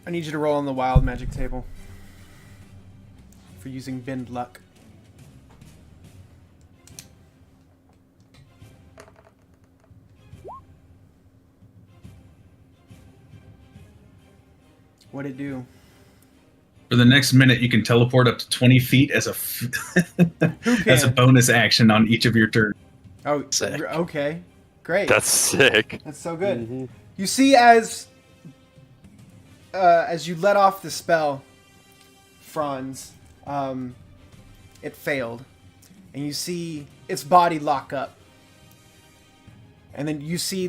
I need you to roll on the wild magic table for using bend luck. What'd it do? For the next minute, you can teleport up to 20 feet as a as a bonus action on each of your turns. Oh, Sick. okay. Great. That's sick. That's so good. Mm-hmm. You see, as you let off the spell, Franz, it failed, and you see its body lock up, and then you see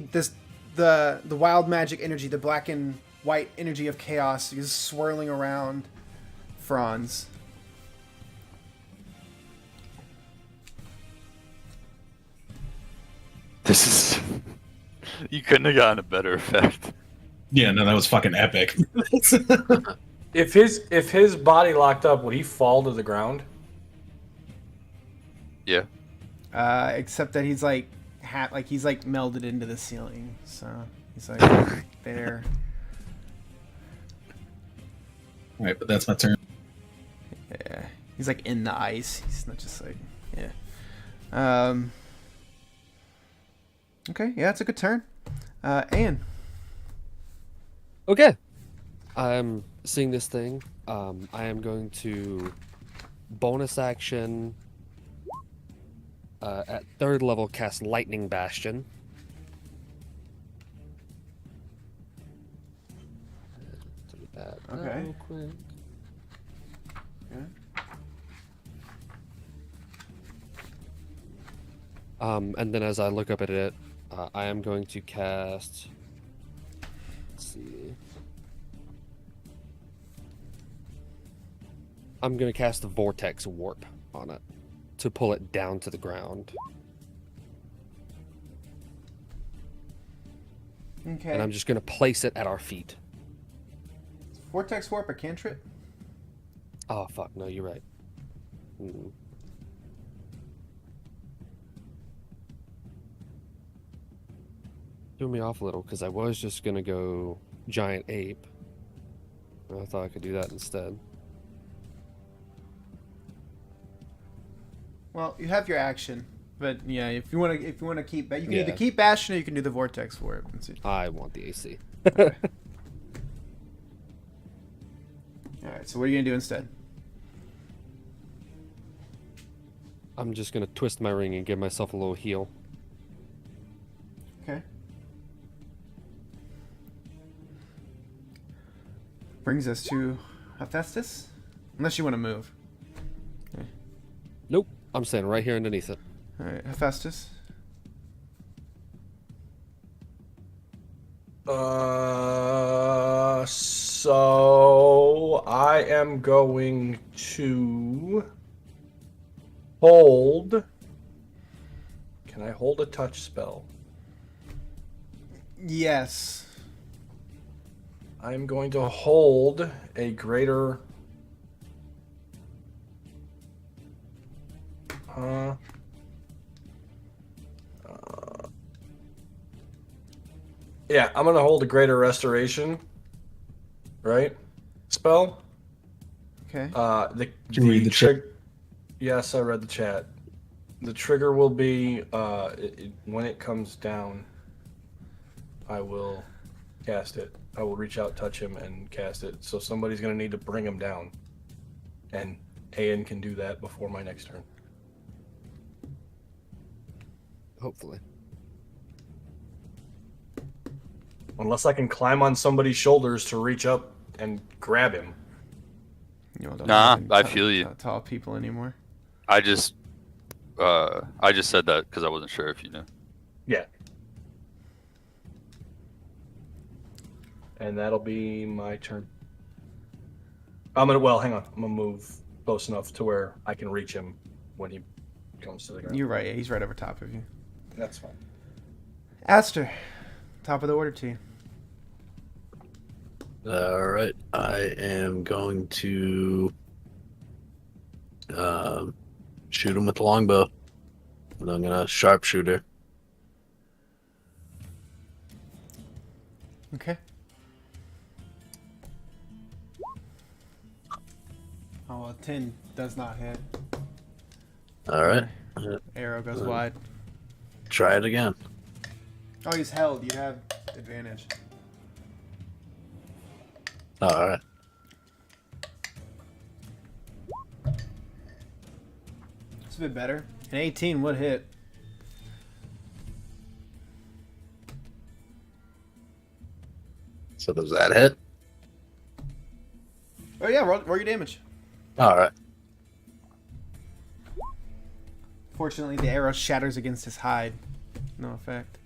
the wild magic energy, the black and white energy of chaos, is swirling around Franz. This is. You couldn't have gotten a better effect. Yeah, no, that was fucking epic. If his body locked up, would he fall to the ground? Yeah. Except that he's like he's like melded into the ceiling, so he's like there. Alright, but that's my turn. Yeah, he's like in the ice. He's not just like yeah. Okay, yeah, it's a good turn. Ian. Okay. I'm seeing this thing. I am going to bonus action at 3rd level cast Lightning Bastion. Do that Okay. real quick. And then as I look up at it, I am going to cast. Let's see. I'm going to cast the Vortex Warp on it to pull it down to the ground. Okay. And I'm just going to place it at our feet. Vortex Warp a cantrip? Oh, fuck. No, you're right. Mm. Threw me off a little because I was just going to go Giant Ape. I thought I could do that instead. Well, you have your action, but yeah, if you want to keep, you can either Yeah. keep Bastion or you can do the Vortex Warp. I want the AC. All right. So what are you gonna do instead? I'm just going to twist my ring and give myself a little heal. Okay. Brings us to Hephaestus, unless you want to move. Nope. I'm staying right here underneath it. All right, Hephaestus. So I am going to hold. Can I hold a touch spell? Yes. I'm going to hold a greater. Yeah, I'm gonna hold a greater restoration. Right? Spell. Okay. The Did you read the chat? Yes, I read the chat. The trigger will be when it comes down. I will cast it. I will reach out, touch him, and cast it. So somebody's gonna need to bring him down, and Ayan can do that before my next turn. Hopefully. Unless I can climb on somebody's shoulders to reach up and grab him. You know, don't Nah, even I tall- feel you. Tall people anymore. I just said that because I wasn't sure if you knew. Yeah. And that'll be my turn. Hang on. I'm gonna move close enough to where I can reach him when he comes to the ground. You're right. He's right over top of you. That's fine. Aster, top of the order to you. All right, I am going to shoot him with the longbow, and I'm gonna sharpshooter. Okay. Oh, well, 10 does not hit. All right, Arrow goes wide. try it again. Oh, he's held. You have advantage. All right, It's a bit better. An 18 would hit. so does that hit? Oh yeah, roll your damage. All right, Fortunately, the arrow shatters against his hide. No effect.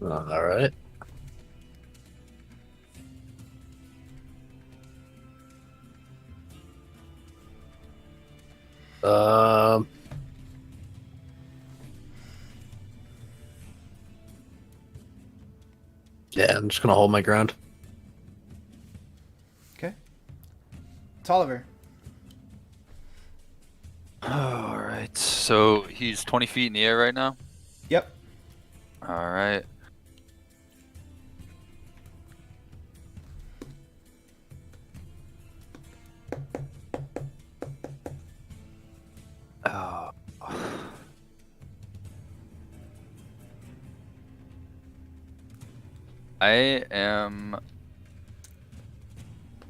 all right. Yeah, I'm just gonna hold my ground. Okay. Tolliver. All right. So he's 20 feet in the air right now. Yep. All right. Oh. I am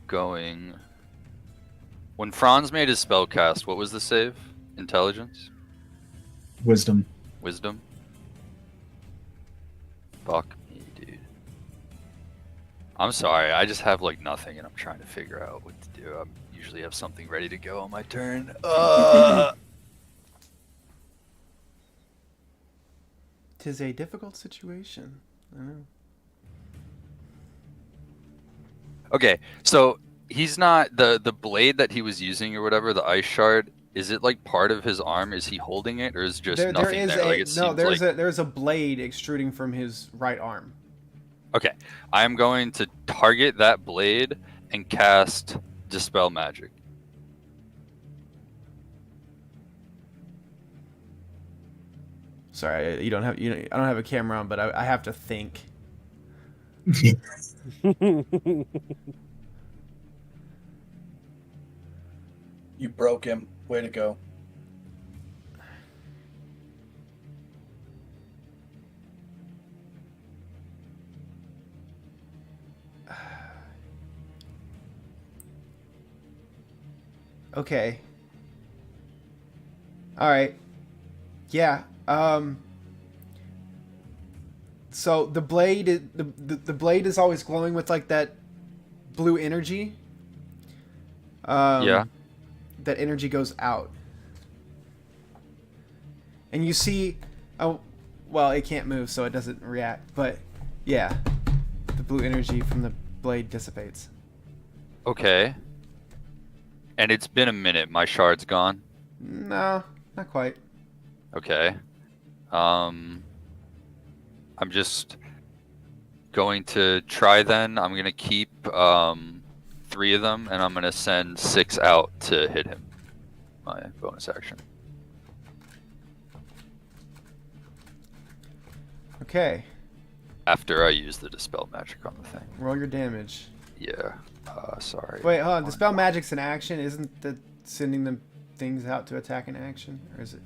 going. When Franz made his spell cast, what was the save? Intelligence? Wisdom. Wisdom? Fuck me, dude. I'm sorry, I just have like nothing and I'm trying to figure out what to do. I usually have something ready to go on my turn. Tis a difficult situation. I know. Okay, so he's not the blade that he was using or whatever, the ice shard. Is it like part of his arm? Is he holding it, or is just There nothing is there? Like, it seems like... there's a blade extruding from his right arm. Okay, I am going to target that blade and cast Dispel Magic. Sorry, I don't have a camera on, but I have to think. You broke him. Way to go. Okay. All right. Yeah. So the blade, the blade is always glowing with like that blue energy. Yeah. That energy goes out, and you see, oh, well, it can't move, so it doesn't react. But yeah, the blue energy from the blade dissipates. Okay. And it's been a minute. My shard's gone. No, not quite. Okay. I'm just going to try then. I'm going to keep 3 of them, and I'm going to send 6 out to hit him. My bonus action. Okay. After I use the Dispel Magic on the thing. Roll your damage. Yeah. Sorry. Wait, hold on. Dispel Magic's an action. Isn't the sending them things out to attack an action? Or is it?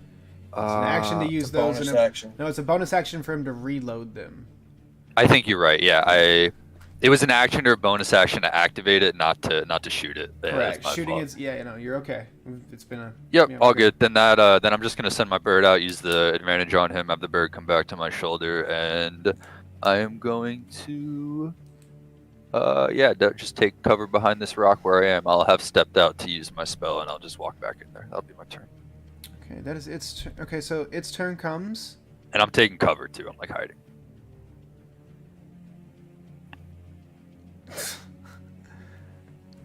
It's an action to use those. Bonus in a, action. No, it's a bonus action for him to reload them. I think you're right. Yeah, it was an action or a bonus action to activate it, not to shoot it. Yeah, Correct. it's my Shooting fault. is you're okay. It's been a Yep, yeah, all okay. good. Then then I'm just gonna send my bird out, use the advantage on him, have the bird come back to my shoulder, and I am going to Yeah, just take cover behind this rock where I am. I'll have stepped out to use my spell, and I'll just walk back in there. That'll be my turn. Okay, that is its. Okay, so its turn comes. And I'm taking cover too. I'm like hiding.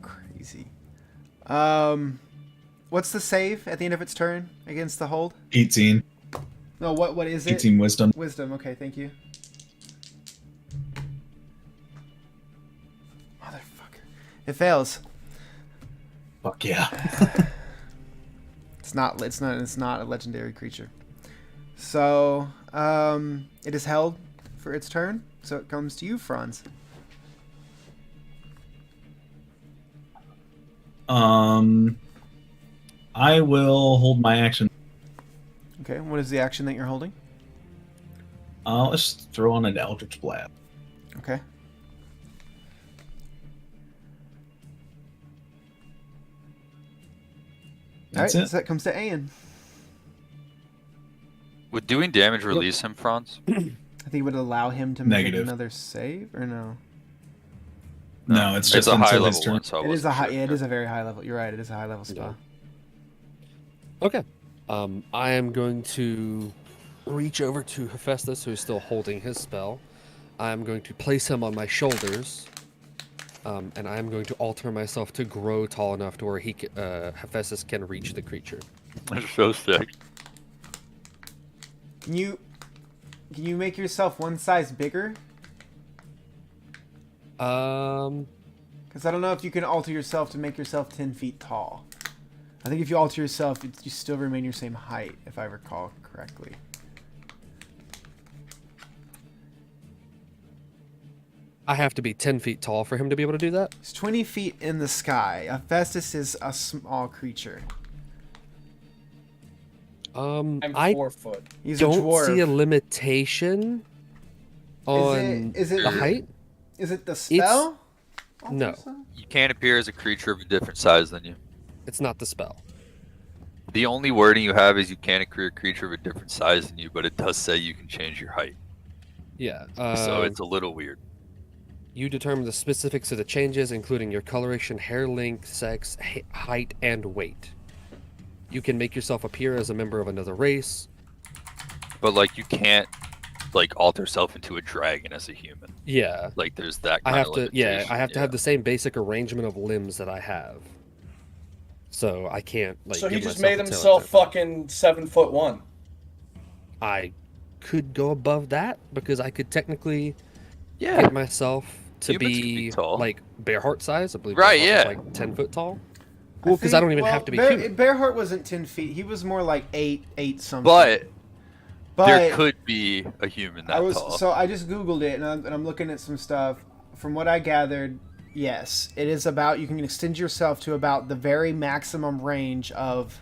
Crazy. What's the save at the end of its turn against the hold? 18. No, what is it? 18 wisdom. Wisdom. Okay, thank you. Motherfucker. It fails. Fuck yeah. It's not a legendary creature. So, it is held for its turn. So it comes to you, Franz. I will hold my action. Okay, what is the action that you're holding? Let's throw on an Eldritch Blast. Okay. That's Alright, it. so that comes to Ayan. Would doing damage release him, Franz? I think it would allow him to make Negative. another save, or no? No, it's just a high until his level turn. one, so I It is a wasn't high. sure. Yeah, it is a very high level. You're right. It is a high level spell. Okay. I am going to reach over to Hephaestus, who is still holding his spell. I'm going to place him on my shoulders, and I'm going to alter myself to grow tall enough to where Hephaestus can reach the creature. That's so sick. Can you make yourself one size bigger? Because I don't know if you can alter yourself to make yourself 10 feet tall. I think if you alter yourself, you still remain your same height, if I recall correctly. I have to be 10 feet tall for him to be able to do that? It's 20 feet in the sky. Hephaestus is a small creature. I'm I 4 foot. He's a don't dwarf. see a limitation on is it the height. Is it the spell? No. You can't appear as a creature of a different size than you. It's not the spell. The only wording you have is you can't appear a creature of a different size than you, but it does say you can change your height. Yeah. So it's a little weird. You determine the specifics of the changes, including your coloration, hair length, sex, height, and weight. You can make yourself appear as a member of another race. But like you can't like alter yourself into a dragon as a human. Yeah. Like there's that I kind have of to. Yeah, limitation. I have to have the same basic arrangement of limbs that I have. So I can't like. So he give just myself made a tail himself extension. fucking 7'1". I could go above that because I could technically Yeah. get myself to Humans can be be tall. like Bearheart size. I believe. Right, Bearheart is, yeah. like 10 foot tall. Well, because I don't even have to be human. Bearheart wasn't 10 feet. He was more like 8 something. But But there could be a human that tall. So I just Googled it, and I'm looking at some stuff. From what I gathered, yes, it is about, you can extend yourself to about the very maximum range of,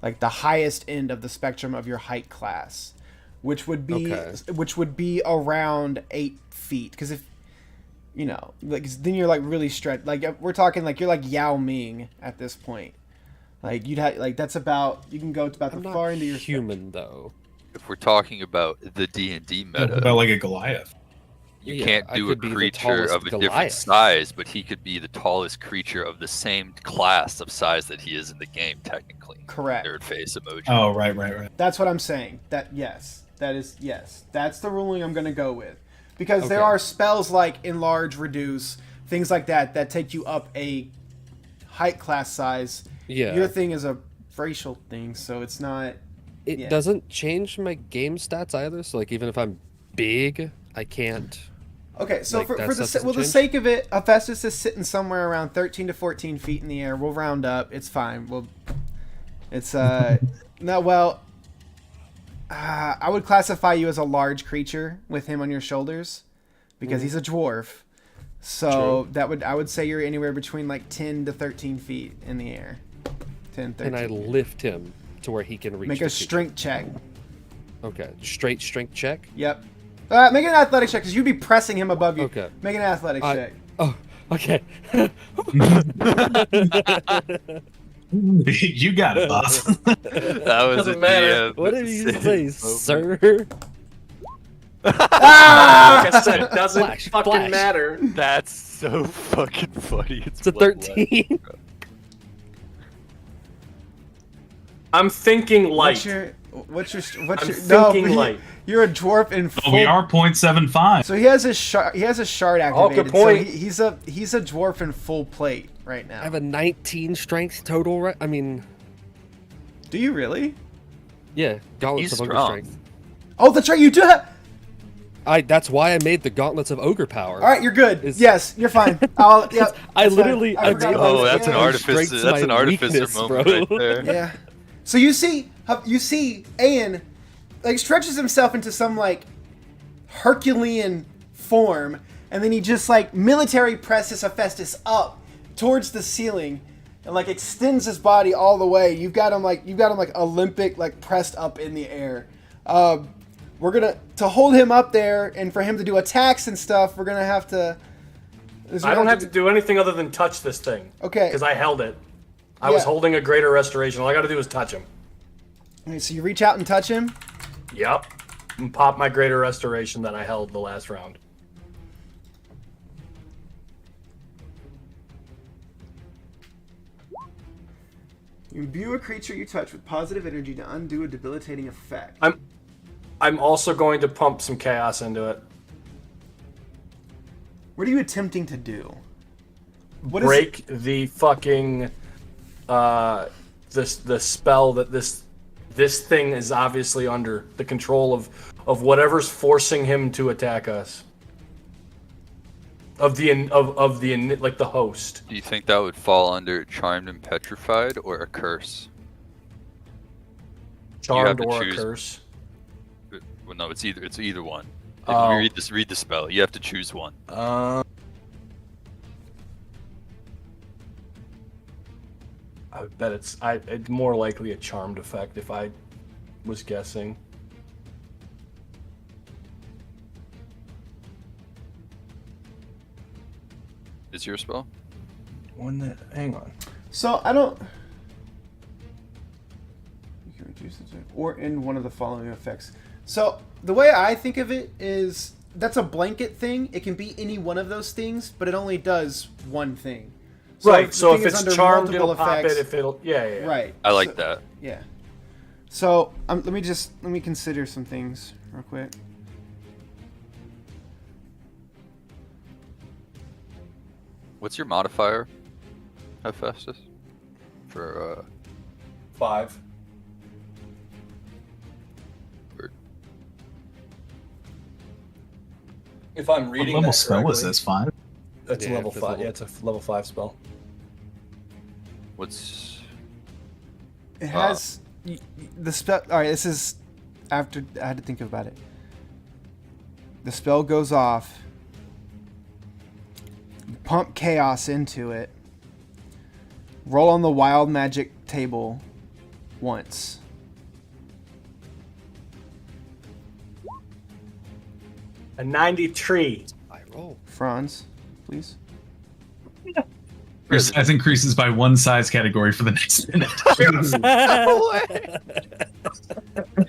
like, the highest end of the spectrum of your height class, which would be around 8 feet. Because if, you know, like, then you're like really stretched. Like, we're talking like you're like Yao Ming at this point. Like, you'd have, like, that's about, you can go to about I'm the not far end of your human though. If we're talking about the D&D meta, About like a Goliath. you Yeah, can't I do a could be the creature tallest of a different Goliath. size, but he could be the tallest creature of the same class of size that he is in the game, technically. Correct. Third face emoji. Oh, right. That's what I'm saying. Yes. That's the ruling I'm going to go with. Because there Okay. are spells like enlarge, reduce, things like that take you up a height class size. Yeah. Your thing is a racial thing, so it's not. It yeah. doesn't change my game stats either. So like even if I'm big, I can't. Okay, so Like, for that the stuff doesn't the change? sake of it, Hephaestus is sitting somewhere around 13 to 14 feet in the air. We'll round up. It's fine. It's no, well, I would classify you as a large creature with him on your shoulders because he's a dwarf. So I would say you're anywhere between like 10 to 13 feet in the air. 10, 13. And I lift him to where he can reach. Make the a creature. strength check. Okay, straight strength check. Yep. Make an athletic check because you'd be pressing him above you. Okay. Make an athletic I- check. Oh, okay. You got it, boss. That was Doesn't a matter. DM What did you save say, moment. sir? Ah! Like I said, it doesn't Flash, fucking flash. matter. That's so fucking funny. It's a blood black. 13. I'm thinking light. What's your I'm no? thinking light. You're a dwarf in Oh, full. we are 0.75. So he has a shard. He has a shard Oh, good activated. point. So he's a dwarf in full plate right I now. have a 19 strength total, right? I mean, Do you really? yeah, gauntlets He's of ogre strong. strength. Oh, that's right. You do have. That's why I made the gauntlets of ogre power. All right, you're good. Is- Yes, you're fine. I'll. Yeah. I that's literally- fine. I forgot made about Oh, that. that's an Yeah. artificer. Strength's That's an my artificer weakness, moment bro. right there. Yeah. So you see, Aeon, like stretches himself into some like Herculean form, and then he just like military presses Hephaestus up towards the ceiling, and like extends his body all the way. You've got him like Olympic like pressed up in the air. We're gonna to hold him up there, and for him to do attacks and stuff, we're gonna have to. I don't have to do anything other than touch this thing. Okay. Because I held it. I was Yeah. holding a greater restoration. All I got to do is touch him. Okay, so you reach out and touch him. Yep. And pop my greater restoration that I held the last round. You imbue a creature you touch with positive energy to undo a debilitating effect. I'm also going to pump some chaos into it. What are you attempting to do? What is Break the fucking the spell that this thing is obviously under the control of whatever's forcing him to attack us. Of the like the host. Do you think that would fall under charmed and petrified or a curse? Charmed to or a choose. curse. Well, no, it's either one. Oh. Let me read the spell. You have to choose one. I would bet it's more likely a charmed effect if I was guessing. Is your spell? Hang on. So I don't. You can reduce it or in one of the following effects. So the way I think of it is that's a blanket thing. It can be any one of those things, but it only does one thing. Right. the So thing if is it's under charmed, multiple it'll pop effects- it. If it'll, yeah. Right. I like So- that. Yeah. So let me consider some things real quick. What's your modifier, Hephaestus? For 5. If I'm What reading level that spell is correctly, this? 5? It's Yeah, level it's 5. level- Yeah, it's a level 5 spell. what's It has the spell. All right, this is after I had to think about it. The spell goes off. You pump chaos into it. Roll on the wild magic table once. A 93. I roll. Franz, please. Your size increases by one size category for the next minute.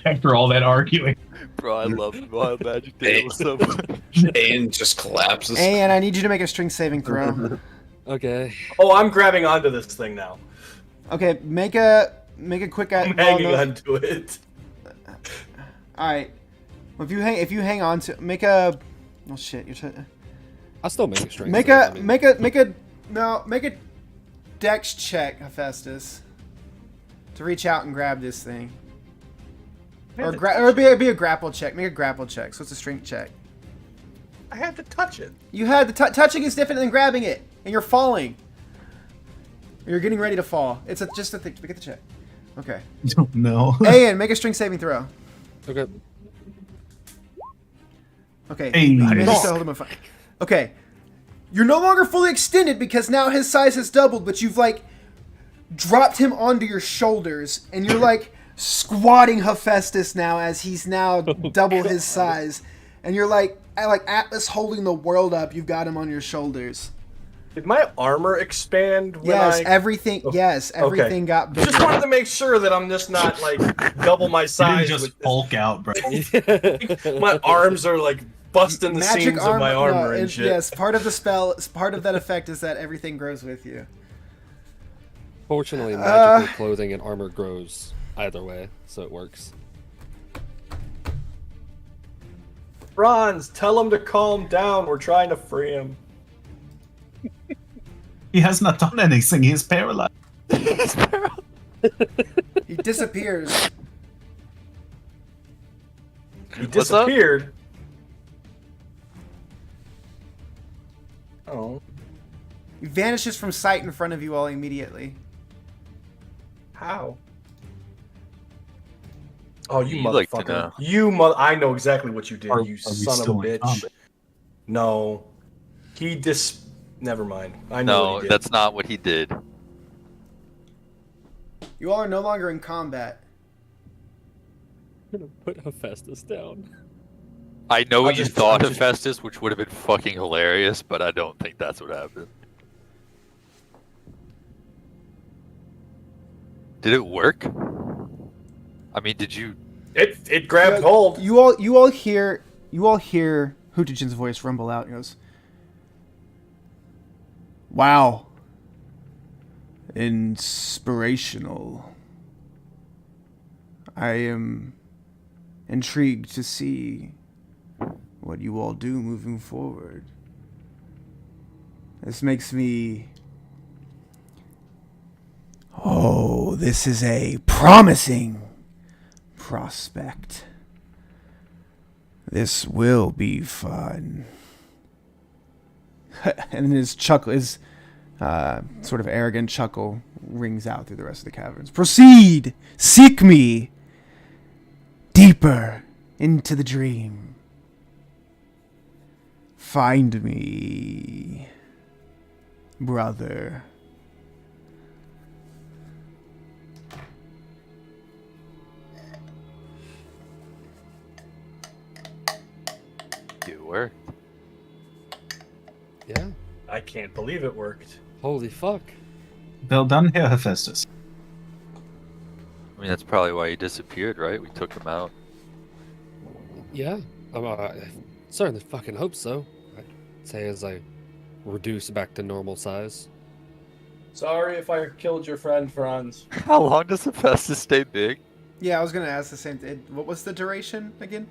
After all that arguing. bro? I love the wild magic table so much. Aiden just collapses. And I need you to make a strength saving throw. Okay. Oh, I'm grabbing onto this thing now. Okay, make a quick. I'm hanging onto it. All right. Well, if you hang on to make a. Oh shit! I'll still make a strength. Make save, a I mean. make a dex check, Hephaestus, to reach out and grab this thing, or be a grapple check. Make a grapple check. So it's a strength check. I had to touch it. You had the touching is different than grabbing it, and you're falling. You're getting ready to fall. It's just a thing. Get the check. Okay. No. Ayan, make a strength saving throw. Okay. Okay. Hey, You managed fuck. to hold him in front. Okay. You're no longer fully extended because now his size has doubled, but you've like dropped him onto your shoulders, and you're like squatting Hephaestus now as he's now double his size, and you're like Atlas holding the world up. You've got him on your shoulders. Did my armor expand when Yes, I... everything. Oh, Yes, everything got bigger. Just wanted to make sure that I'm just not, like, double my You size. didn't just with bulk out, bro. my arms are, like, busting the seams of my armor and shit. Yes, part of the spell, part of that effect is that everything grows with you. Fortunately, magical clothing and armor grows either way, so it works. Franz, tell him to calm down. We're trying to free him. He has not done anything. He is paralyzed. He disappears. He What's up? disappeared. Oh. He vanishes from sight in front of you all immediately. How? Oh, you You'd like to motherfucker. know. I know exactly what you did, Are- you are we son of a still in bitch. combat? No. Never mind. I know No, what he did. that's not what he did. You all are no longer in combat. I'm gonna put Hephaestus down. I know what you thought I'm of Festus, which would have been fucking hilarious, but I don't think that's what happened. Did it work? I mean, did you? It grabbed hold. You all hear Hootajin's voice rumble out. He goes, "Wow, inspirational. I am intrigued to see what you all do moving forward. This makes me... Oh, this is a promising prospect. This will be fun." And his chuckle, his sort of arrogant chuckle, rings out through the rest of the caverns. "Proceed! Seek me! Deeper into the dream. Find me, brother." It worked. Yeah. I can't believe it worked. Holy fuck. Well done here, Hephaestus. I mean, that's probably why he disappeared, right? We took him out. Yeah. I certainly fucking hope so. I'd say as I reduce back to normal size. Sorry if I killed your friend, Franz. How long does Hephaestus stay big? Yeah, I was gonna ask the same thing. What was the duration again?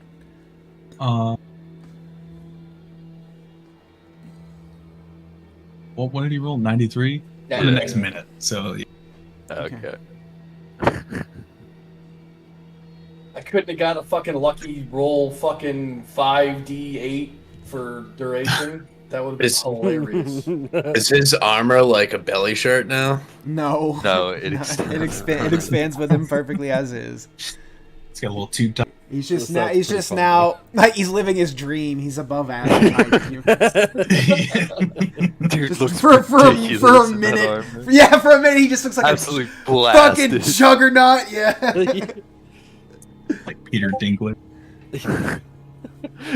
What did he roll? 93? For the next minute. So yeah. Okay. I couldn't have got a fucking lucky roll fucking 5d8 for duration. That would have been Is- hilarious. Is his armor like a belly shirt now? No. No, it No, extends. it expands with him perfectly as is. It's got a little tube top. He's just That now. sounds He's pretty just fun, now. Like he's living his dream. He's above average height. Dude Just looks for a ridiculous in that minute. armor. Yeah, for a minute he just looks like Absolutely a blasted. fucking juggernaut. Yeah. Like Peter Dinklage.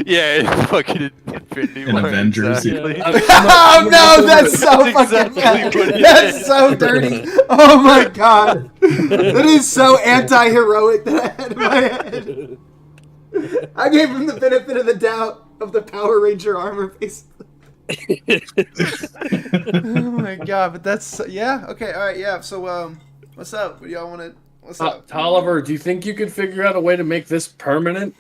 Yeah, it's fucking Infinity In War. Avengers, yeah. Exactly. Oh no, that's so That's fucking exactly bad. what it That's is. so dirty. Oh my god. That is so anti-heroic that I had in my head. I gave him the benefit of the doubt of the Power Ranger armor basically. Oh my god, but that's yeah, okay, alright, yeah. So what's up? What do y'all wanna what's up? Tolliver, do you think you could figure out a way to make this permanent?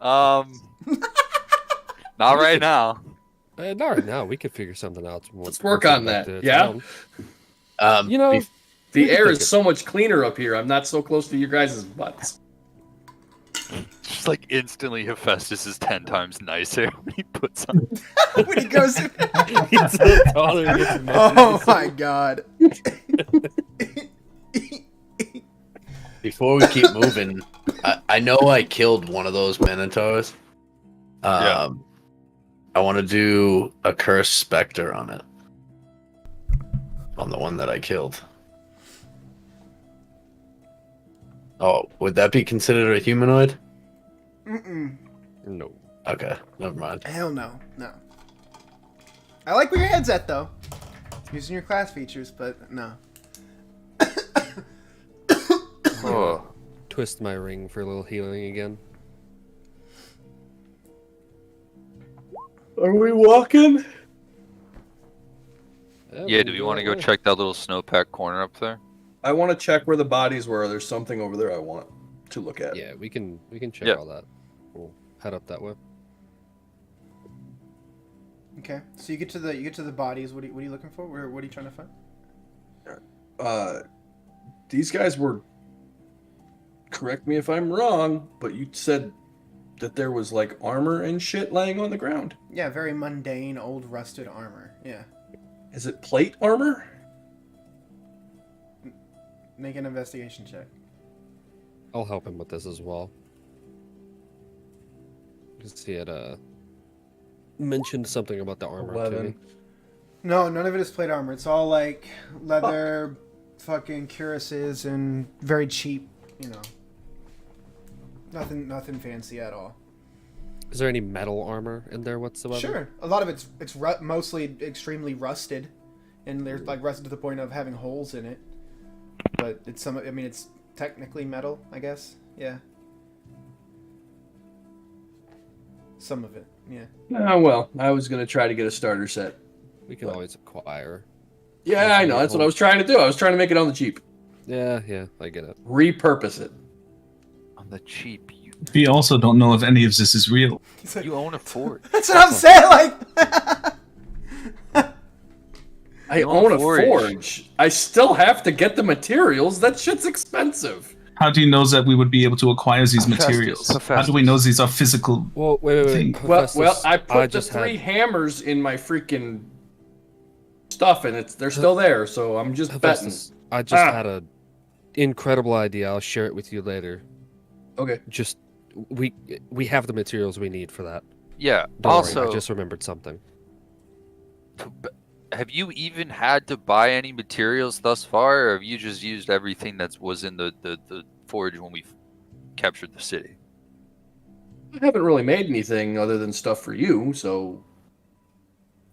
Not right now. Not right now. We could figure something out. Let's work on that, yeah? You know, The air think is so much cleaner up here. I'm not so close to your guys' butts. Just like instantly, Hephaestus is 10 times nicer when he puts on. When he goes he's so taller. He gets oh my god. Before we keep moving, I know I killed one of those Minotaurs. Yeah. I want to do a Cursed Spectre on it. On the one that I killed. Oh, would that be considered a humanoid? Mm-mm. No. Okay, never mind. Hell no. No. I like where your head's at, though. Using your class features, but no. Oh, Twist my ring for a little healing again. Are we walking? yeah. Do we want to go check that little snowpack corner up there? I want to check where the bodies were. There's something over there I want to look at. Yeah, we can check Yeah. all that. We'll head up that way. Okay, so you get to the bodies. What are you looking for? What are you trying to find? These guys were. Correct me if I'm wrong, but you said that there was like armor and shit laying on the ground. Yeah, very mundane, old, rusted armor. Yeah. Is it plate armor? Make an investigation check. I'll help him with this as well. Because he had mentioned something about the armor to 11. me. No, none of it is plate armor. It's all like leather, fucking cuirasses, and very cheap. You know, nothing fancy at all. Is there any metal armor in there whatsoever? Sure, a lot of it's mostly extremely rusted, and there's like rusted to the point of having holes in it. But it's some. I mean, it's technically metal, I guess. Yeah. Some of it, yeah. Oh well, I was gonna try to get a starter set. We can always acquire. Yeah, I know. That's what I was trying to do. I was trying to make it on the cheap. Yeah, I get it. Repurpose it. On the cheap, you We also don't know if any of this is real. He's like, you own a fort. that's what I'm saying. Like, I You own own a a forge. forge. I still have to get the materials. That shit's expensive. How do you know that we would be able to acquire these Hephaestus, materials? How do Hephaestus. we know these are physical? Well, wait. Thing. Well, Hephaestus, I put the just three had hammers in my freaking stuff, and they're still there. So I'm just betting. Hephaestus, I just had a incredible idea. I'll share it with you later. Okay. Just we have the materials we need for that. Yeah. Don't also, worry, I just remembered something. have you even had to buy any materials thus far, or have you just used everything that was in the forge when we captured the city? I haven't really made anything other than stuff for you, so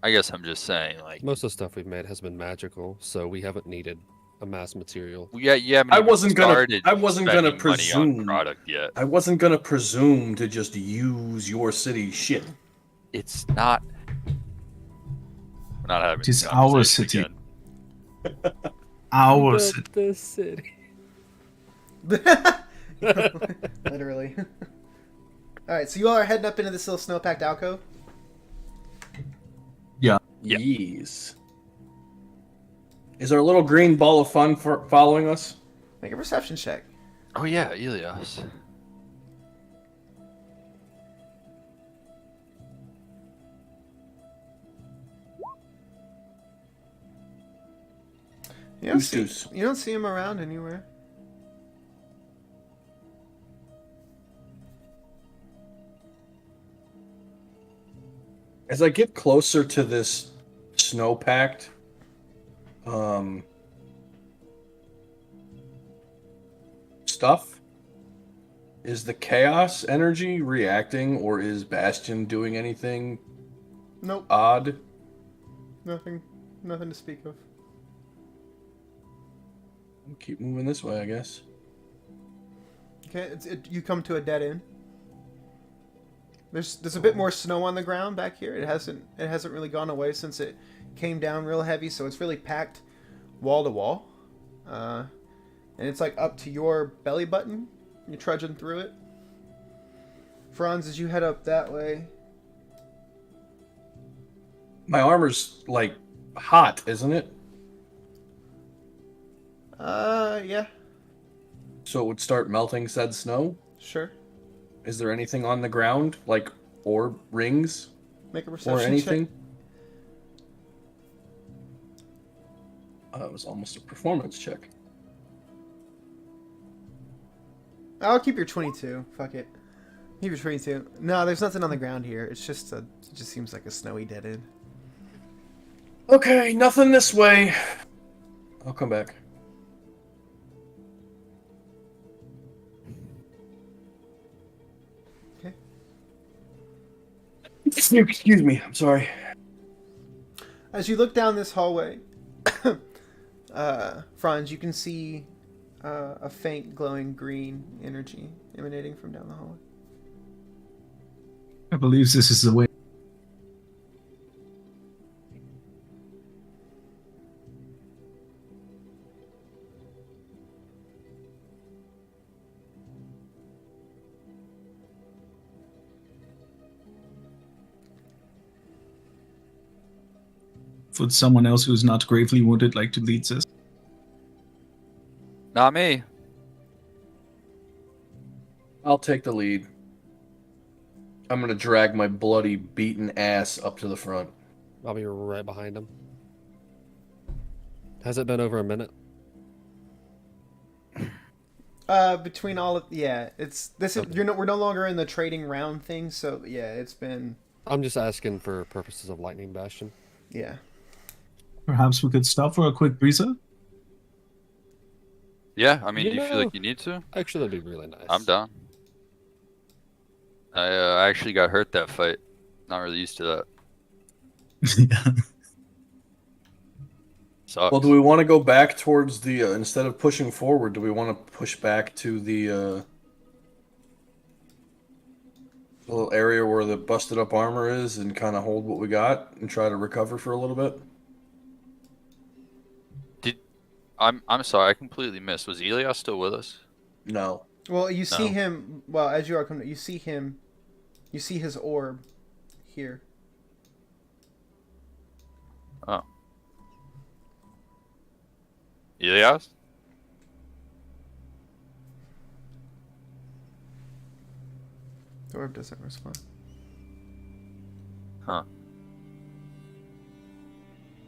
I guess I'm just saying, like, Most of the stuff we've made has been magical, so we haven't needed a mass material. yeah, you haven't I even wasn't gonna- started I wasn't gonna spending money presume. on product yet. I wasn't gonna presume to just use your city shit. It's not. We're not having. It is this our conversation city. again. Our city. The city. literally. All right, so you all are heading up into this little snow-packed alcove. Yeah. Yes. Is our little green ball of fun following us? Make a perception check. Oh yeah, Elias. You don't, Deuce. you don't see him around anywhere. As I get closer to this snow-packed, stuff, is the chaos energy reacting, or is Bastion doing anything Nope, odd? nothing to speak of. Keep moving this way, I guess. Okay, you come to a dead end. There's a bit more snow on the ground back here. It hasn't really gone away since it came down real heavy, so it's really packed wall to wall. And it's like up to your belly button. You're trudging through it. Franz, as you head up that way. My armor's, like, hot, isn't it? Yeah, So it would start melting said snow? sure. Is there anything on the ground, like orb rings Make a perception or anything? check. It was almost a performance check. I'll keep your 22. Fuck it. Keep your 22. No, there's nothing on the ground here. It just seems like a snowy dead end. Okay, nothing this way. I'll come back. Okay. Excuse me, I'm sorry. As you look down this hallway, Franz, you can see a faint glowing green energy emanating from down the hallway. I believe this is the way. Would someone else who's not gravely wounded like to lead this? Not me. I'll take the lead. I'm gonna drag my bloody, beaten ass up to the front. I'll be right behind him. Has it been over a minute? Between all of it's this is Okay. we're no longer in the trading round thing, so yeah, it's been I'm just asking for purposes of Lightning Bastion. yeah. Perhaps we could stop for a quick breather? Yeah, I mean, You do you feel know- like you need to? Actually, that'd be really nice. I'm down. I actually got hurt that fight. Not really used to that. Yeah. Sucks. Well, do we want to go back towards the instead of pushing forward? Do we want to push back to the little area where the busted up armor is and kind of hold what we got and try to recover for a little bit? I'm sorry, I completely missed. Was Elias still with us? No. Well, you see No. him. Well, as you are coming, you see him. You see his orb here. Oh. Elias? The orb doesn't respond. Huh.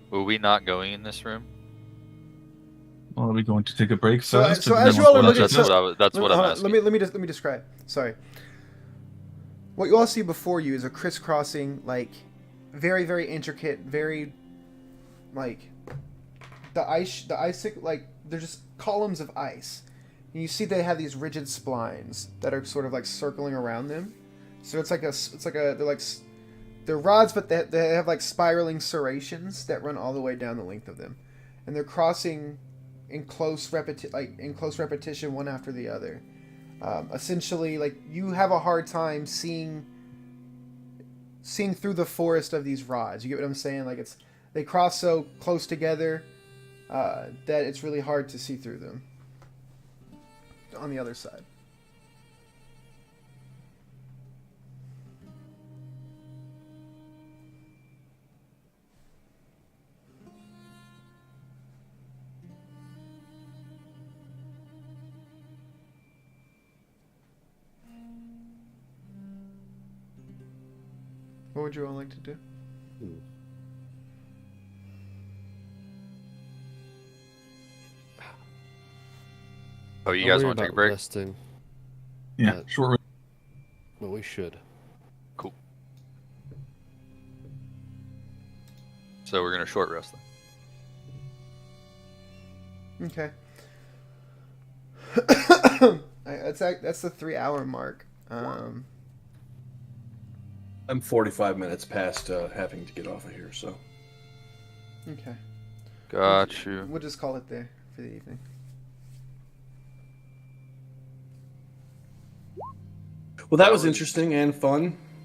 Were we not going in this room? Well, are we going to take a break So- first? so and as then you all we'll are go looking- to That's so- what I was. That's what I'm Hold on, asking. let me describe. Sorry. What you all see before you is a crisscrossing, like, very very intricate, very, like, the ice, like they're just columns of ice, and you see they have these rigid splines that are sort of like circling around them. So they're rods, but they have like spiraling serrations that run all the way down the length of them, and they're crossing in close repetition one after the other. Essentially, like, you have a hard time seeing through the forest of these rods. You get what I'm saying? Like, they cross so close together that it's really hard to see through them on the other side. What would you all like to do? Oh, you I'm guys worried want to take a about break? resting, Yeah, short. but we should. Cool. So we're gonna short rest then. Okay. That's the 3-hour mark. I'm 45 minutes past having to get off of here, so. Okay. Got you. We'll just call it there for the evening. Well, that That was was- interesting and fun.